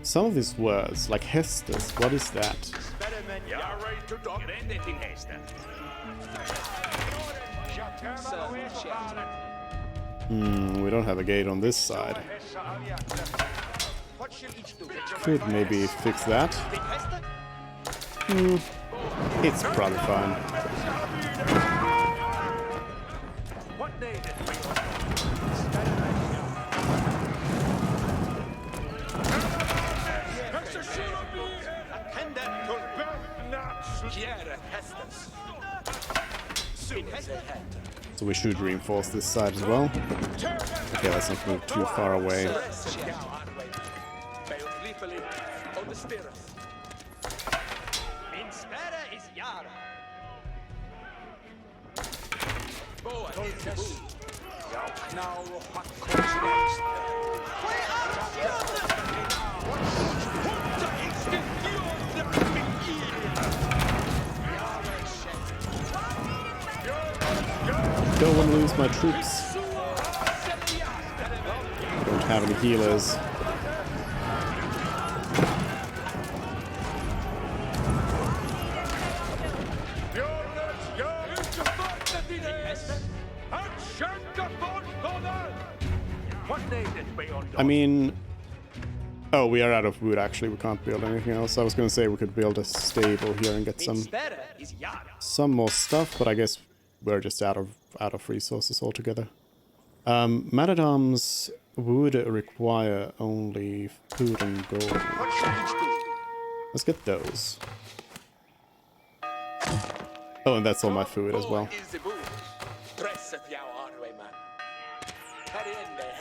Some of these words, like Hestus, what is that? We don't have a gate on this side. Could maybe fix that. It's probably fine. So we should reinforce this side as well. Okay, let's not move too far away. Don't want to lose my troops. Don't have any healers. I mean... Oh, we are out of wood actually, we can't build anything else. I was gonna say we could build a stable here and get some more stuff, but I guess we're just out of resources altogether. Man-at-Arms would require only food and gold. Let's get those. Oh, and that's all my food as well.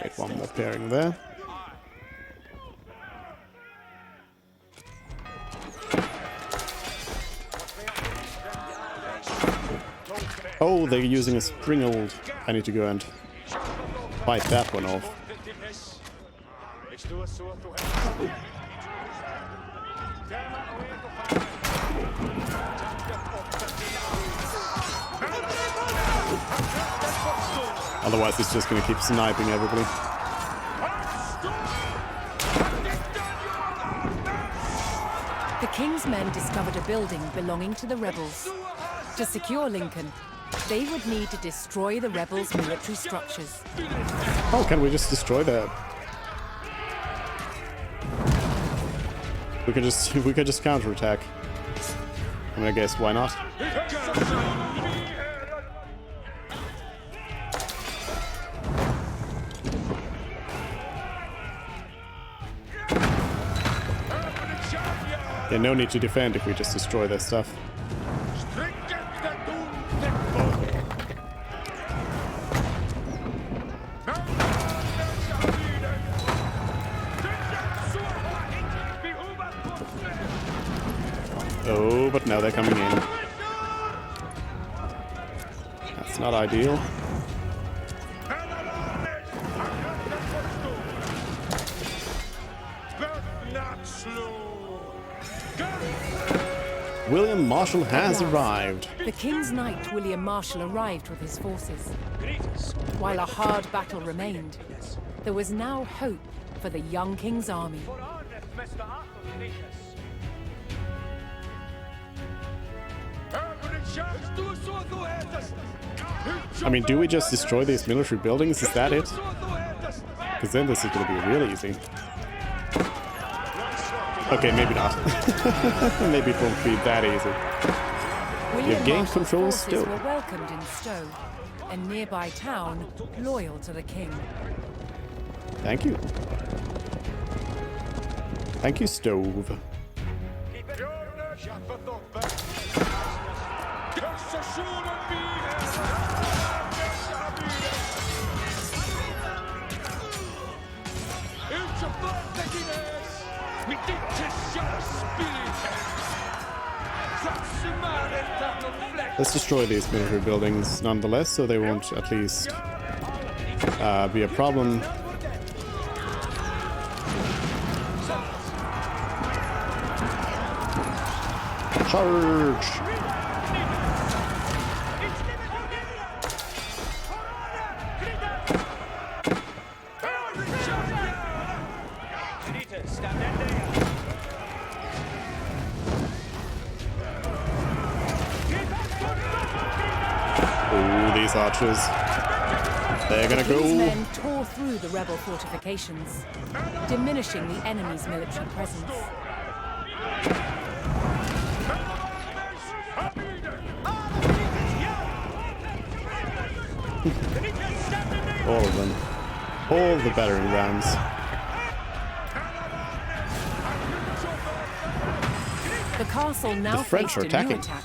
Get one more pairing there. Oh, they're using a springald. I need to go and fight that one off. Otherwise, it's just gonna keep sniping everybody. The king's men discovered a building belonging to the rebels. To secure Lincoln, they would need to destroy the rebels' military structures. Oh, can we just destroy that? We could just counterattack. I mean, I guess why not? Yeah, no need to defend if we just destroy their stuff. Oh, but now they're coming in. That's not ideal. William Marshall has arrived. The King's Knight, William Marshall, arrived with his forces. While a hard battle remained, there was now hope for the young King's army. I mean, do we just destroy these military buildings? Is that it? Because then this is going to be really easy. Okay, maybe not. Maybe it won't be that easy. You've gained control of Stowe. Were welcomed in Stowe, a nearby town loyal to the king. Thank you. Thank you, Stove. Let's destroy these military buildings nonetheless, so they won't at least be a problem. Charge! These archers. They're gonna go. These men tore through the rebel fortifications, diminishing the enemy's military presence. All of them. All the battering rams. The castle now The French faced are a new attacking. attack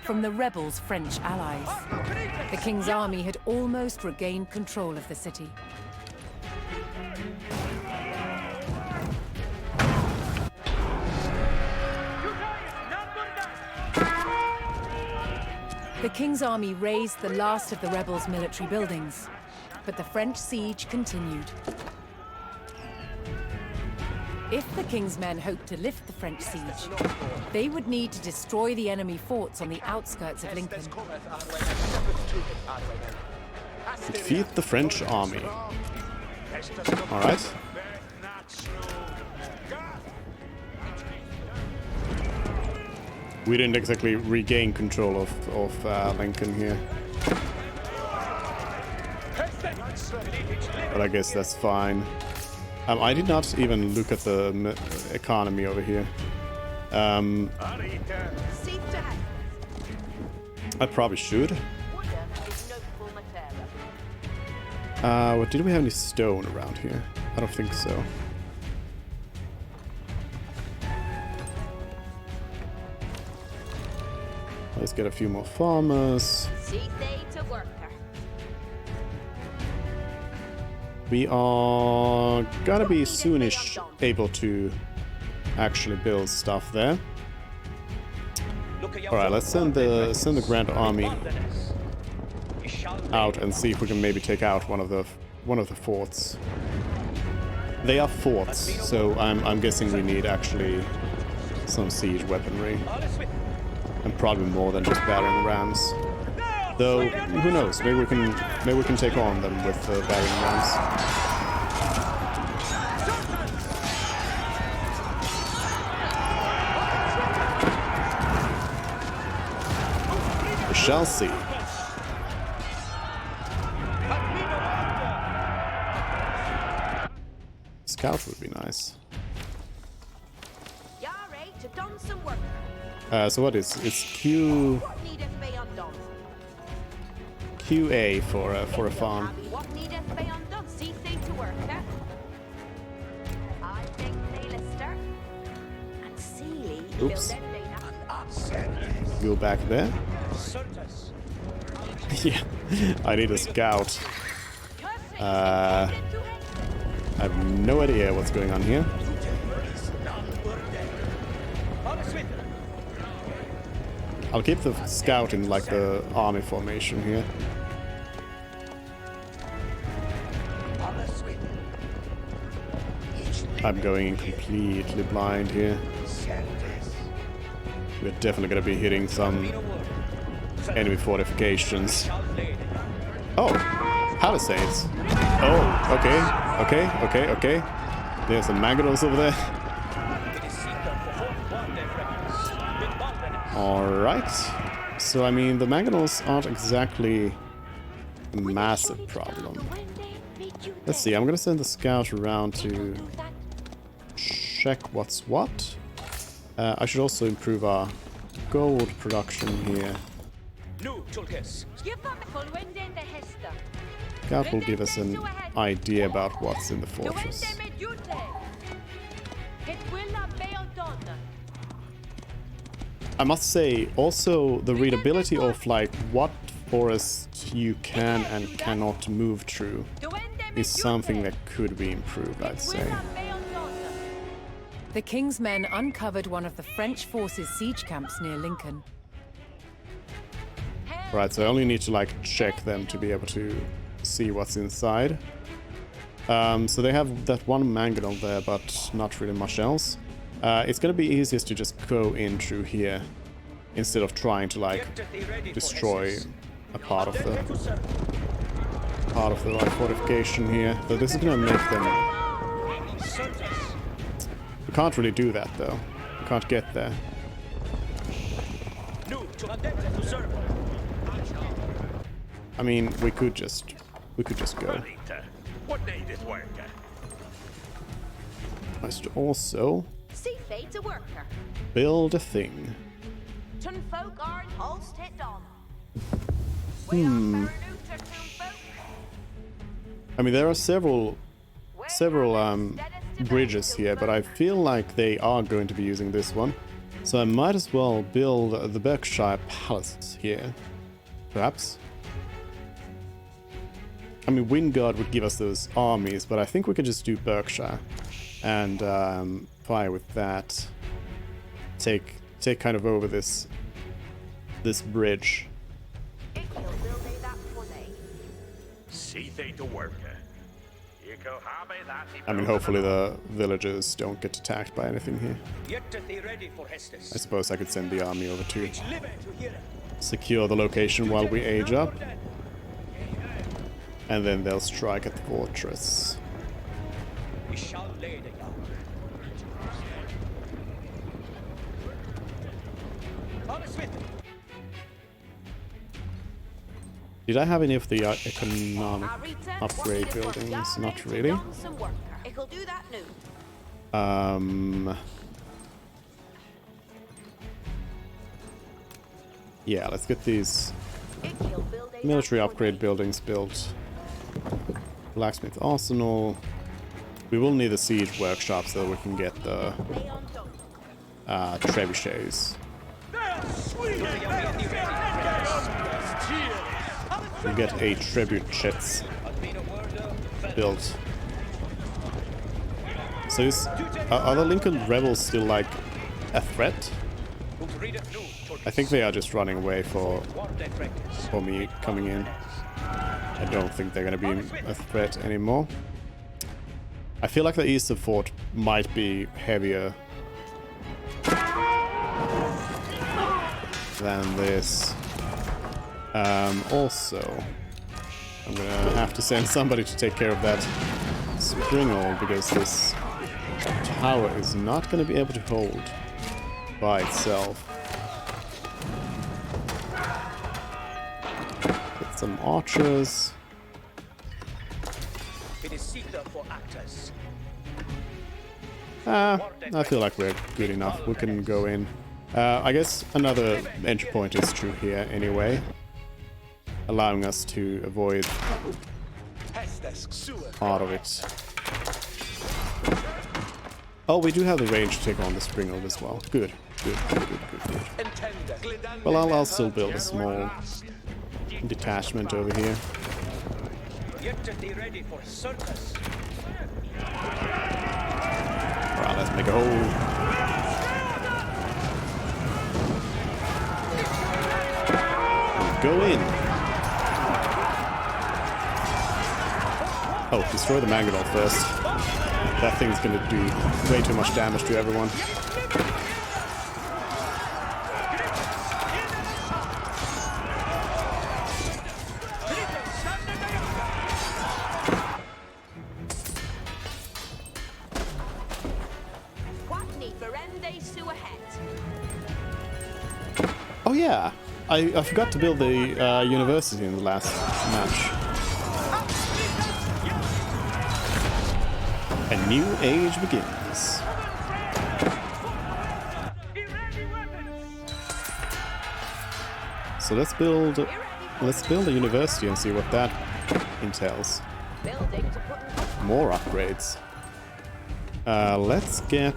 from the rebels' French allies. The king's army had almost regained control of the city. The king's army razed the last of the rebels' military buildings, but the French siege continued. If the king's men hoped to lift the French siege, they would need to destroy the enemy forts on the outskirts of Lincoln. Defeat the French army. Alright. We didn't exactly regain control of Lincoln here. But I guess that's fine. I did not even look at the economy over here. I probably should. What, did we have any stone around here? I don't think so. Let's get a few more farmers. We are gonna be soonish able to actually build stuff there. All right, let's send the Grand Army out and see if we can maybe take out one of the forts. They are forts, so I'm guessing we need actually some siege weaponry, and probably more than just battering rams. Though, who knows? Maybe we can take on them with battering rams. We shall see. Scout would be nice. So what is it's QA for a farm. Oops. Go back there. Yeah, I need a scout. I have no idea what's going on here. I'll keep the scout in like the army formation here. I'm going in completely blind here. We're definitely gonna be hitting some enemy fortifications. Oh, palisades. Oh, okay. There's some mangonels over there. Alright. So, I mean, the mangonels aren't exactly a massive problem. Let's see, I'm gonna send the scout around to check what's what. I should also improve our gold production here. Scout will give us an idea about what's in the fortress. I must say, also the readability of like what forest you can and cannot move through is something that could be improved, I'd say. The king's men uncovered one of the French forces' siege camps near Lincoln. Right, so I only need to like check them to be able to see what's inside. So they have that one mangonel there, but not really much else. It's gonna be easiest to just go in through here instead of trying to like destroy a part of the like fortification here. So this is gonna make them. We can't really do that though. We can't get there. I mean, we could just go. I should also build a thing. I mean, there are several bridges here, but I feel like they are going to be using this one. So I might as well build the Berkshire Palace here, perhaps. I mean, Wingard would give us those armies, but I think we could just do Berkshire and fire with that. Take kind of over this bridge. I mean, hopefully the villagers don't get attacked by anything here. I suppose I could send the army over to secure the location while we age up. And then they'll strike at the fortress. Did I have any of the economic upgrade buildings? Not really. Yeah, let's get these military upgrade buildings built. Blacksmith arsenal. We will need a siege workshop so that we can get the trebuchets. We get a trebuchets built. So are the Lincoln rebels still like a threat? I think they are just running away for me coming in. I don't think they're gonna be a threat anymore. I feel like the eastern fort might be heavier than this. Also, I'm gonna have to send somebody to take care of that springle, because this tower is not gonna be able to hold by itself. Get some archers. It is Sita for actors. I feel like we're good enough. We can go in. I guess another entry point is true here anyway, allowing us to avoid part of it. Oh, we do have the range to take on the springald as well. Good. Well, I'll still build a small detachment over here. Get to be ready for circus. Alright, let's make a hole. Go in. Oh, destroy the Mangonel first. That thing's gonna do way too much damage to everyone. Oh yeah, I forgot to build the university in the last match. A new age begins. So let's build a university and see what that entails. More upgrades. Let's get...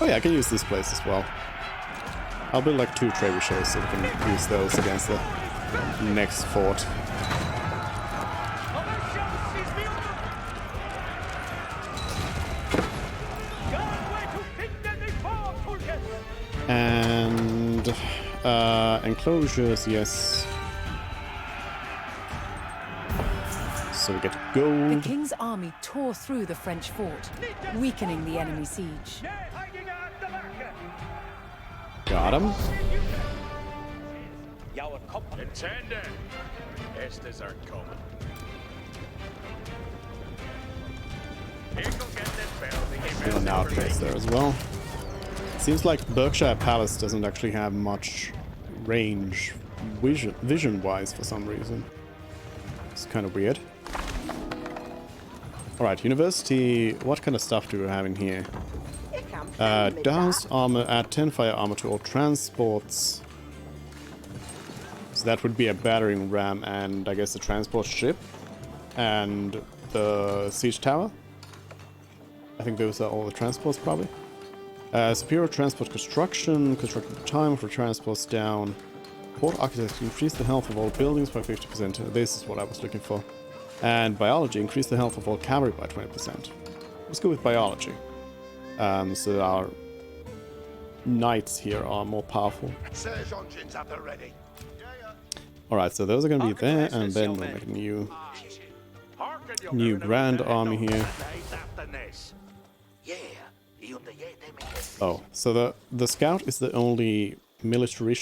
Oh yeah, I can use this place as well. I'll build like 2 trebuchets so we can use those against the next fort. And enclosures, yes. So we get gold. The king's army tore through the French fort, weakening the enemy siege. Got him. Intended. Estes are coming. Still an outpost there as well. Seems like Berkshire Palace doesn't actually have much range vision-wise for some reason. It's kind of weird. Alright, university. What kind of stuff do we have in here? Doused armor, add 10 fire armor to all transports. So that would be a battering ram and I guess the transport ship and the siege tower. I think those are all the transports probably. Superior transport construction time for transports down. Port architecture, increase the health of all buildings by 50%. This is what I was looking for. And biology, increase the health of all cavalry by 20%. Let's go with biology. So our knights here are more powerful. Alright, so those are going to be there, and then we'll make a new grand army here. Oh, so the scout is the only military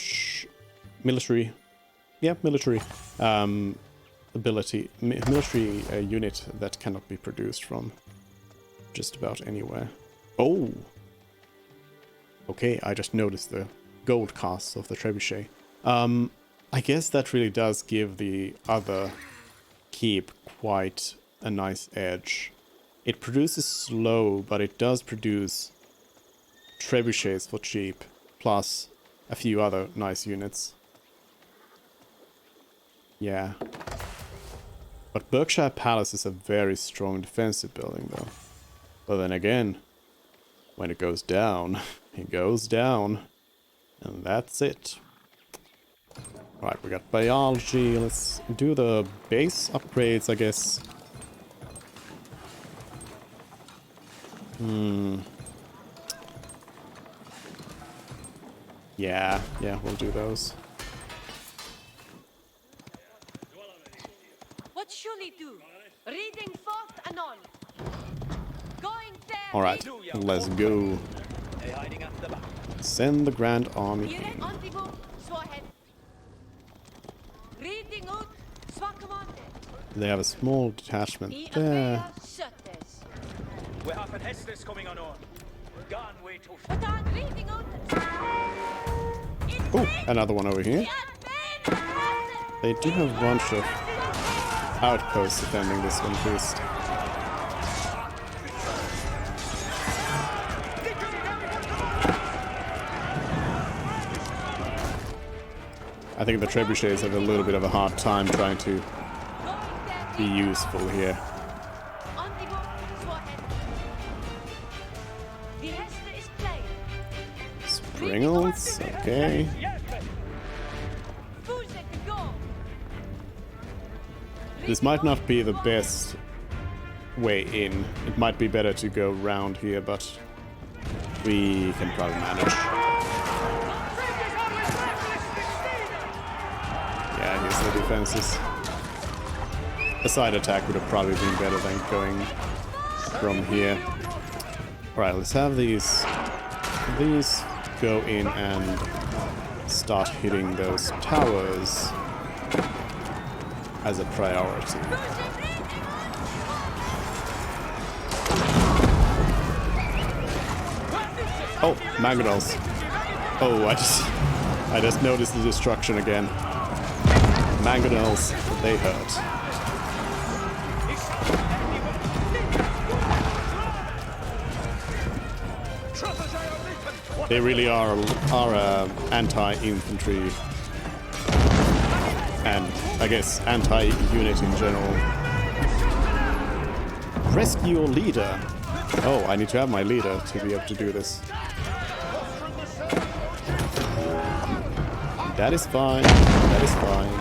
unit that cannot be produced from just about anywhere. Oh! Okay, I just noticed the gold cost of the trebuchet. I guess that really does give the other keep quite a nice edge. It produces slow, but it does produce trebuchets for cheap, plus a few other nice units. Yeah. But Berkshire Palace is a very strong defensive building, though. But then again, when it goes down, it goes down. And that's it. Alright, we got biology. Let's do the base upgrades, I guess. Yeah, we'll do those. What shall he do? Reading forth anon. Going there. Alright, let's go. Send the Grand Army in. They have a small detachment there. We have an Hestes coming on. Gone way too Oh, another one over here. They do have a bunch of outposts defending this one, please. I think the trebuchets have a little bit of a hard time trying to be useful here. Springles, okay. This might not be the best way in. It might be better to go round here, but we can probably manage. Yeah, here's the defenses. A side attack would have probably been better than going from here. Alright, let's have these go in and start hitting those towers as a priority. Oh, mangonels. Oh, I just noticed the destruction again. Mangonels, they hurt. They really are anti-infantry and I guess anti-unit in general. Rescue your leader. Oh, I need to have my leader to be able to do this. That is fine. That is fine.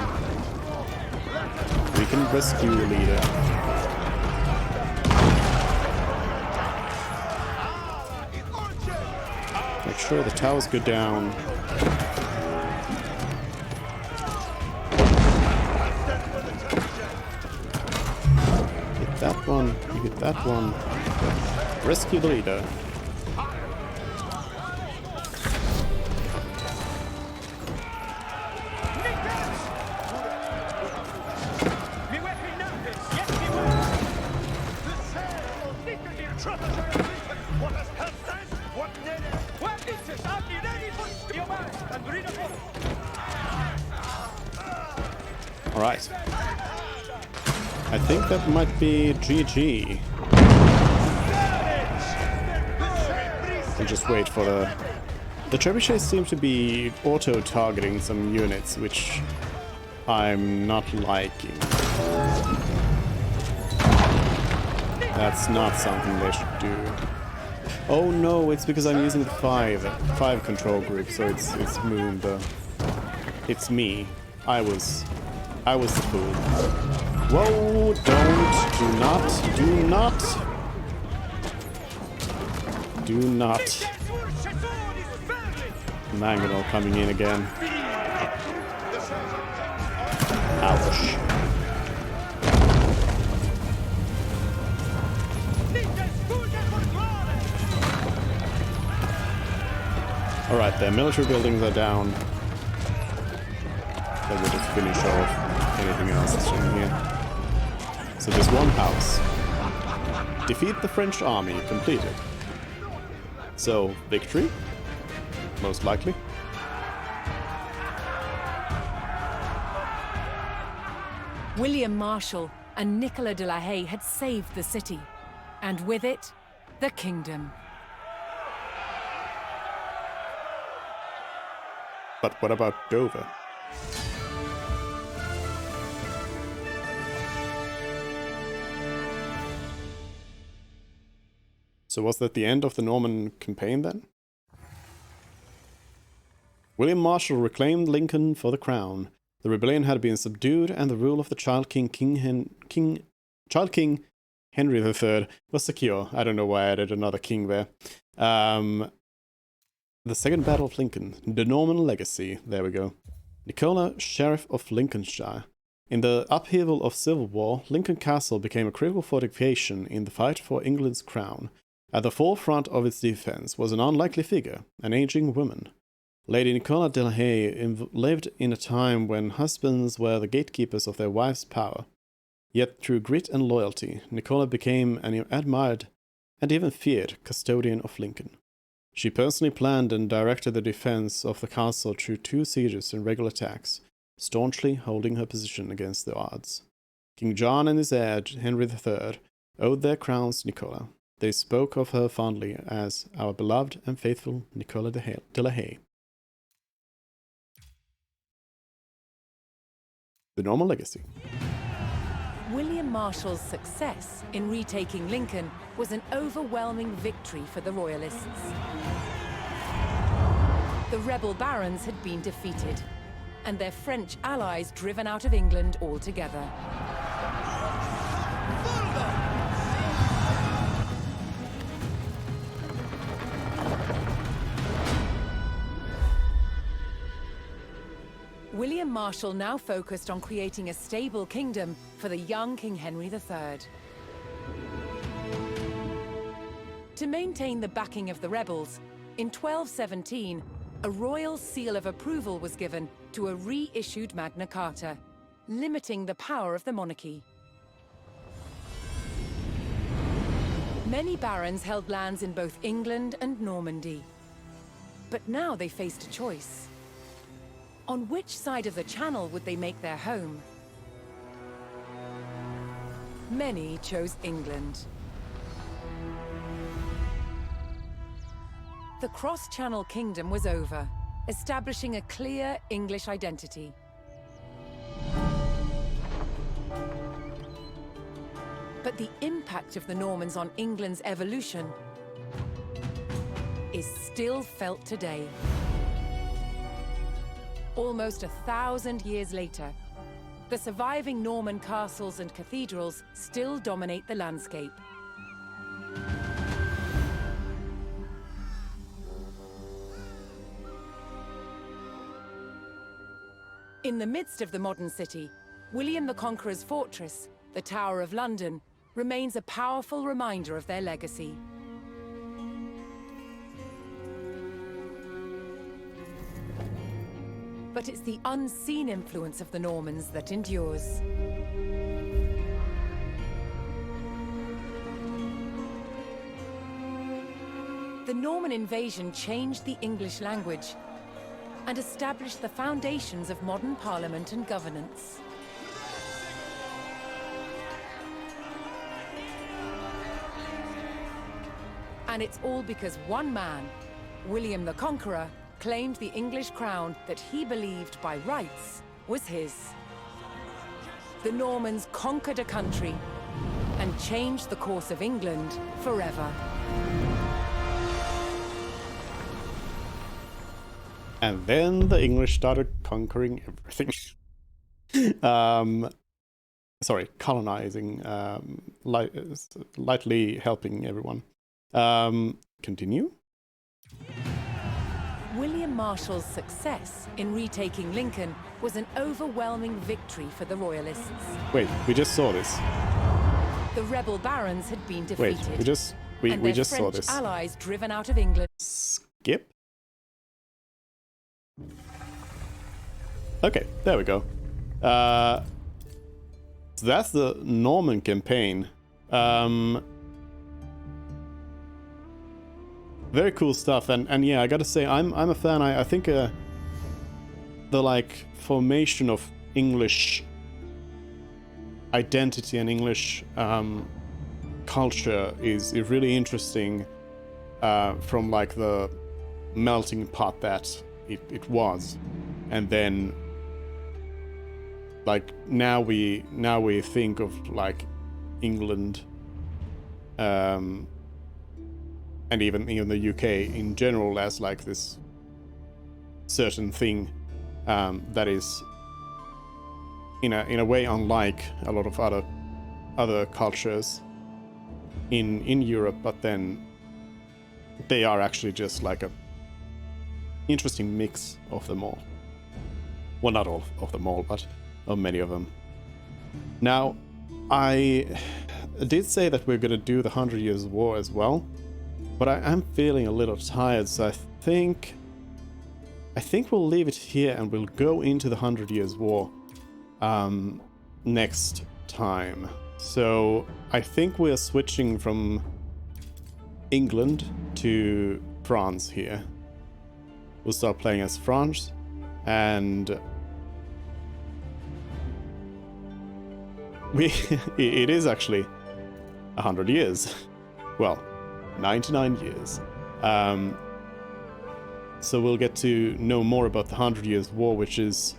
We can rescue the leader. Make sure the towers go down. Hit that one. You hit that one. Rescue the leader. Alright. I think that might be GG. And just wait for the... The trebuchets seem to be auto-targeting some units, which I'm not liking. That's not something they should do. Oh no, it's because I'm using the 5 control group, so it's Moon, it's me. I was the fool. Whoa, do not. Mangonel coming in again. Ouch. Alright, their military buildings are down. Then we'll just finish off anything else that's in here. So there's one house. Defeat the French army, completed. So, victory? Most likely. William Marshal and Nicolas de la Haye had saved the city, and with it, the kingdom. But what about Dover? So was that the end of the Norman campaign then? William Marshal reclaimed Lincoln for the crown. The rebellion had been subdued, and the rule of the Child King Henry III was secure. I don't know why I added another king there. The Second Battle of Lincoln. The Norman Legacy. There we go. Nicola, Sheriff of Lincolnshire. In the upheaval of civil war, Lincoln Castle became a critical fortification in the fight for England's crown. At the forefront of its defense was an unlikely figure, an aging woman. Lady Nicola de la Haye lived in a time when husbands were the gatekeepers of their wives' power. Yet through grit and loyalty, Nicola became an admired and even feared custodian of Lincoln. She personally planned and directed the defense of the castle through 2 sieges and regular attacks, staunchly holding her position against the odds. King John and his heir, Henry III, owed their crowns to Nicola. They spoke of her fondly as our beloved and faithful Nicola de la Haye. The Norman legacy. William Marshall's success in retaking Lincoln was an overwhelming victory for the Royalists. The rebel barons had been defeated, and their French allies driven out of England altogether. William Marshall now focused on creating a stable kingdom for the young King Henry III. To maintain the backing of the rebels, in 1217, a royal seal of approval was given to a reissued Magna Carta, limiting the power of the monarchy. Many barons held lands in both England and Normandy. But now they faced a choice. On which side of the Channel would they make their home? Many chose England. The cross-Channel kingdom was over, establishing a clear English identity. But the impact of the Normans on England's evolution is still felt today. Almost 1,000 years later, the surviving Norman castles and cathedrals still dominate the landscape. In the midst of the modern city, William the Conqueror's fortress, the Tower of London, remains a powerful reminder of their legacy. But it's the unseen influence of the Normans that endures. The Norman invasion changed the English language and established the foundations of modern parliament and governance. And it's all because one man, William the Conqueror, claimed the English crown that he believed by rights was his. The Normans conquered a country and changed the course of England forever. And then the English started conquering everything. Colonizing, lightly helping everyone. Continue. William Marshall's success in retaking Lincoln was an overwhelming victory for the Royalists. Wait, we just saw this. The rebel barons had been defeated. Wait, we just saw this. French allies driven out of England. Skip. Okay, there we go. So that's the Norman campaign. Very cool stuff, and yeah, I gotta say, I'm a fan. I think the formation of English identity and English culture is really interesting. From the melting pot that it was, and then now we think of England. And even the UK in general as this certain thing that is in a way unlike a lot of other cultures in Europe, but then they are actually just a interesting mix of them all. Well, not all of them all, but of many of them. Now, I did say that we're going to do the 100 Years' War as well. But I'm feeling a little tired, so I think I think we'll leave it here and we'll go into the 100 Years' War next time. So I think we're switching from England to France here. We'll start playing as France, and it is actually 100 years. Well, 99 years. So we'll get to know more about the 100 Years' War, which is,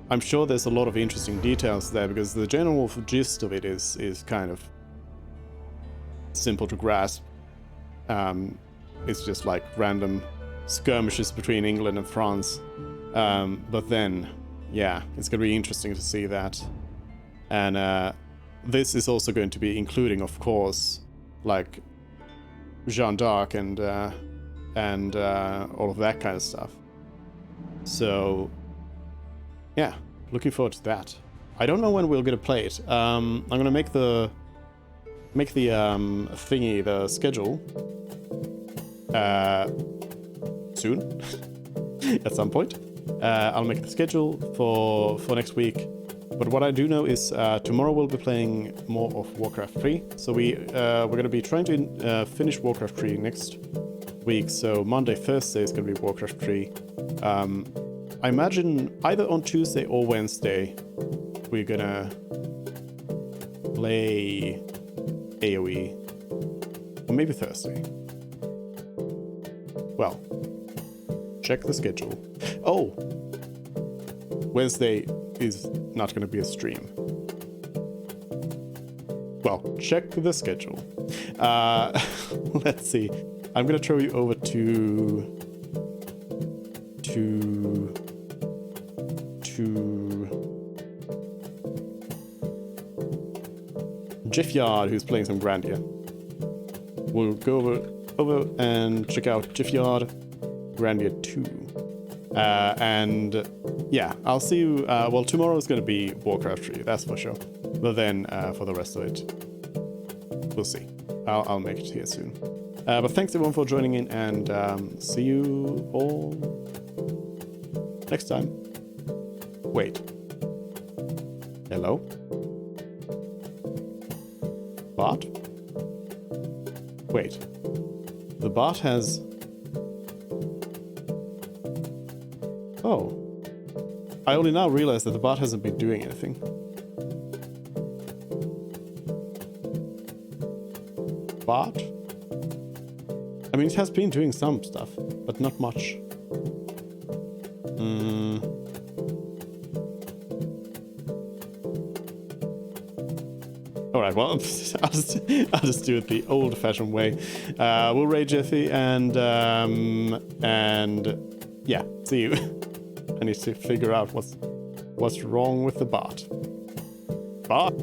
I'm sure there's a lot of interesting details there, because the general gist of it is kind of simple to grasp. It's just like random skirmishes between England and France. But then, yeah, it's going to be interesting to see that. And this is also going to be including, of course, like Jeanne d'Arc and all of that kind of stuff. So, yeah, looking forward to that. I don't know when we're gonna play it. I'm gonna make the thingy, the schedule, soon, at some point. I'll make the schedule for next week. But what I do know is tomorrow we'll be playing more of Warcraft 3. So we're gonna be trying to finish Warcraft 3 next week. So Monday, Thursday is gonna be Warcraft 3. I imagine either on Tuesday or Wednesday we're gonna play AoE, or maybe Thursday. Well, check the schedule. Oh, Wednesday is not going to be a stream. Well, check the schedule. Let's see. I'm going to throw you over to Jeff Yard, who's playing some Grandia. We'll go over and check out Jeff Yard, Grandia 2. And yeah, I'll see you. Well, tomorrow is going to be Warcraft 3, that's for sure. But then for the rest of it, we'll see. I'll make it here soon. But thanks everyone for joining in, and see you all next time. Wait. Hello? Bot? Wait. The bot has... Oh. I only now realized that the bot hasn't been doing anything. Bot? I mean, it has been doing some stuff, but not much. Alright, well, I'll just do it the old-fashioned way. We'll raid Jeffy, and yeah, see you. I need to figure out what's wrong with the bot. Bot.